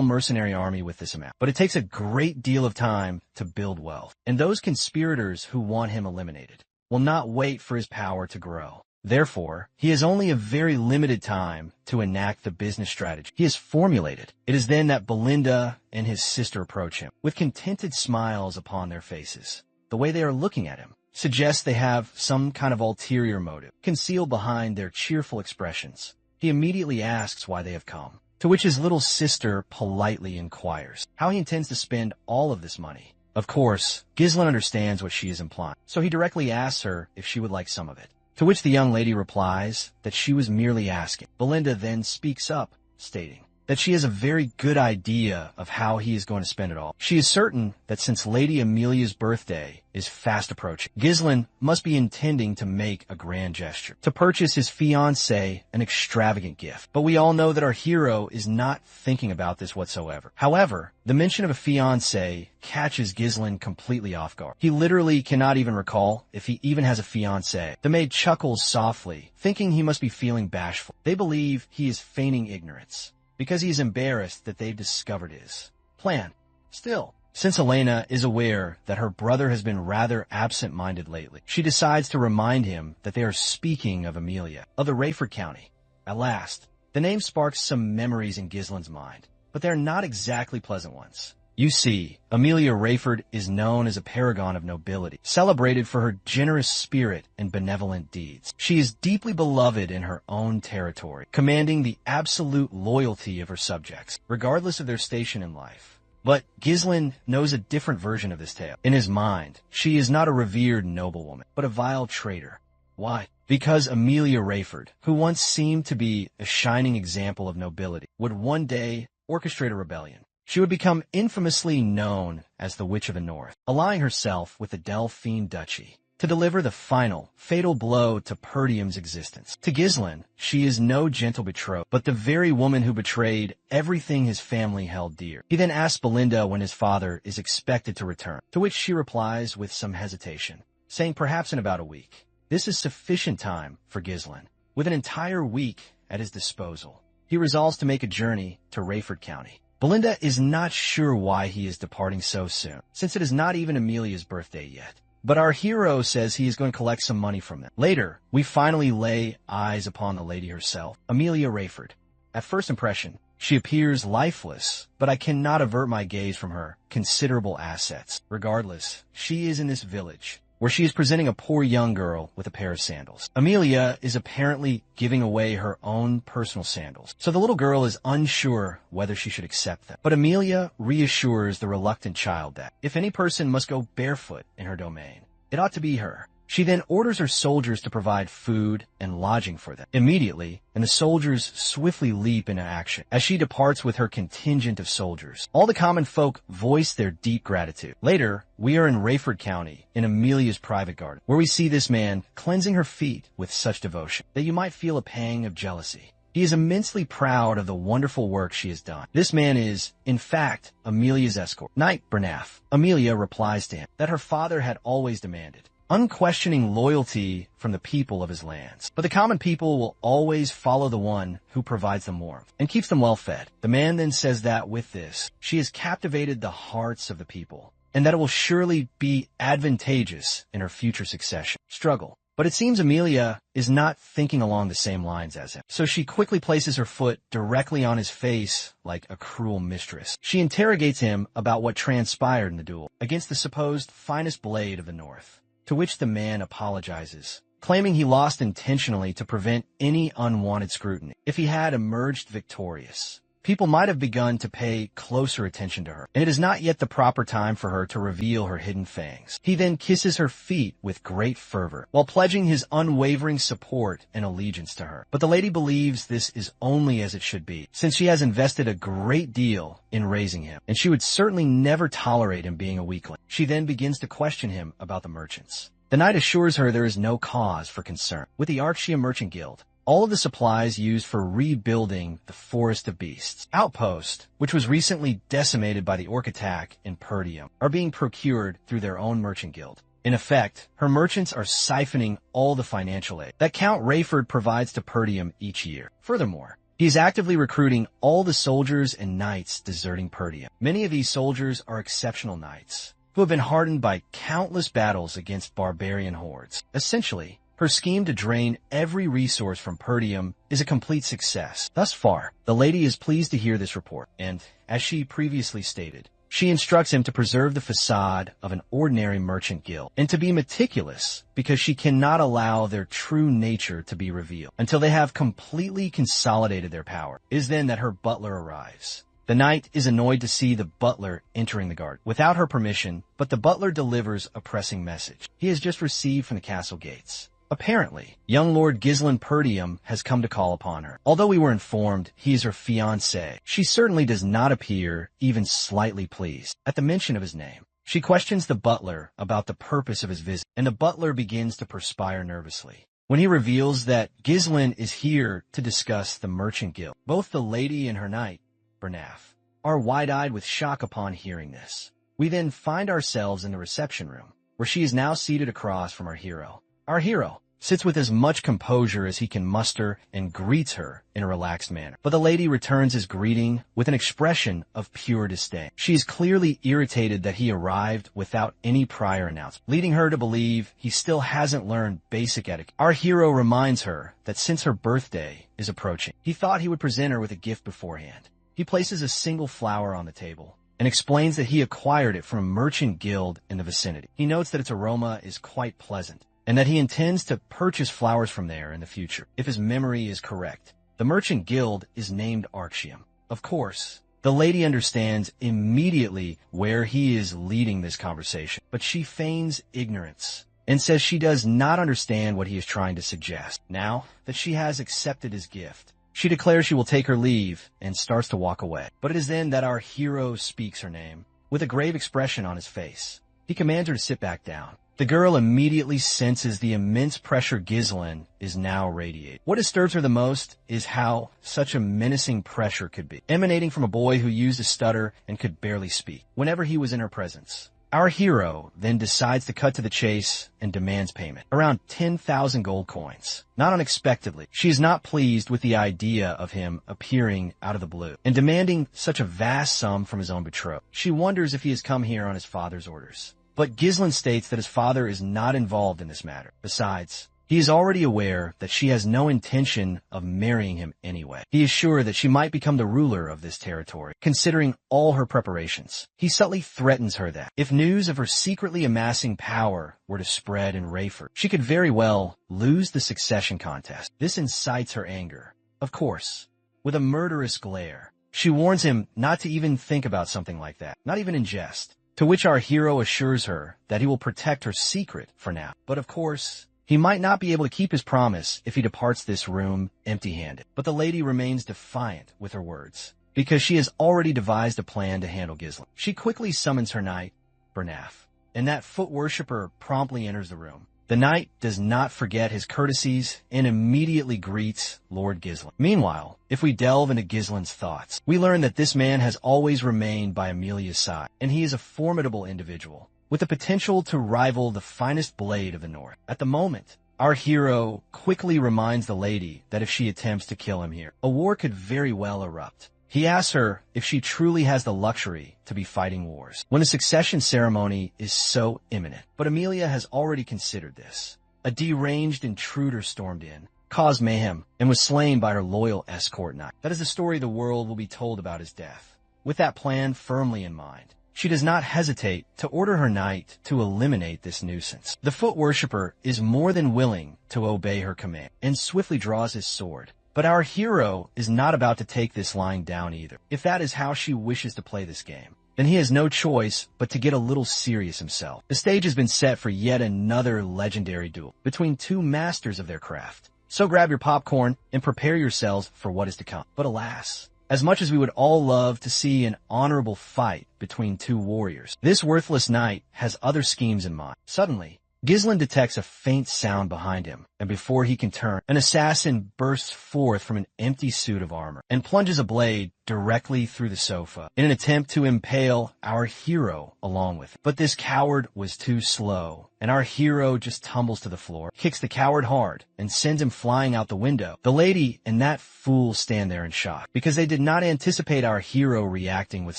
mercenary army with this amount. But it takes a great deal of time to build wealth, and those conspirators who want him eliminated will not wait for his power to grow. Therefore, he has only a very limited time to enact the business strategy he has formulated. It is then that Belinda and his sister approach him with contented smiles upon their faces. The way they are looking at him suggests they have some kind of ulterior motive concealed behind their cheerful expressions. He immediately asks why they have come, to which his little sister politely inquires how he intends to spend all of this money Of course, Ghislain understands what she is implying, so he directly asks her if she would like some of it. To which the young lady replies that she was merely asking. Belinda then speaks up, stating that she has a very good idea of how he is going to spend it all. She is certain that since Lady Amelia's birthday is fast approaching, Ghislain must be intending to make a grand gesture, to purchase his fiancée an extravagant gift. But we all know that our hero is not thinking about this whatsoever. However, the mention of a fiancée catches Ghislain completely off guard. He literally cannot even recall if he even has a fiancée. The maid chuckles softly, thinking he must be feeling bashful. They believe he is feigning ignorance, because he is embarrassed that they've discovered his plan. Still, since Elena is aware that her brother has been rather absent-minded lately, she decides to remind him that they are speaking of Amelia, of the Rayford County. At last, the name sparks some memories in Ghislain's mind, but they're not exactly pleasant ones. You see, Amelia Rayford is known as a paragon of nobility, celebrated for her generous spirit and benevolent deeds. She is deeply beloved in her own territory, commanding the absolute loyalty of her subjects, regardless of their station in life. But Ghislain knows a different version of this tale. In his mind, she is not a revered noblewoman, but a vile traitor. Why? Because Amelia Rayford, who once seemed to be a shining example of nobility, would one day orchestrate a rebellion. She would become infamously known as the Witch of the North, allying herself with the Delphine Duchy to deliver the final, fatal blow to Perdium's existence. To Ghislain, she is no gentle betrothed, but the very woman who betrayed everything his family held dear. He then asks Belinda when his father is expected to return, to which she replies with some hesitation, saying perhaps in about a week. This is sufficient time for Ghislain. With an entire week at his disposal, he resolves to make a journey to Rayford County. Belinda is not sure why he is departing so soon, since it is not even Amelia's birthday yet. But our hero says he is going to collect some money from them. Later, we finally lay eyes upon the lady herself, Amelia Rayford. At first impression, she appears lifeless, but I cannot avert my gaze from her considerable assets. Regardless, she is in this village, where she is presenting a poor young girl with a pair of sandals. Amelia is apparently giving away her own personal sandals, so the little girl is unsure whether she should accept them. But Amelia reassures the reluctant child that, if any person must go barefoot in her domain, it ought to be her. She then orders her soldiers to provide food and lodging for them immediately, and the soldiers swiftly leap into action as she departs with her contingent of soldiers. All the common folk voice their deep gratitude. Later, we are in Rayford County, in Amelia's private garden, where we see this man cleansing her feet with such devotion that you might feel a pang of jealousy. He is immensely proud of the wonderful work she has done. This man is, in fact, Amelia's escort, Knight Bernath. Amelia replies to him that her father had always demanded unquestioning loyalty from the people of his lands. But the common people will always follow the one who provides them warmth and keeps them well fed. The man then says that with this, she has captivated the hearts of the people, and that it will surely be advantageous in her future succession. Struggle. But it seems Amelia is not thinking along the same lines as him, so she quickly places her foot directly on his face like a cruel mistress. She interrogates him about what transpired in the duel against the supposed finest blade of the North, to which the man apologizes, claiming he lost intentionally to prevent any unwanted scrutiny. If he had emerged victorious, people might have begun to pay closer attention to her, and it is not yet the proper time for her to reveal her hidden fangs. He then kisses her feet with great fervor, while pledging his unwavering support and allegiance to her. But the lady believes this is only as it should be, since she has invested a great deal in raising him, and she would certainly never tolerate him being a weakling. She then begins to question him about the merchants. The knight assures her there is no cause for concern. With the Archia Merchant Guild, all of the supplies used for rebuilding the Forest of Beasts outpost, which was recently decimated by the orc attack in Perdium, are being procured through their own merchant guild. In effect, her merchants are siphoning all the financial aid that Count Rayford provides to Perdium each year. Furthermore, he is actively recruiting all the soldiers and knights deserting Perdium. Many of these soldiers are exceptional knights who have been hardened by countless battles against barbarian hordes. Essentially, her scheme to drain every resource from Perdium is a complete success. Thus far, the lady is pleased to hear this report, and, as she previously stated, she instructs him to preserve the facade of an ordinary merchant guild, and to be meticulous because she cannot allow their true nature to be revealed until they have completely consolidated their power. It is then that her butler arrives, The knight is annoyed to see the butler entering the garden without her permission, but the butler delivers a pressing message he has just received from the castle gates. Apparently, young Lord Gislen Perdium has come to call upon her. Although we were informed he is her fiancé, she certainly does not appear even slightly pleased at the mention of his name. She questions the butler about the purpose of his visit, and the butler begins to perspire nervously when he reveals that Gislen is here to discuss the Merchant Guild. Both the lady and her knight, Bernaf, are wide-eyed with shock upon hearing this. We then find ourselves in the reception room, where she is now seated across from our hero. Our hero sits with as much composure as he can muster and greets her in a relaxed manner. But the lady returns his greeting with an expression of pure disdain. She is clearly irritated that he arrived without any prior announcement, leading her to believe he still hasn't learned basic etiquette. Our hero reminds her that since her birthday is approaching, he thought he would present her with a gift beforehand. He places a single flower on the table and explains that he acquired it from a merchant guild in the vicinity. He notes that its aroma is quite pleasant, and that he intends to purchase flowers from there in the future. If his memory is correct, the merchant guild is named Arxium. Of course, the lady understands immediately where he is leading this conversation, but she feigns ignorance and says she does not understand what he is trying to suggest. Now that she has accepted his gift, she declares she will take her leave and starts to walk away. But it is then that our hero speaks her name with a grave expression on his face. He commands her to sit back down. The girl immediately senses the immense pressure Gislen is now radiating. What disturbs her the most is how such a menacing pressure could be, emanating from a boy who used a stutter and could barely speak whenever he was in her presence. Our hero then decides to cut to the chase and demands payment, around 10,000 gold coins. Not unexpectedly, she is not pleased with the idea of him appearing out of the blue and demanding such a vast sum from his own betrothed. She wonders if he has come here on his father's orders. But Gislen states that his father is not involved in this matter. Besides, he is already aware that she has no intention of marrying him anyway. He is sure that she might become the ruler of this territory, considering all her preparations. He subtly threatens her that, if news of her secretly amassing power were to spread in Rayford, she could very well lose the succession contest. This incites her anger. Of course, with a murderous glare, she warns him not to even think about something like that, not even in jest. To which our hero assures her that he will protect her secret for now. But of course, he might not be able to keep his promise if he departs this room empty-handed. But the lady remains defiant with her words, because she has already devised a plan to handle Gislen. She quickly summons her knight, Bernaf, and that foot worshipper promptly enters the room. The knight does not forget his courtesies and immediately greets Lord Gislen. Meanwhile, if we delve into Gislen's thoughts, we learn that this man has always remained by Amelia's side, and he is a formidable individual, with the potential to rival the finest blade of the North. At the moment, our hero quickly reminds the lady that if she attempts to kill him here, a war could very well erupt. He asks her if she truly has the luxury to be fighting wars when the succession ceremony is so imminent. But Amelia has already considered this. A deranged intruder stormed in, caused mayhem, and was slain by her loyal escort knight. That is the story the world will be told about his death. With that plan firmly in mind, she does not hesitate to order her knight to eliminate this nuisance. The foot worshipper is more than willing to obey her command and swiftly draws his sword. But our hero is not about to take this lying down either. If that is how she wishes to play this game, then he has no choice but to get a little serious himself. The stage has been set for yet another legendary duel between two masters of their craft. So grab your popcorn and prepare yourselves for what is to come. But alas, as much as we would all love to see an honorable fight between two warriors, this worthless knight has other schemes in mind. Suddenly, Gislen detects a faint sound behind him, and before he can turn, an assassin bursts forth from an empty suit of armor and plunges a blade directly through the sofa in an attempt to impale our hero along with it. But this coward was too slow, and our hero just tumbles to the floor, kicks the coward hard, and sends him flying out the window. The lady and that fool stand there in shock, because they did not anticipate our hero reacting with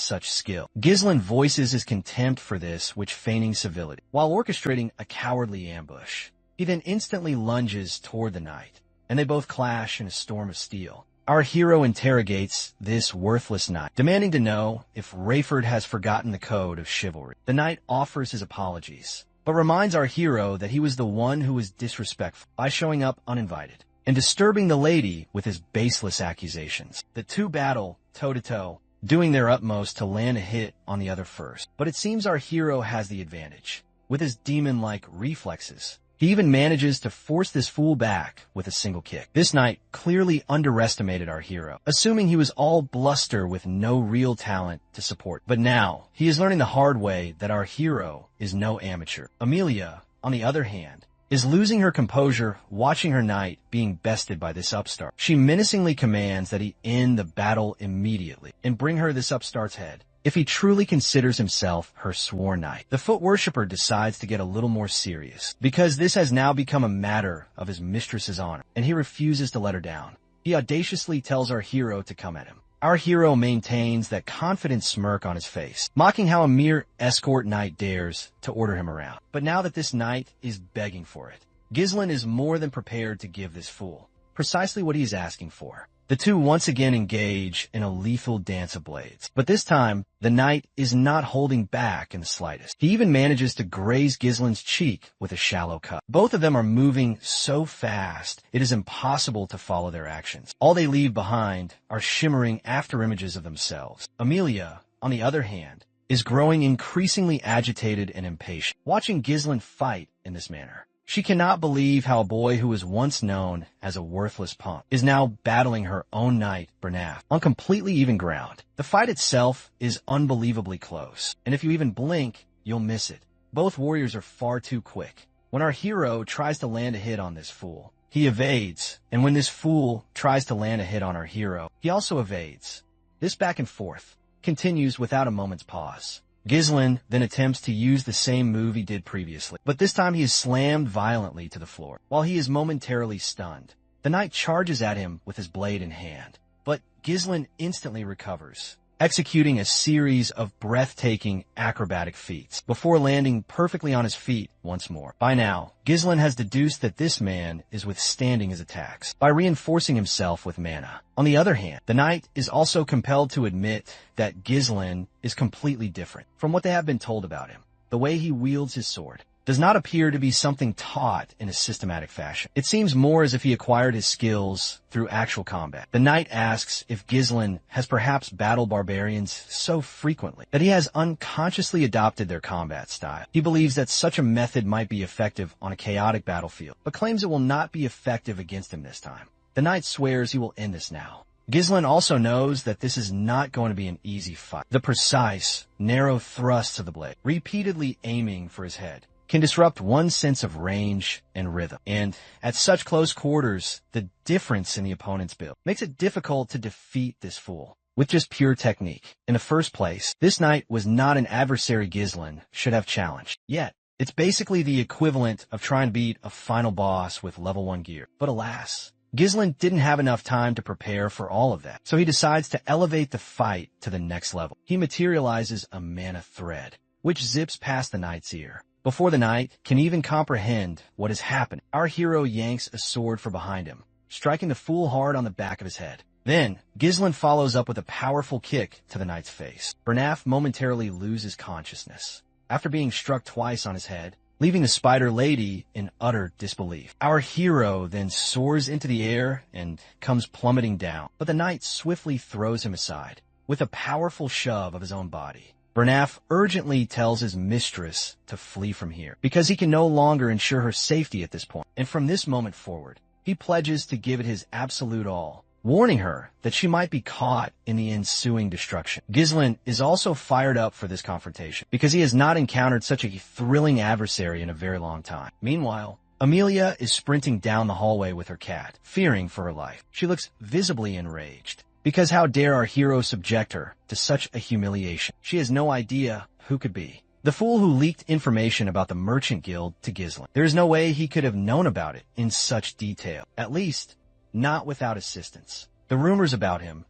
such skill. Gislen voices his contempt for this with feigning civility, while orchestrating a cowardly ambush. He then instantly lunges toward the knight, and they both clash in a storm of steel. Our hero interrogates this worthless knight, demanding to know if Rayford has forgotten the code of chivalry. The knight offers his apologies, but reminds our hero that he was the one who was disrespectful by showing up uninvited and disturbing the lady with his baseless accusations. The two battle toe-to-toe doing their utmost to land a hit on the other first. But it seems our hero has the advantage. With his demon-like reflexes, he even manages to force this fool back with a single kick. This knight clearly underestimated our hero, assuming he was all bluster with no real talent to support. But now, he is learning the hard way that our hero is no amateur. Amelia, on the other hand, is losing her composure watching her knight being bested by this upstart. She menacingly commands that he end the battle immediately and bring her this upstart's head, if he truly considers himself her sworn knight. The foot worshipper decides to get a little more serious, because this has now become a matter of his mistress's honor, and he refuses to let her down. He audaciously tells our hero to come at him. Our hero maintains that confident smirk on his face, mocking how a mere escort knight dares to order him around. But now that this knight is begging for it, Ghislain is more than prepared to give this fool precisely what he's asking for. The two once again engage in a lethal dance of blades. But this time, the knight is not holding back in the slightest. He even manages to graze Ghislain's cheek with a shallow cut. Both of them are moving so fast, it is impossible to follow their actions. All they leave behind are shimmering afterimages of themselves. Amelia, on the other hand, is growing increasingly agitated and impatient, watching Ghislain fight in this manner. She cannot believe how a boy who was once known as a worthless punk is now battling her own knight, Bernaf, on completely even ground. The fight itself is unbelievably close, and if you even blink, you'll miss it. Both warriors are far too quick. When our hero tries to land a hit on this fool, he evades, and when this fool tries to land a hit on our hero, he also evades. This back and forth continues without a moment's pause. Ghislain then attempts to use the same move he did previously, but this time he is slammed violently to the floor. While he is momentarily stunned, the knight charges at him with his blade in hand, but Ghislain instantly recovers, executing a series of breathtaking acrobatic feats before landing perfectly on his feet once more. By now, Ghislain has deduced that this man is withstanding his attacks by reinforcing himself with mana. On the other hand, the knight is also compelled to admit that Ghislain is completely different from what they have been told about him. The way he wields his sword does not appear to be something taught in a systematic fashion. It seems more as if he acquired his skills through actual combat. The knight asks if Ghislain has perhaps battled barbarians so frequently that he has unconsciously adopted their combat style. He believes that such a method might be effective on a chaotic battlefield, but claims it will not be effective against him this time. The knight swears he will end this now. Ghislain also knows that this is not going to be an easy fight. The precise, narrow thrusts of the blade, repeatedly aiming for his head, can disrupt one's sense of range and rhythm. And at such close quarters, the difference in the opponent's build makes it difficult to defeat this fool with just pure technique. In the first place, this knight was not an adversary Ghislain should have challenged. Yet, it's basically the equivalent of trying to beat a final boss with level 1 gear. But alas, Ghislain didn't have enough time to prepare for all of that, so he decides to elevate the fight to the next level. He materializes a mana thread, which zips past the knight's ear. Before the knight can even comprehend what has happened, our hero yanks a sword from behind him, striking the fool hard on the back of his head. Then, Ghislain follows up with a powerful kick to the knight's face. Bernaf momentarily loses consciousness after being struck twice on his head, leaving the spider lady in utter disbelief. Our hero then soars into the air and comes plummeting down, but the knight swiftly throws him aside with a powerful shove of his own body. Bernaf urgently tells his mistress to flee from here, because he can no longer ensure her safety at this point. And from this moment forward, he pledges to give it his absolute all, warning her that she might be caught in the ensuing destruction. Ghislain is also fired up for this confrontation, because he has not encountered such a thrilling adversary in a very long time. Meanwhile, Amelia is sprinting down the hallway with her cat, fearing for her life. She looks visibly enraged, because how dare our hero subject her to such a humiliation? She has no idea who could be the fool who leaked information about the Merchant Guild to Ghislain. There is no way he could have known about it in such detail, at least not without assistance. The rumors about him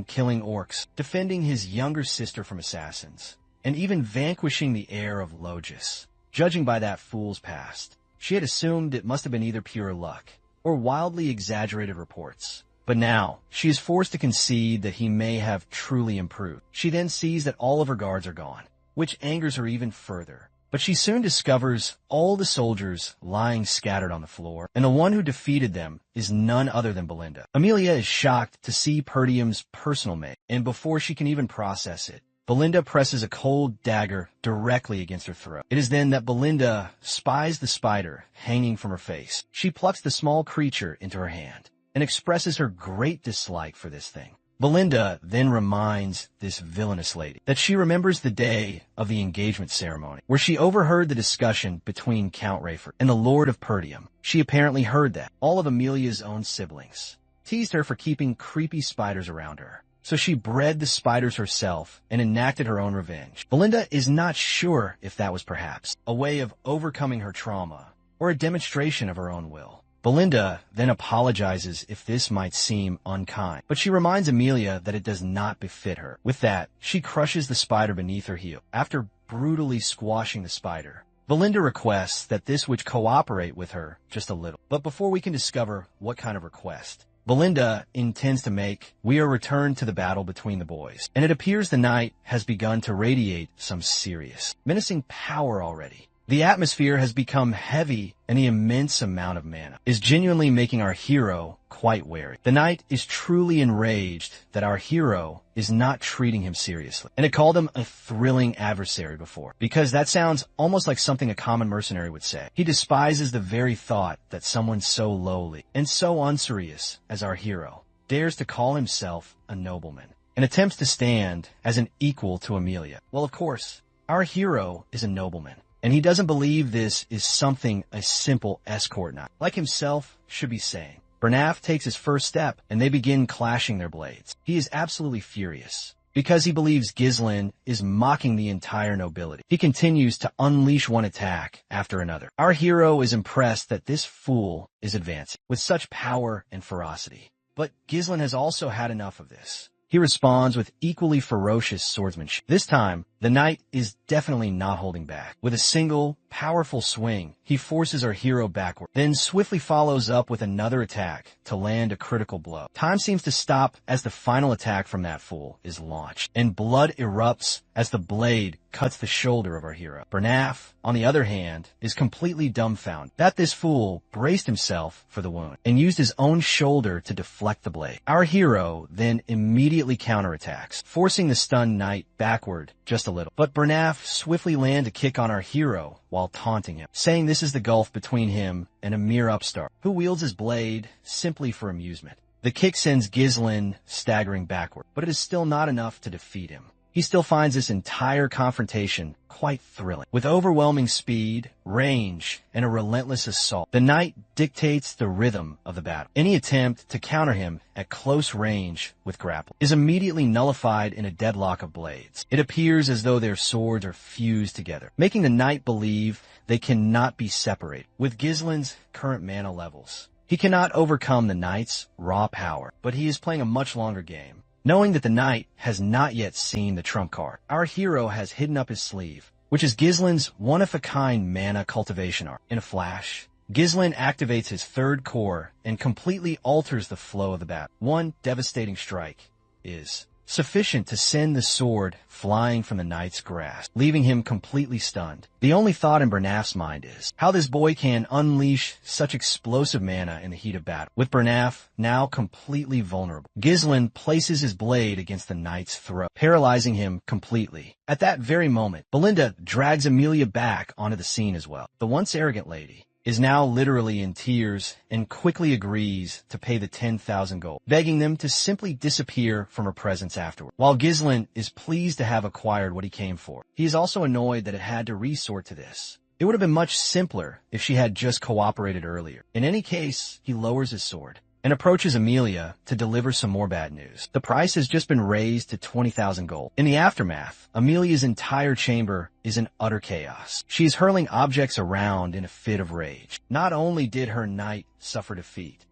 killing orcs, defending his younger sister from assassins, and even vanquishing the heir of Logis. Judging by that fool's past, she had assumed it must have been either pure luck or wildly exaggerated reports. But now, she is forced to concede that he may have truly improved. She then sees that all of her guards are gone, which angers her even further. But she soon discovers all the soldiers lying scattered on the floor, and the one who defeated them is none other than Belinda. Amelia is shocked to see Perdium's personal mate, and before she can even process it, Belinda presses a cold dagger directly against her throat. It is then that Belinda spies the spider hanging from her face. She plucks the small creature into her hand and expresses her great dislike for this thing. Belinda then reminds this villainous lady that she remembers the day of the engagement ceremony, where she overheard the discussion between Count Rayford and the Lord of Perdium. She apparently heard that all of Amelia's own siblings teased her for keeping creepy spiders around her. So she bred the spiders herself and enacted her own revenge. Belinda is not sure if that was perhaps a way of overcoming her trauma or a demonstration of her own will. Belinda then apologizes if this might seem unkind, but she reminds Amelia that it does not befit her. With that, she crushes the spider beneath her heel. After brutally squashing the spider, Belinda requests that this witch cooperate with her just a little. But before we can discover what kind of request Belinda intends to make, we are returned to the battle between the boys, and it appears the night has begun to radiate some serious, menacing power already. The atmosphere has become heavy, and the immense amount of mana is genuinely making our hero quite wary. The knight is truly enraged that our hero is not treating him seriously, and it called him a thrilling adversary before, because that sounds almost like something a common mercenary would say. He despises the very thought that someone so lowly and so unserious as our hero dares to call himself a nobleman, and attempts to stand as an equal to Amelia. Well, of course, our hero is a nobleman, and he doesn't believe this is something a simple escort knight like himself should be saying. Bernaf takes his first step, and they begin clashing their blades. He is absolutely furious because he believes Ghislain is mocking the entire nobility. He continues to unleash one attack after another. Our hero is impressed that this fool is advancing with such power and ferocity. But Ghislain has also had enough of this. He responds with equally ferocious swordsmanship. This time, the knight is definitely not holding back. With a single, powerful swing, he forces our hero backward, then swiftly follows up with another attack to land a critical blow. Time seems to stop as the final attack from that fool is launched, and blood erupts as the blade cuts the shoulder of our hero. Bernaf, on the other hand, is completely dumbfounded that this fool braced himself for the wound and used his own shoulder to deflect the blade. Our hero then immediately counterattacks, forcing the stunned knight backward just a little. But Bernaf swiftly lands a kick on our hero while taunting him, saying this is the gulf between him and a mere upstart who wields his blade simply for amusement. The kick sends Ghislain staggering backward, but it is still not enough to defeat him. He still finds this entire confrontation quite thrilling. With overwhelming speed, range, and a relentless assault, the knight dictates the rhythm of the battle. Any attempt to counter him at close range with grapple is immediately nullified in a deadlock of blades. It appears as though their swords are fused together, making the knight believe they cannot be separated. With Ghislain's current mana levels, he cannot overcome the knight's raw power, but he is playing a much longer game. Knowing that the knight has not yet seen the trump card, our hero has hidden up his sleeve, which is Ghislain's one-of-a-kind mana cultivation art. In a flash, Ghislain activates his third core and completely alters the flow of the battle. One devastating strike is sufficient to send the sword flying from the knight's grasp, leaving him completely stunned. The only thought in Bernaf's mind is how this boy can unleash such explosive mana in the heat of battle. With Bernaf now completely vulnerable, Ghislain places his blade against the knight's throat, paralyzing him completely. At that very moment, Belinda drags Amelia back onto the scene as well. The once arrogant lady is now literally in tears and quickly agrees to pay the 10,000 gold, begging them to simply disappear from her presence afterward. While Ghislain is pleased to have acquired what he came for, he is also annoyed that it had to resort to this. It would have been much simpler if she had just cooperated earlier. In any case, he lowers his sword and approaches Amelia to deliver some more bad news. The price has just been raised to 20,000 gold. In the aftermath, Amelia's entire chamber is in utter chaos. She is hurling objects around in a fit of rage. Not only did her knight suffer defeat,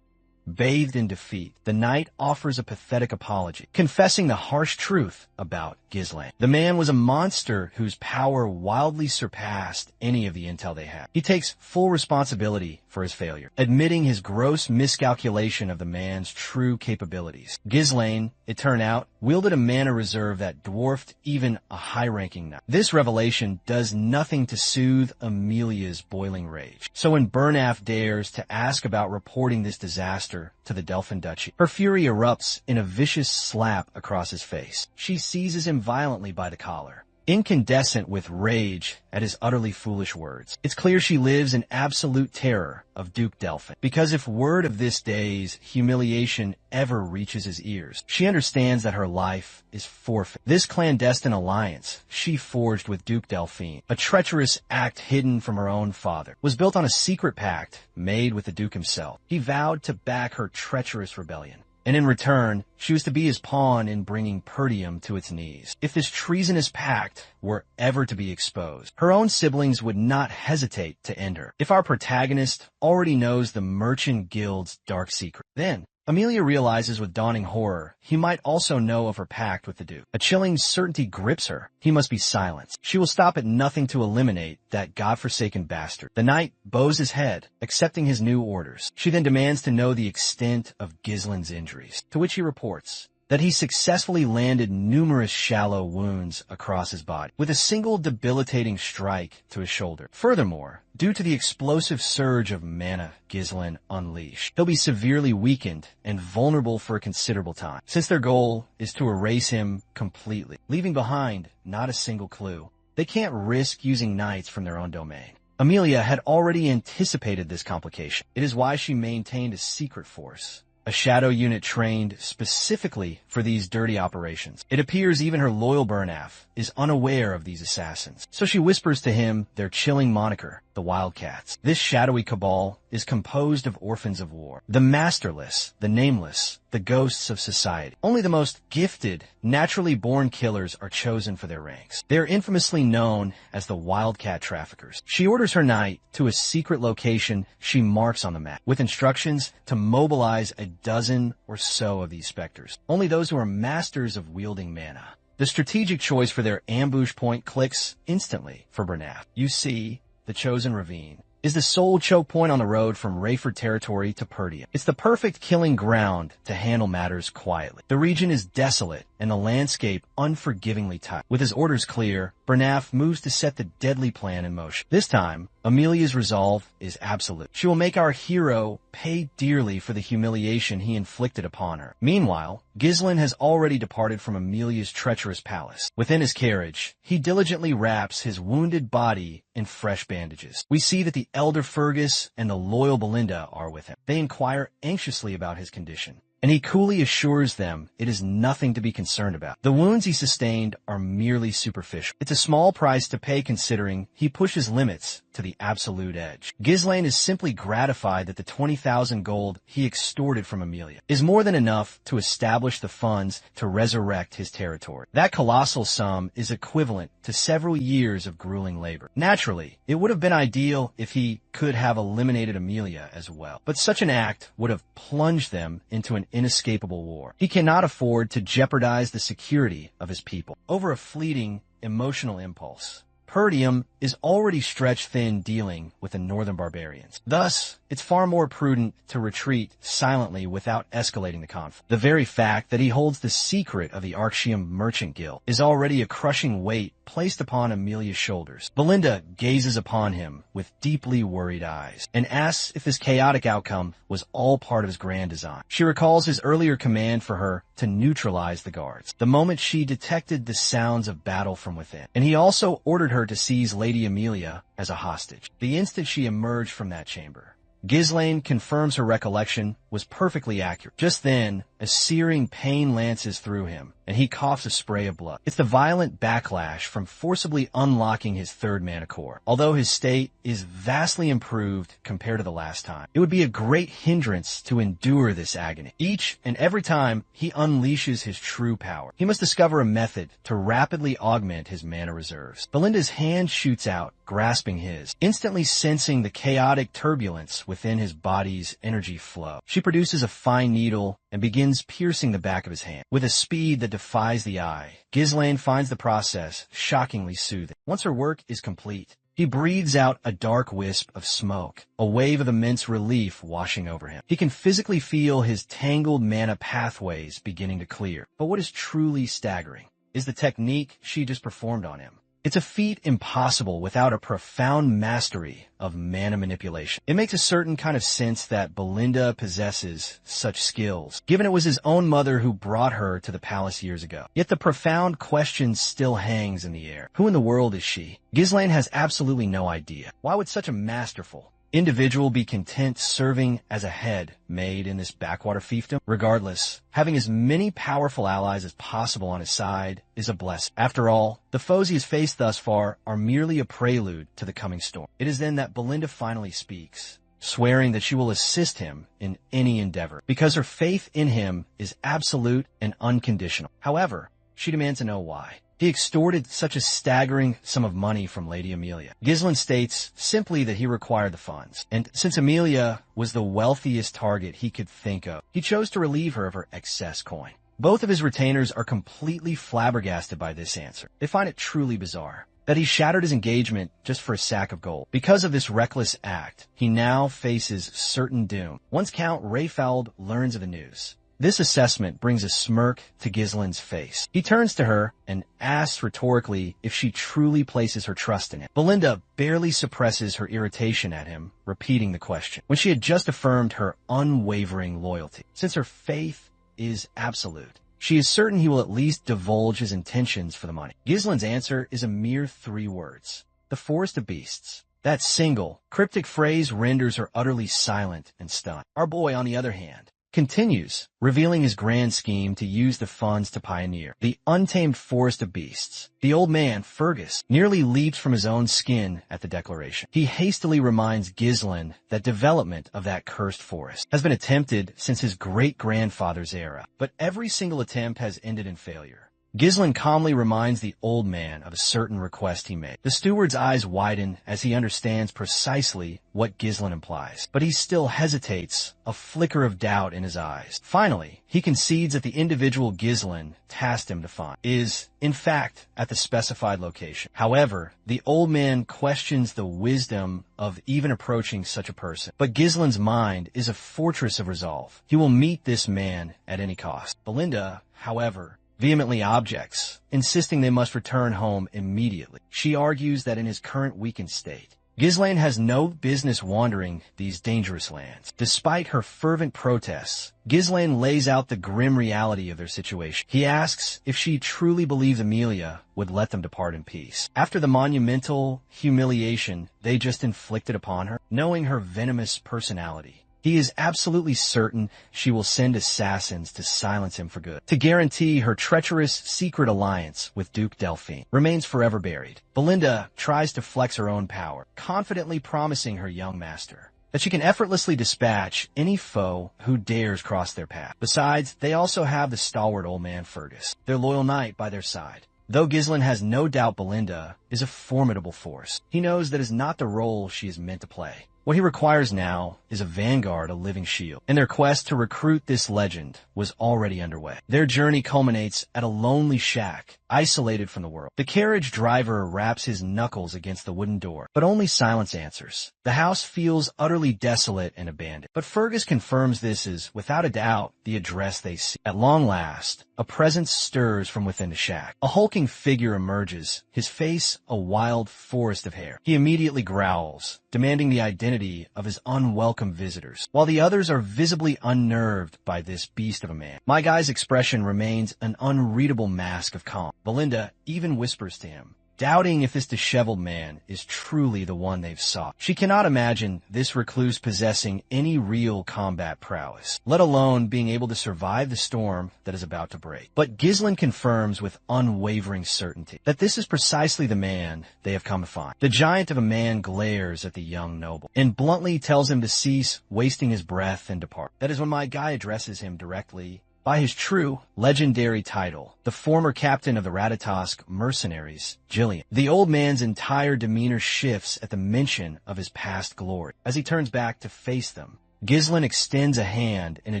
Bathed in defeat, the knight offers a pathetic apology, confessing the harsh truth about Ghislaine. The man was a monster whose power wildly surpassed any of the intel they had. He takes full responsibility for his failure, admitting his gross miscalculation of the man's true capabilities. Ghislaine, it turned out, wielded a mana reserve that dwarfed even a high-ranking knight. This revelation does nothing to soothe Amelia's boiling rage. So when Bernaf dares to ask about reporting this disaster to the Delphin Duchy, her fury erupts in a vicious slap across his face. She seizes him violently by the collar, incandescent with rage at his utterly foolish words. It's clear she lives in absolute terror of Duke Delphin, because if word of this day's humiliation ever reaches his ears, she understands that her life is forfeit. This clandestine alliance she forged with Duke Delphine, a treacherous act hidden from her own father, was built on a secret pact made with the Duke himself. He vowed to back her treacherous rebellion, and in return, she was to be his pawn in bringing Perdium to its knees. If this treasonous pact were ever to be exposed, her own siblings would not hesitate to end her. If our protagonist already knows the Merchant Guild's dark secret, then Amelia realizes with dawning horror he might also know of her pact with the Duke. A chilling certainty grips her. He must be silenced. She will stop at nothing to eliminate that godforsaken bastard. The knight bows his head, accepting his new orders. She then demands to know the extent of Ghislaine's injuries, to which he reports that he successfully landed numerous shallow wounds across his body, with a single debilitating strike to his shoulder. Furthermore, due to the explosive surge of mana Ghislaine unleashed, he'll be severely weakened and vulnerable for a considerable time, since their goal is to erase him completely, leaving behind not a single clue. They can't risk using knights from their own domain. Amelia had already anticipated this complication. It is why she maintained a secret force, a shadow unit trained specifically for these dirty operations. It appears even her loyal Bernaf is unaware of these assassins, so she whispers to him their chilling moniker, the Wildcats. This shadowy cabal is composed of orphans of war, the masterless, the nameless, the ghosts of society. Only the most gifted, naturally born killers are chosen for their ranks. They are infamously known as the Wildcat Traffickers. She orders her knight to a secret location she marks on the map, with instructions to mobilize a dozen or so of these specters. Only those who are masters of wielding mana. The strategic choice for their ambush point clicks instantly for Bernaf. You see, the chosen ravine is the sole choke point on the road from Rayford territory to Perdia. It's the perfect killing ground to handle matters quietly. The region is desolate and the landscape unforgivingly tight. With his orders clear, Bernaf moves to set the deadly plan in motion. This time, Amelia's resolve is absolute. She will make our hero pay dearly for the humiliation he inflicted upon her. Meanwhile, Ghislaine has already departed from Amelia's treacherous palace. Within his carriage, he diligently wraps his wounded body in fresh bandages. We see that the elder Fergus and the loyal Belinda are with him. They inquire anxiously about his condition, and he coolly assures them it is nothing to be concerned about. The wounds he sustained are merely superficial. It's a small price to pay considering he pushes limits to the absolute edge. Ghislaine is simply gratified that the 20,000 gold he extorted from Amelia is more than enough to establish the funds to resurrect his territory. That colossal sum is equivalent to several years of grueling labor. Naturally, it would have been ideal if he could have eliminated Amelia as well, but such an act would have plunged them into an inescapable war. He cannot afford to jeopardize the security of his people over a fleeting emotional impulse. Perdium is already stretched thin dealing with the northern barbarians. Thus, it's far more prudent to retreat silently without escalating the conflict. The very fact that he holds the secret of the Arxium Merchant Guild is already a crushing weight placed upon Amelia's shoulders. Belinda gazes upon him with deeply worried eyes and asks if this chaotic outcome was all part of his grand design. She recalls his earlier command for her to neutralize the guards, the moment she detected the sounds of battle from within, and he also ordered her to seize Lady Amelia as a hostage. The instant she emerged from that chamber, Ghislaine confirms her recollection was perfectly accurate. Just then, a searing pain lances through him, and he coughs a spray of blood. It's the violent backlash from forcibly unlocking his third mana core. Although his state is vastly improved compared to the last time, it would be a great hindrance to endure this agony. Each and every time he unleashes his true power, he must discover a method to rapidly augment his mana reserves. Belinda's hand shoots out, grasping his, instantly sensing the chaotic turbulence within his body's energy flow. She produces a fine needle and begins piercing the back of his hand. With a speed that defies the eye, Ghislaine finds the process shockingly soothing. Once her work is complete, he breathes out a dark wisp of smoke, a wave of immense relief washing over him. He can physically feel his tangled mana pathways beginning to clear. But what is truly staggering is the technique she just performed on him. It's a feat impossible without a profound mastery of mana manipulation. It makes a certain kind of sense that Belinda possesses such skills, given it was his own mother who brought her to the palace years ago. Yet the profound question still hangs in the air. Who in the world is she? Ghislaine has absolutely no idea. Why would such a masterful individual be content serving as a head made in this backwater fiefdom? Regardless, having as many powerful allies as possible on his side is a blessing. After all, the foes he has faced thus far are merely a prelude to the coming storm. It is then that Belinda finally speaks, swearing that she will assist him in any endeavor, because her faith in him is absolute and unconditional. However, she demands to know why he extorted such a staggering sum of money from Lady Amelia. Ghislaine states simply that he required the funds, and since Amelia was the wealthiest target he could think of, he chose to relieve her of her excess coin. Both of his retainers are completely flabbergasted by this answer. They find it truly bizarre that he shattered his engagement just for a sack of gold. Because of this reckless act, he now faces certain doom. Once Count Rayfeld learns of the news, this assessment brings a smirk to Ghislaine's face. He turns to her and asks rhetorically if she truly places her trust in him. Belinda barely suppresses her irritation at him, repeating the question, when she had just affirmed her unwavering loyalty. Since her faith is absolute, she is certain he will at least divulge his intentions for the money. Ghislaine's answer is a mere 3 words: the forest of beasts. That single, cryptic phrase renders her utterly silent and stunned. Our boy, on the other hand, continues, revealing his grand scheme to use the funds to pioneer the untamed forest of beasts. The old man, Fergus, nearly leaps from his own skin at the declaration. He hastily reminds Ghislaine that development of that cursed forest has been attempted since his great-grandfather's era, but every single attempt has ended in failure. Ghislaine calmly reminds the old man of a certain request he made. The steward's eyes widen as he understands precisely what Ghislaine implies, but he still hesitates, a flicker of doubt in his eyes. Finally, he concedes that the individual Ghislaine tasked him to find is, in fact, at the specified location. However, the old man questions the wisdom of even approaching such a person. But Ghislaine's mind is a fortress of resolve. He will meet this man at any cost. Belinda, however, vehemently objects, insisting they must return home immediately. She argues that in his current weakened state, Ghislaine has no business wandering these dangerous lands. Despite her fervent protests, Ghislaine lays out the grim reality of their situation. He asks if she truly believes Amelia would let them depart in peace. After the monumental humiliation they just inflicted upon her, knowing her venomous personality, he is absolutely certain she will send assassins to silence him for good, to guarantee her treacherous secret alliance with Duke Delphine remains forever buried. Belinda tries to flex her own power, confidently promising her young master that she can effortlessly dispatch any foe who dares cross their path. Besides, they also have the stalwart old man Fergus, their loyal knight, by their side. Though Ghislaine has no doubt Belinda is a formidable force, he knows that is not the role she is meant to play. What he requires now is a vanguard, a living shield, and their quest to recruit this legend was already underway. Their journey culminates at a lonely shack, isolated from the world. The carriage driver raps his knuckles against the wooden door, but only silence answers. The house feels utterly desolate and abandoned, but Fergus confirms this is, without a doubt, the address they see. At long last, a presence stirs from within the shack. A hulking figure emerges, his face a wild forest of hair. He immediately growls, demanding the identity of his unwelcome visitors, while the others are visibly unnerved by this beast of a man. My guy's expression remains an unreadable mask of calm. Belinda even whispers to him, doubting if this disheveled man is truly the one they've sought. She cannot imagine this recluse possessing any real combat prowess, let alone being able to survive the storm that is about to break. But Ghislaine confirms with unwavering certainty that this is precisely the man they have come to find. The giant of a man glares at the young noble and bluntly tells him to cease wasting his breath and depart. That is when my guy addresses him directly by his true, legendary title, the former captain of the Ratatosk mercenaries, Jillian. The old man's entire demeanor shifts at the mention of his past glory. As he turns back to face them, Ghislain extends a hand in a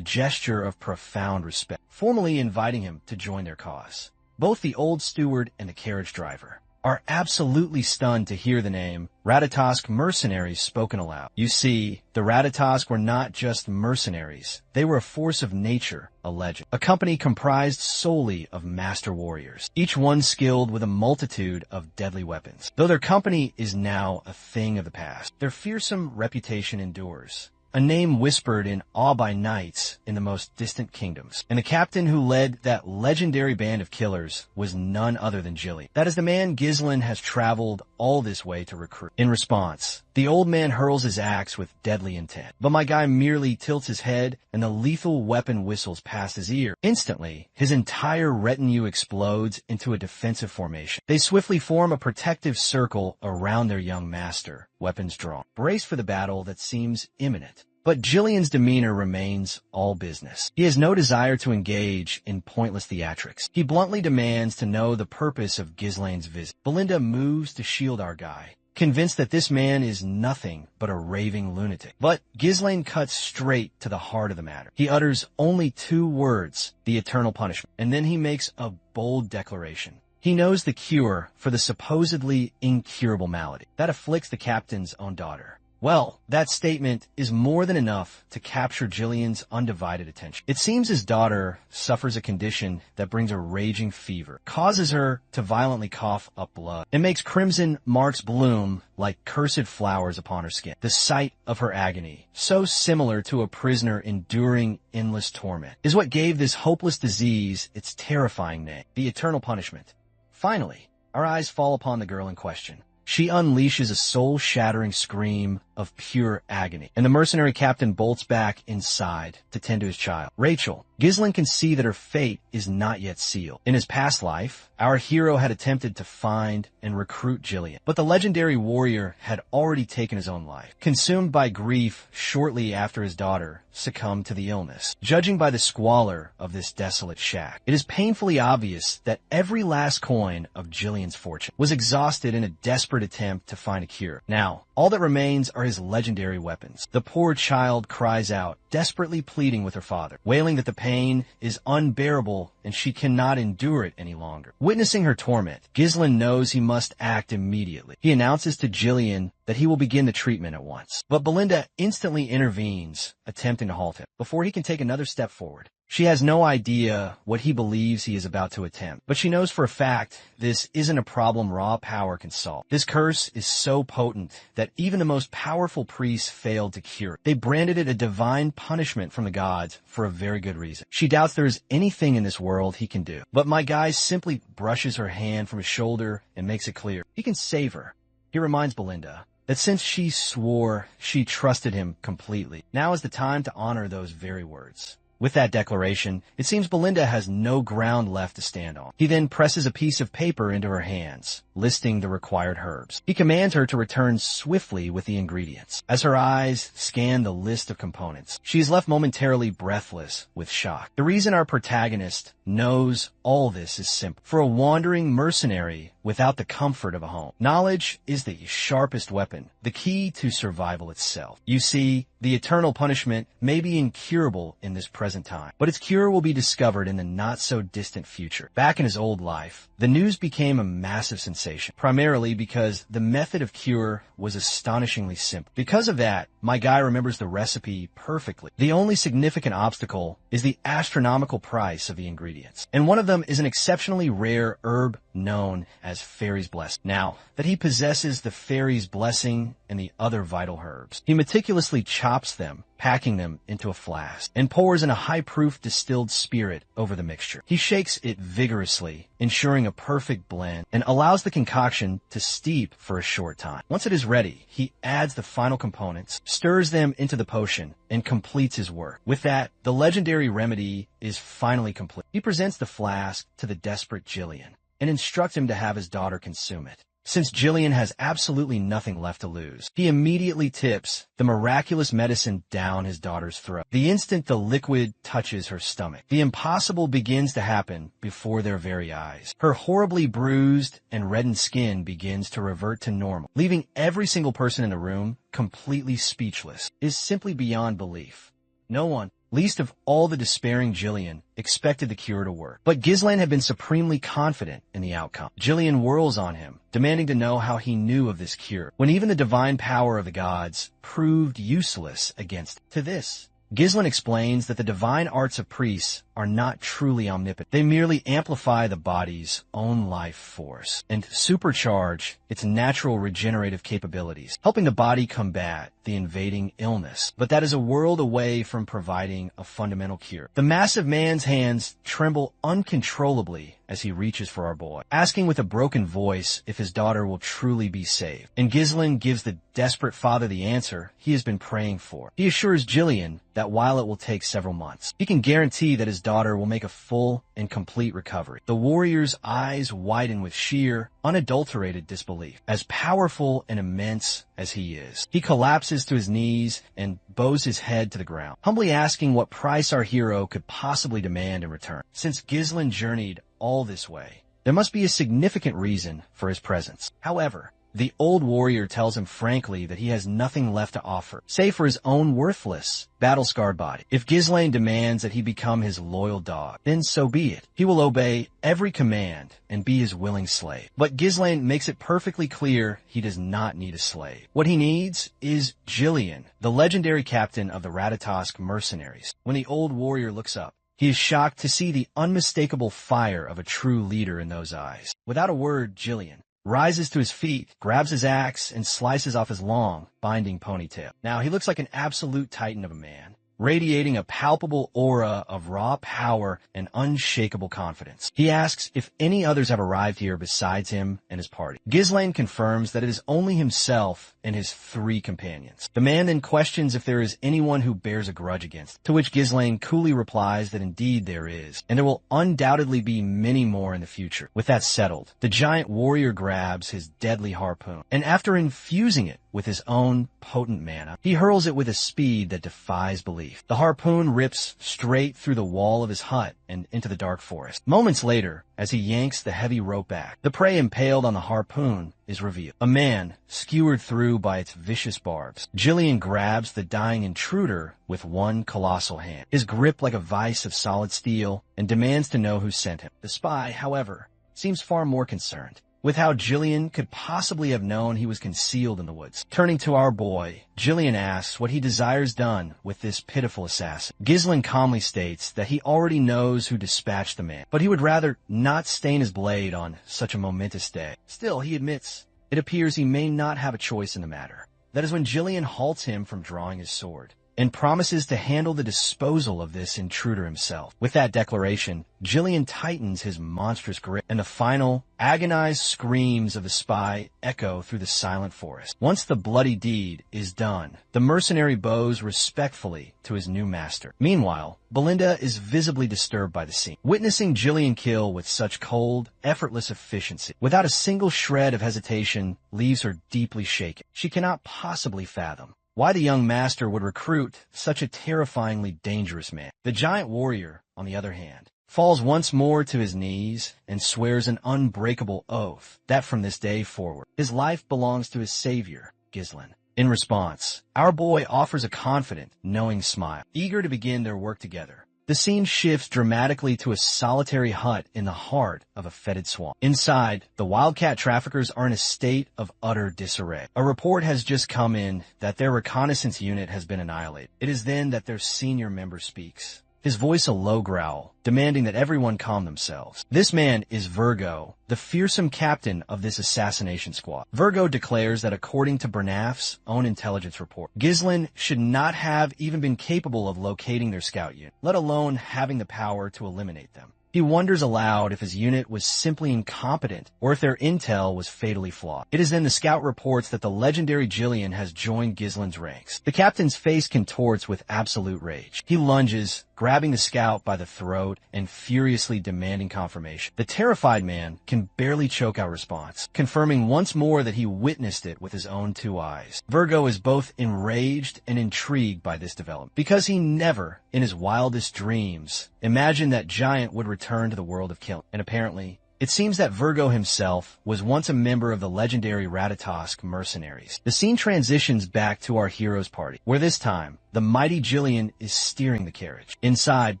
gesture of profound respect, formally inviting him to join their cause. Both the old steward and the carriage driver are absolutely stunned to hear the name Ratatosk mercenaries spoken aloud. You see, the Ratatosk were not just mercenaries. They were a force of nature, a legend. A company comprised solely of master warriors, each one skilled with a multitude of deadly weapons. Though their company is now a thing of the past, their fearsome reputation endures. A name whispered in awe by knights in the most distant kingdoms. And the captain who led that legendary band of killers was none other than Gillian. That is the man Ghislain has traveled all this way to recruit. In response, the old man hurls his axe with deadly intent. But my guy merely tilts his head and the lethal weapon whistles past his ear. Instantly, his entire retinue explodes into a defensive formation. They swiftly form a protective circle around their young master, weapons drawn, braced for the battle that seems imminent. But Gillian's demeanor remains all business. He has no desire to engage in pointless theatrics. He bluntly demands to know the purpose of Ghislain's visit. Belinda moves to shield our guy, convinced that this man is nothing but a raving lunatic. But Ghislain cuts straight to the heart of the matter. He utters only 2 words, the eternal punishment, and then he makes a bold declaration. He knows the cure for the supposedly incurable malady that afflicts the captain's own daughter. Well, that statement is more than enough to capture Gillian's undivided attention. It seems his daughter suffers a condition that brings a raging fever, causes her to violently cough up blood, and makes crimson marks bloom like cursed flowers upon her skin. The sight of her agony, so similar to a prisoner enduring endless torment, is what gave this hopeless disease its terrifying name, the eternal punishment. Finally, our eyes fall upon the girl in question. She unleashes a soul-shattering scream of pure agony, and the mercenary captain bolts back inside to tend to his child, Rachel. Ghislain can see that her fate is not yet sealed. In his past life, our hero had attempted to find and recruit Gillian, but the legendary warrior had already taken his own life, consumed by grief shortly after his daughter succumbed to the illness. Judging by the squalor of this desolate shack, it is painfully obvious that every last coin of Gillian's fortune was exhausted in a desperate attempt to find a cure. Now, all that remains are his legendary weapons. The poor child cries out, desperately pleading with her father, wailing that the pain is unbearable and she cannot endure it any longer. Witnessing her torment, Ghislain knows he must act immediately. He announces to Gillian that he will begin the treatment at once. But Belinda instantly intervenes, attempting to halt him before he can take another step forward. She has no idea what he believes he is about to attempt, but she knows for a fact this isn't a problem raw power can solve. This curse is so potent that even the most powerful priests failed to cure it. They branded it a divine punishment from the gods for a very good reason. She doubts there is anything in this world he can do. But my guy simply brushes her hand from his shoulder and makes it clear he can save her. He reminds Belinda that since she swore she trusted him completely, now is the time to honor those very words. With that declaration, it seems Belinda has no ground left to stand on. He then presses a piece of paper into her hands, listing the required herbs. He commands her to return swiftly with the ingredients. As her eyes scan the list of components, she is left momentarily breathless with shock. The reason our protagonist knows all this is simple. For a wandering mercenary without the comfort of a home, knowledge is the sharpest weapon, the key to survival itself. You see, the eternal punishment may be incurable in this present time, but its cure will be discovered in the not-so-distant future. Back in his old life, the news became a massive sensation, primarily because the method of cure was astonishingly simple. Because of that, my guy remembers the recipe perfectly. The only significant obstacle is the astronomical price of the ingredients, and one of them is an exceptionally rare herb known as Fairy's Blessing. Now that he possesses the Fairy's Blessing and the other vital herbs, he meticulously chops them, packing them into a flask, and pours in a high-proof distilled spirit over the mixture. He shakes it vigorously, ensuring a perfect blend, and allows the concoction to steep for a short time. Once it is ready, he adds the final components, stirs them into the potion, and completes his work. With that, the legendary remedy is finally complete. He presents the flask to the desperate Gillian and instructs him to have his daughter consume it. since Jillian has absolutely nothing left to lose. He immediately tips the miraculous medicine down his daughter's throat. The instant the liquid touches her stomach, the impossible begins to happen before their very eyes. Her horribly bruised and reddened skin begins to revert to normal, leaving every single person in the room completely speechless. It is simply beyond belief. No one, least of all the despairing Jillian, expected the cure to work. But Ghislaine had been supremely confident in the outcome. Jillian whirls on him, demanding to know how he knew of this cure, when even the divine power of the gods proved useless against it. To this, Ghislaine explains that the divine arts of priests are not truly omnipotent. They merely amplify the body's own life force and supercharge its natural regenerative capabilities, helping the body combat the invading illness. But that is a world away from providing a fundamental cure. The massive man's hands tremble uncontrollably as he reaches for our boy, asking with a broken voice if his daughter will truly be saved. And Ghislaine gives the desperate father the answer he has been praying for. He assures Jillian that while it will take several months, he can guarantee that his daughter will make a full and complete recovery. The warrior's eyes widen with sheer, unadulterated disbelief. As powerful and immense as he is, he collapses to his knees and bows his head to the ground, humbly asking what price our hero could possibly demand in return. Since Ghislaine journeyed all this way, there must be a significant reason for his presence. However, the old warrior tells him frankly that he has nothing left to offer, save for his own worthless, battle-scarred body. If Ghislaine demands that he become his loyal dog, then so be it. He will obey every command and be his willing slave. But Ghislaine makes it perfectly clear he does not need a slave. What he needs is Jillian, the legendary captain of the Ratatosk mercenaries. When the old warrior looks up, he is shocked to see the unmistakable fire of a true leader in those eyes. Without a word, Jillian rises to his feet, grabs his axe, and slices off his long, binding ponytail. Now, he looks like an absolute titan of a man, radiating a palpable aura of raw power and unshakable confidence. He asks if any others have arrived here besides him and his party. Ghislaine confirms that it is only himself and his 3 companions. The man then questions if there is anyone who bears a grudge against, to which Ghislaine coolly replies that indeed there is, and there will undoubtedly be many more in the future. With that settled, the giant warrior grabs his deadly harpoon, and after infusing it with his own potent mana, he hurls it with a speed that defies belief. The harpoon rips straight through the wall of his hut and into the dark forest. Moments later, as he yanks the heavy rope back, the prey impaled on the harpoon is revealed. A man skewered through by its vicious barbs. Jillian grabs the dying intruder with one colossal hand, his grip like a vice of solid steel, and demands to know who sent him. The spy, however, seems far more concerned with how Jillian could possibly have known he was concealed in the woods. Turning to our boy, Jillian asks what he desires done with this pitiful assassin. Ghislaine calmly states that he already knows who dispatched the man, but he would rather not stain his blade on such a momentous day. Still, he admits it appears he may not have a choice in the matter. That is when Jillian halts him from drawing his sword and promises to handle the disposal of this intruder himself. With that declaration, Jillian tightens his monstrous grip, and the final, agonized screams of the spy echo through the silent forest. Once the bloody deed is done, the mercenary bows respectfully to his new master. Meanwhile, Belinda is visibly disturbed by the scene. Witnessing Jillian kill with such cold, effortless efficiency, without a single shred of hesitation, leaves her deeply shaken. She cannot possibly fathom why the young master would recruit such a terrifyingly dangerous man. The giant warrior, on the other hand, falls once more to his knees and swears an unbreakable oath that from this day forward, his life belongs to his savior, Ghislaine. In response, our boy offers a confident, knowing smile, eager to begin their work together. The scene shifts dramatically to a solitary hut in the heart of a fetid swamp. Inside, the wildcat traffickers are in a state of utter disarray. A report has just come in that their reconnaissance unit has been annihilated. It is then that their senior member speaks, his voice a low growl, demanding that everyone calm themselves. This man is Virgo, the fearsome captain of this assassination squad. Virgo declares that according to Bernaf's own intelligence report, Ghislaine should not have even been capable of locating their scout unit, let alone having the power to eliminate them. He wonders aloud if his unit was simply incompetent or if their intel was fatally flawed. It is then the scout reports that the legendary Jillian has joined Gislin's ranks. The captain's face contorts with absolute rage. He lunges, grabbing the scout by the throat and furiously demanding confirmation. The terrified man can barely choke out response, confirming once more that he witnessed it with his own 2 eyes. Virgo is both enraged and intrigued by this development, because he never, in his wildest dreams, imagined that Giant would return to the world of killing. And apparently, it seems that Virgo himself was once a member of the legendary Ratatosk mercenaries. The scene transitions back to our hero's party, where this time, the mighty Jillian is steering the carriage. Inside,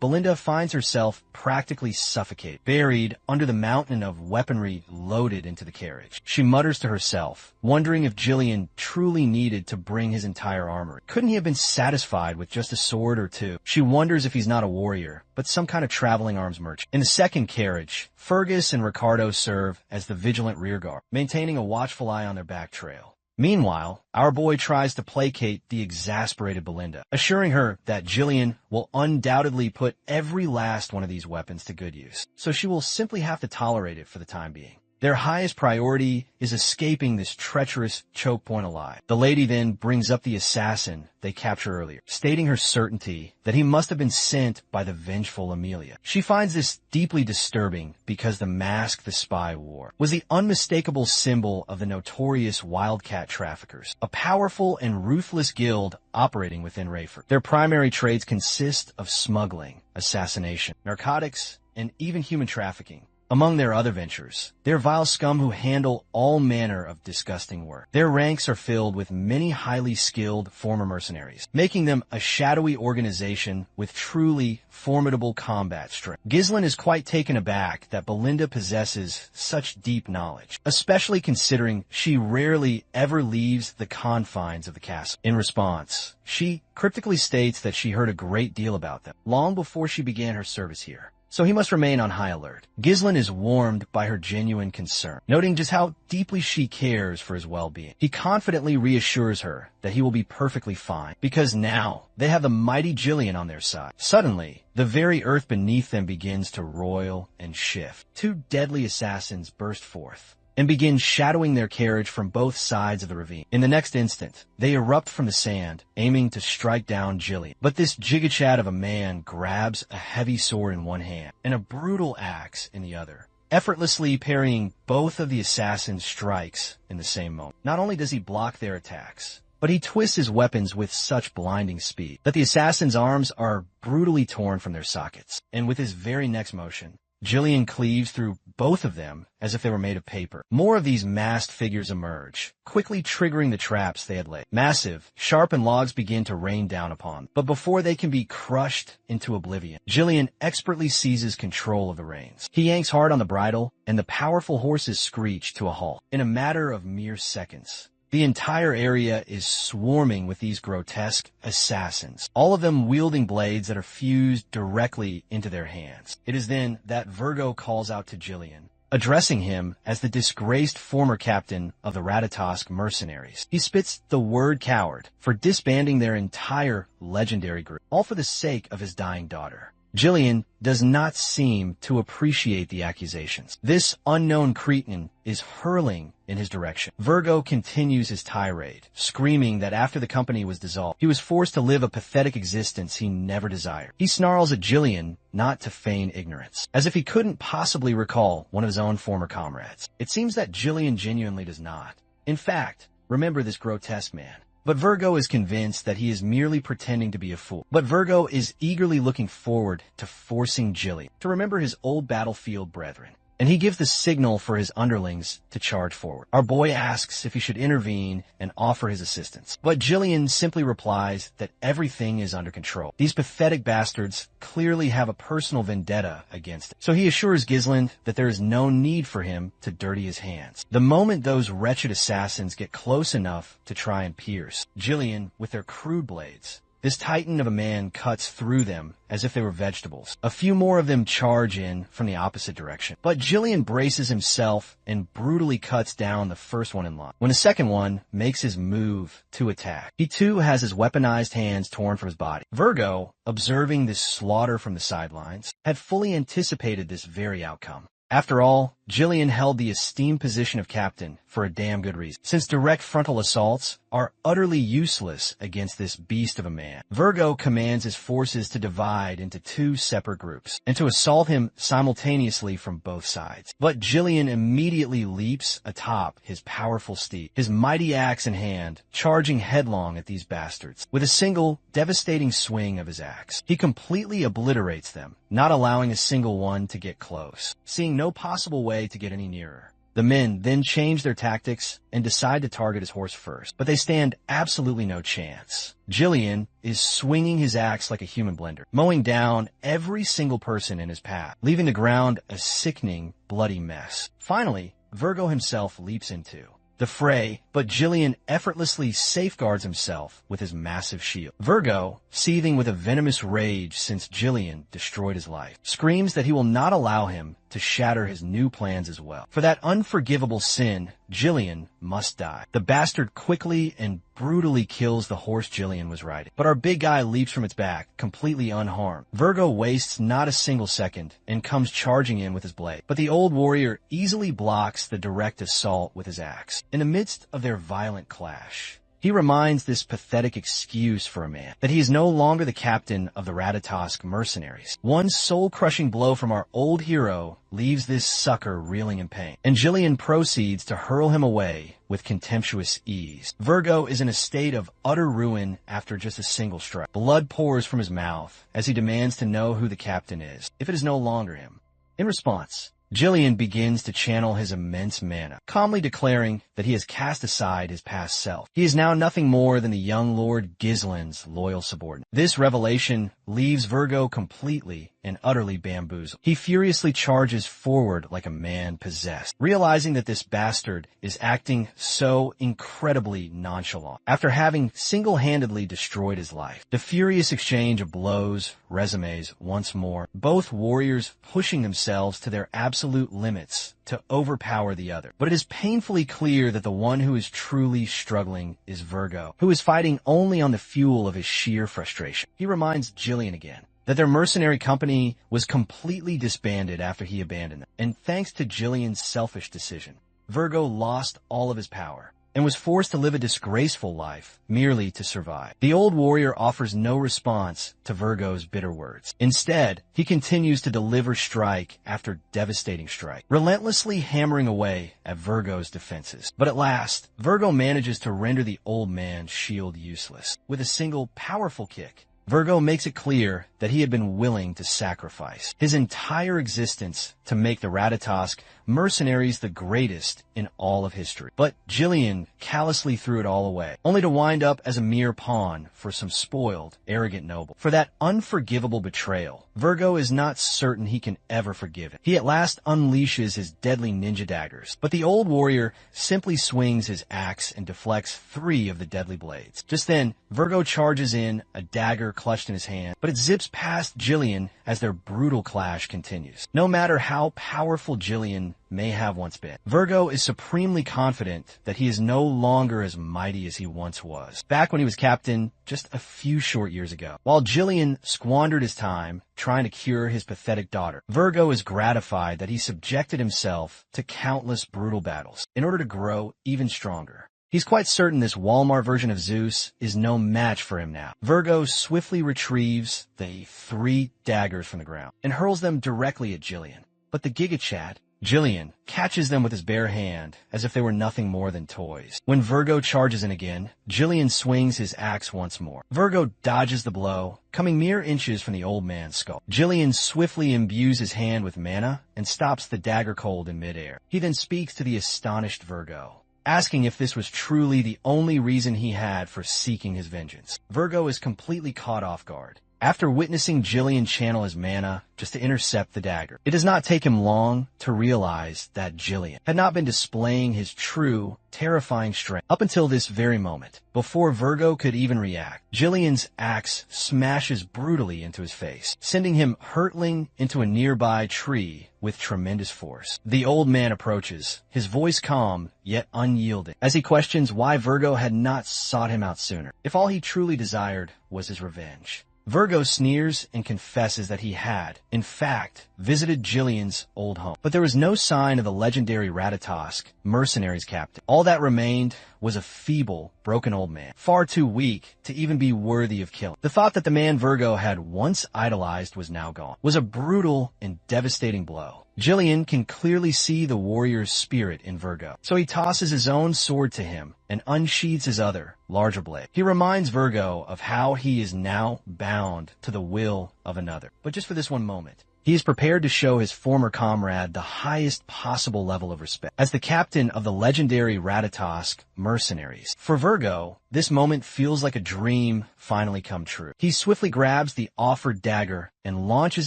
Belinda finds herself practically suffocated, buried under the mountain of weaponry loaded into the carriage. She mutters to herself, wondering if Jillian truly needed to bring his entire armory. Couldn't he have been satisfied with just a sword or 2? She wonders if he's not a warrior, but some kind of traveling arms merchant. In the second carriage, Fergus and Ricardo serve as the vigilant rearguard, maintaining a watchful eye on their back trail. Meanwhile, our boy tries to placate the exasperated Belinda, assuring her that Jillian will undoubtedly put every last one of these weapons to good use, so she will simply have to tolerate it for the time being. Their highest priority is escaping this treacherous choke point alive. The lady then brings up the assassin they captured earlier, stating her certainty that he must have been sent by the vengeful Amelia. She finds this deeply disturbing because the mask the spy wore was the unmistakable symbol of the notorious wildcat traffickers, a powerful and ruthless guild operating within Rayford. Their primary trades consist of smuggling, assassination, narcotics, and even human trafficking. Among their other ventures, they're vile scum who handle all manner of disgusting work. Their ranks are filled with many highly skilled former mercenaries, making them a shadowy organization with truly formidable combat strength. Gislin is quite taken aback that Belinda possesses such deep knowledge, especially considering she rarely ever leaves the confines of the castle. In response, she cryptically states that she heard a great deal about them long before she began her service here, so he must remain on high alert. Gislin is warmed by her genuine concern, noting just how deeply she cares for his well-being. He confidently reassures her that he will be perfectly fine, because now they have the mighty Jillian on their side. Suddenly, the very earth beneath them begins to roil and shift. 2 deadly assassins burst forth and begin shadowing their carriage from both sides of the ravine. In the next instant, they erupt from the sand, aiming to strike down Jillian. But this jigachad of a man grabs a heavy sword in one hand and a brutal axe in the other, effortlessly parrying both of the assassins' strikes in the same moment. Not only does he block their attacks, but he twists his weapons with such blinding speed that the assassins' arms are brutally torn from their sockets. And with his very next motion, Jillian cleaves through both of them as if they were made of paper. More of these masked figures emerge, quickly triggering the traps they had laid. Massive, sharpened logs begin to rain down upon them, but before they can be crushed into oblivion, Jillian expertly seizes control of the reins. He yanks hard on the bridle, and the powerful horses screech to a halt. In a matter of mere seconds, the entire area is swarming with these grotesque assassins, all of them wielding blades that are fused directly into their hands. It is then that Virgo calls out to Jillian, addressing him as the disgraced former captain of the Ratatosk mercenaries. He spits the word coward for disbanding their entire legendary group, all for the sake of his dying daughter. Jillian does not seem to appreciate the accusations. This unknown Cretan is hurling in his direction. Virgo continues his tirade, screaming that after the company was dissolved, he was forced to live a pathetic existence he never desired. He snarls at Jillian not to feign ignorance, as if he couldn't possibly recall one of his own former comrades. It seems that Jillian genuinely does not, in fact, remember this grotesque man. But Virgo is convinced that he is merely pretending to be a fool. But Virgo is eagerly looking forward to forcing Jillian to remember his old battlefield brethren, and he gives the signal for his underlings to charge forward. Our boy asks if he should intervene and offer his assistance, but Jillian simply replies that everything is under control. These pathetic bastards clearly have a personal vendetta against him, so he assures Gislin that there is no need for him to dirty his hands. The moment those wretched assassins get close enough to try and pierce, Jillian, with their crude blades, This titan of a man cuts through them as if they were vegetables. A few more of them charge in from the opposite direction. But Jillian braces himself and brutally cuts down the first one in line. When the second one makes his move to attack, he too has his weaponized hands torn from his body. Virgo, observing this slaughter from the sidelines, had fully anticipated this very outcome. After all, Jillian held the esteemed position of captain for a damn good reason, since direct frontal assaults are utterly useless against this beast of a man. Virgo commands his forces to divide into two separate groups, and to assault him simultaneously from both sides. But Jillian immediately leaps atop his powerful steed, his mighty axe in hand, charging headlong at these bastards. With a single, devastating swing of his axe, he completely obliterates them, not allowing a single one to get close. Seeing no possible way to get any nearer, the men then change their tactics and decide to target his horse first, but they stand absolutely no chance. Jillian is swinging his axe like a human blender, mowing down every single person in his path, leaving the ground a sickening, bloody mess. Finally, Virgo himself leaps into the fray, but Jillian effortlessly safeguards himself with his massive shield. Virgo, seething with a venomous rage since Jillian destroyed his life, screams that he will not allow him to shatter his new plans as well. For that unforgivable sin, Jillian must die. The bastard quickly and brutally kills the horse Jillian was riding, but our big guy leaps from its back, completely unharmed. Virgo wastes not a single second and comes charging in with his blade, but the old warrior easily blocks the direct assault with his axe. In the midst of their violent clash, he reminds this pathetic excuse for a man that he is no longer the captain of the Ratatosk mercenaries. One soul-crushing blow from our old hero leaves this sucker reeling in pain, and Jillian proceeds to hurl him away with contemptuous ease. Virgo is in a state of utter ruin after just a single strike. Blood pours from his mouth as he demands to know who the captain is, if it is no longer him. In response, Jillian begins to channel his immense mana, calmly declaring that he has cast aside his past self. He is now nothing more than the young Lord Gislin's loyal subordinate. This revelation leaves Virgo completely and utterly bamboozled. He furiously charges forward like a man possessed, realizing that this bastard is acting so incredibly nonchalant after having single-handedly destroyed his life. The furious exchange of blows resumes once more, both warriors pushing themselves to their absolute limits to overpower the other. But it is painfully clear that the one who is truly struggling is Virgo, who is fighting only on the fuel of his sheer frustration. He reminds Jillian again that their mercenary company was completely disbanded after he abandoned them, and thanks to Jillian's selfish decision, Virgo lost all of his power and was forced to live a disgraceful life merely to survive. The old warrior offers no response to Virgo's bitter words. Instead, he continues to deliver strike after devastating strike, relentlessly hammering away at Virgo's defenses. But at last, Virgo manages to render the old man's shield useless. With a single powerful kick, Virgo makes it clear that he had been willing to sacrifice his entire existence to make the Ratatosk mercenaries the greatest in all of history. But Jillian callously threw it all away, only to wind up as a mere pawn for some spoiled, arrogant noble. For that unforgivable betrayal, Virgo is not certain he can ever forgive it. He at last unleashes his deadly ninja daggers, but the old warrior simply swings his axe and deflects 3 of the deadly blades. Just then, Virgo charges in, a dagger clutched in his hand, but it zips past Jillian as their brutal clash continues. No matter how powerful Jillian may have once been, Virgo is supremely confident that he is no longer as mighty as he once was, back when he was captain just a few short years ago. While Jillian squandered his time trying to cure his pathetic daughter, Virgo is gratified that he subjected himself to countless brutal battles in order to grow even stronger. He's quite certain this Walmart version of Zeus is no match for him now. Virgo swiftly retrieves the 3 daggers from the ground and hurls them directly at Jillian. But the GigaChat, Jillian, catches them with his bare hand as if they were nothing more than toys. When Virgo charges in again, Jillian swings his axe once more. Virgo dodges the blow, coming mere inches from the old man's skull. Jillian swiftly imbues his hand with mana and stops the dagger cold in midair. He then speaks to the astonished Virgo, asking if this was truly the only reason he had for seeking his vengeance. Virgo is completely caught off guard, after witnessing Jillian channel his mana just to intercept the dagger. It does not take him long to realize that Jillian had not been displaying his true, terrifying strength up until this very moment. Before Virgo could even react, Jillian's axe smashes brutally into his face, sending him hurtling into a nearby tree with tremendous force. The old man approaches, his voice calm yet unyielding, as he questions why Virgo had not sought him out sooner, if all he truly desired was his revenge. Virgo sneers and confesses that he had, in fact, visited Jillian's old home. But there was no sign of the legendary Ratatosk, Mercenary's captain. All that remained was a feeble, broken old man, far too weak to even be worthy of killing. The thought that the man Virgo had once idolized was now gone, was a brutal and devastating blow. Jillian can clearly see the warrior's spirit in Virgo, so he tosses his own sword to him and unsheathes his other, larger blade. He reminds Virgo of how he is now bound to the will of another. But just for this one moment, he is prepared to show his former comrade the highest possible level of respect as the captain of the legendary Ratatosk mercenaries. For Virgo, this moment feels like a dream finally come true. He swiftly grabs the offered dagger and launches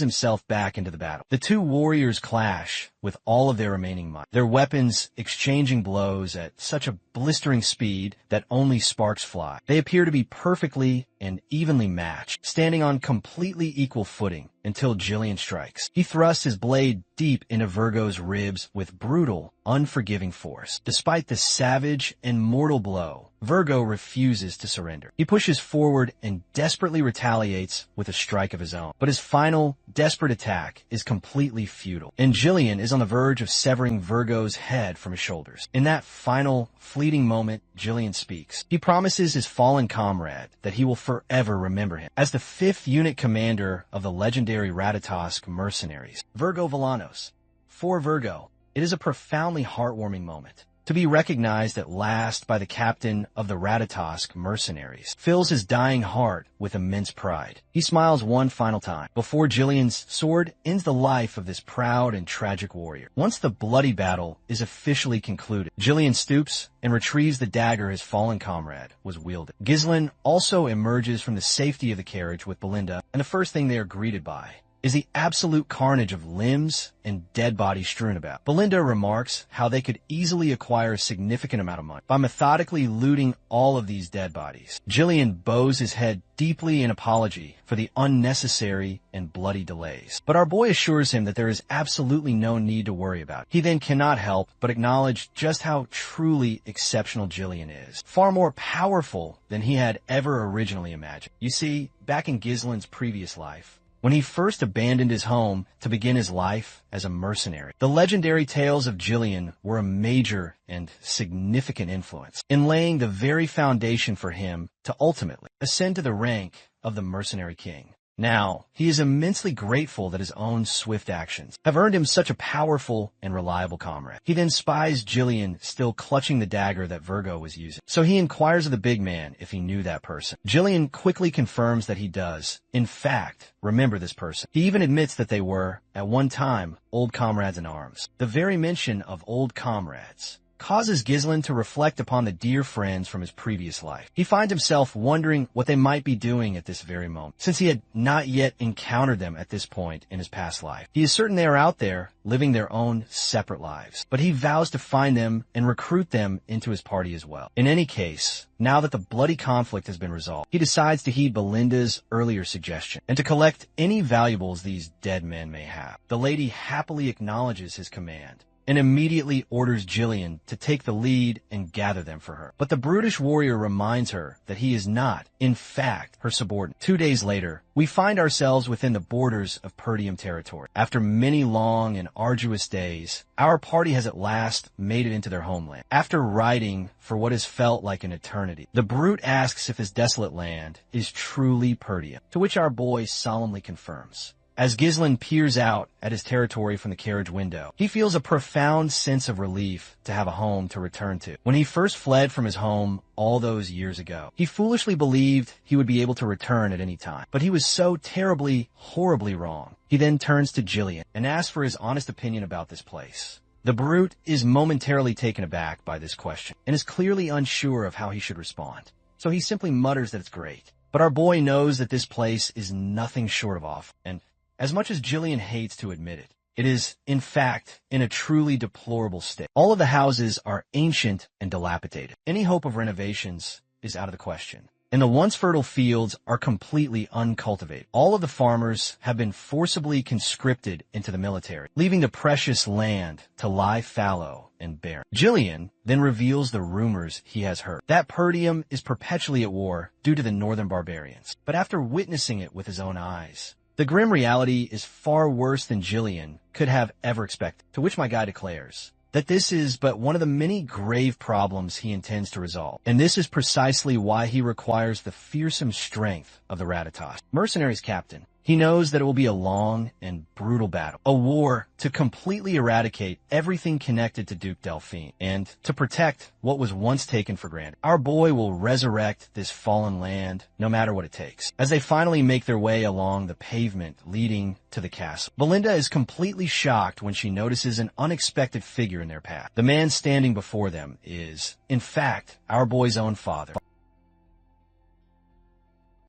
himself back into the battle. The two warriors clash with all of their remaining might, their weapons exchanging blows at such a blistering speed that only sparks fly. They appear to be perfectly and evenly matched, standing on completely equal footing until Jillian strikes. He thrusts his blade deep into Virgo's ribs with brutal, unforgiving force. Despite the savage and mortal blow, Virgo refuses to surrender. He pushes forward and desperately retaliates with a strike of his own. But his final, desperate attack is completely futile, and Jillian is on the verge of severing Virgo's head from his shoulders. In that final, fleeting moment, Jillian speaks. He promises his fallen comrade that he will forever remember him as the 5th unit commander of the legendary Ratatosk mercenaries. Virgo Villanos. For Virgo, it is a profoundly heartwarming moment. To be recognized at last by the captain of the Ratatosk mercenaries fills his dying heart with immense pride. He smiles one final time before Jillian's sword ends the life of this proud and tragic warrior. Once the bloody battle is officially concluded, Jillian stoops and retrieves the dagger his fallen comrade was wielding. Ghislain also emerges from the safety of the carriage with Belinda, and the first thing they are greeted by is the absolute carnage of limbs and dead bodies strewn about. Belinda remarks how they could easily acquire a significant amount of money by methodically looting all of these dead bodies. Jillian bows his head deeply in apology for the unnecessary and bloody delays. But our boy assures him that there is absolutely no need to worry about it. He then cannot help but acknowledge just how truly exceptional Jillian is. Far more powerful than he had ever originally imagined. You see, back in Ghislain's previous life, when he first abandoned his home to begin his life as a mercenary, the legendary tales of Jillian were a major and significant influence in laying the very foundation for him to ultimately ascend to the rank of the mercenary king. Now, he is immensely grateful that his own swift actions have earned him such a powerful and reliable comrade. He then spies Jillian still clutching the dagger that Virgo was using. So he inquires of the big man if he knew that person. Jillian quickly confirms that he does, in fact, remember this person. He even admits that they were, at one time, old comrades in arms. The very mention of old comrades causes Ghislain to reflect upon the dear friends from his previous life. He finds himself wondering what they might be doing at this very moment, since he had not yet encountered them at this point in his past life. He is certain they are out there, living their own separate lives, but he vows to find them and recruit them into his party as well. In any case, now that the bloody conflict has been resolved, he decides to heed Belinda's earlier suggestion and to collect any valuables these dead men may have. The lady happily acknowledges his command and immediately orders Jillian to take the lead and gather them for her. But the brutish warrior reminds her that he is not, in fact, her subordinate. 2 days later, we find ourselves within the borders of Perdium territory. After many long and arduous days, our party has at last made it into their homeland. After riding for what has felt like an eternity, the brute asks if his desolate land is truly Perdium, to which our boy solemnly confirms. As Ghislain peers out at his territory from the carriage window, he feels a profound sense of relief to have a home to return to. When he first fled from his home all those years ago, he foolishly believed he would be able to return at any time. But he was so terribly, horribly wrong. He then turns to Jillian and asks for his honest opinion about this place. The brute is momentarily taken aback by this question and is clearly unsure of how he should respond. So he simply mutters that it's great. But our boy knows that this place is nothing short of awful, and as much as Jillian hates to admit it, it is, in fact, in a truly deplorable state. All of the houses are ancient and dilapidated. Any hope of renovations is out of the question. And the once fertile fields are completely uncultivated. All of the farmers have been forcibly conscripted into the military, leaving the precious land to lie fallow and barren. Jillian then reveals the rumors he has heard. That Perdium is perpetually at war due to the northern barbarians. But after witnessing it with his own eyes, the grim reality is far worse than Jillian could have ever expected, to which my guy declares that this is but one of the many grave problems he intends to resolve. And this is precisely why he requires the fearsome strength of the Ratatosh. Mercenary's captain. He knows that it will be a long and brutal battle, a war to completely eradicate everything connected to Duke Delphine, and to protect what was once taken for granted. Our boy will resurrect this fallen land no matter what it takes. As they finally make their way along the pavement leading to the castle, Belinda is completely shocked when she notices an unexpected figure in their path. The man standing before them is, in fact, our boy's own father.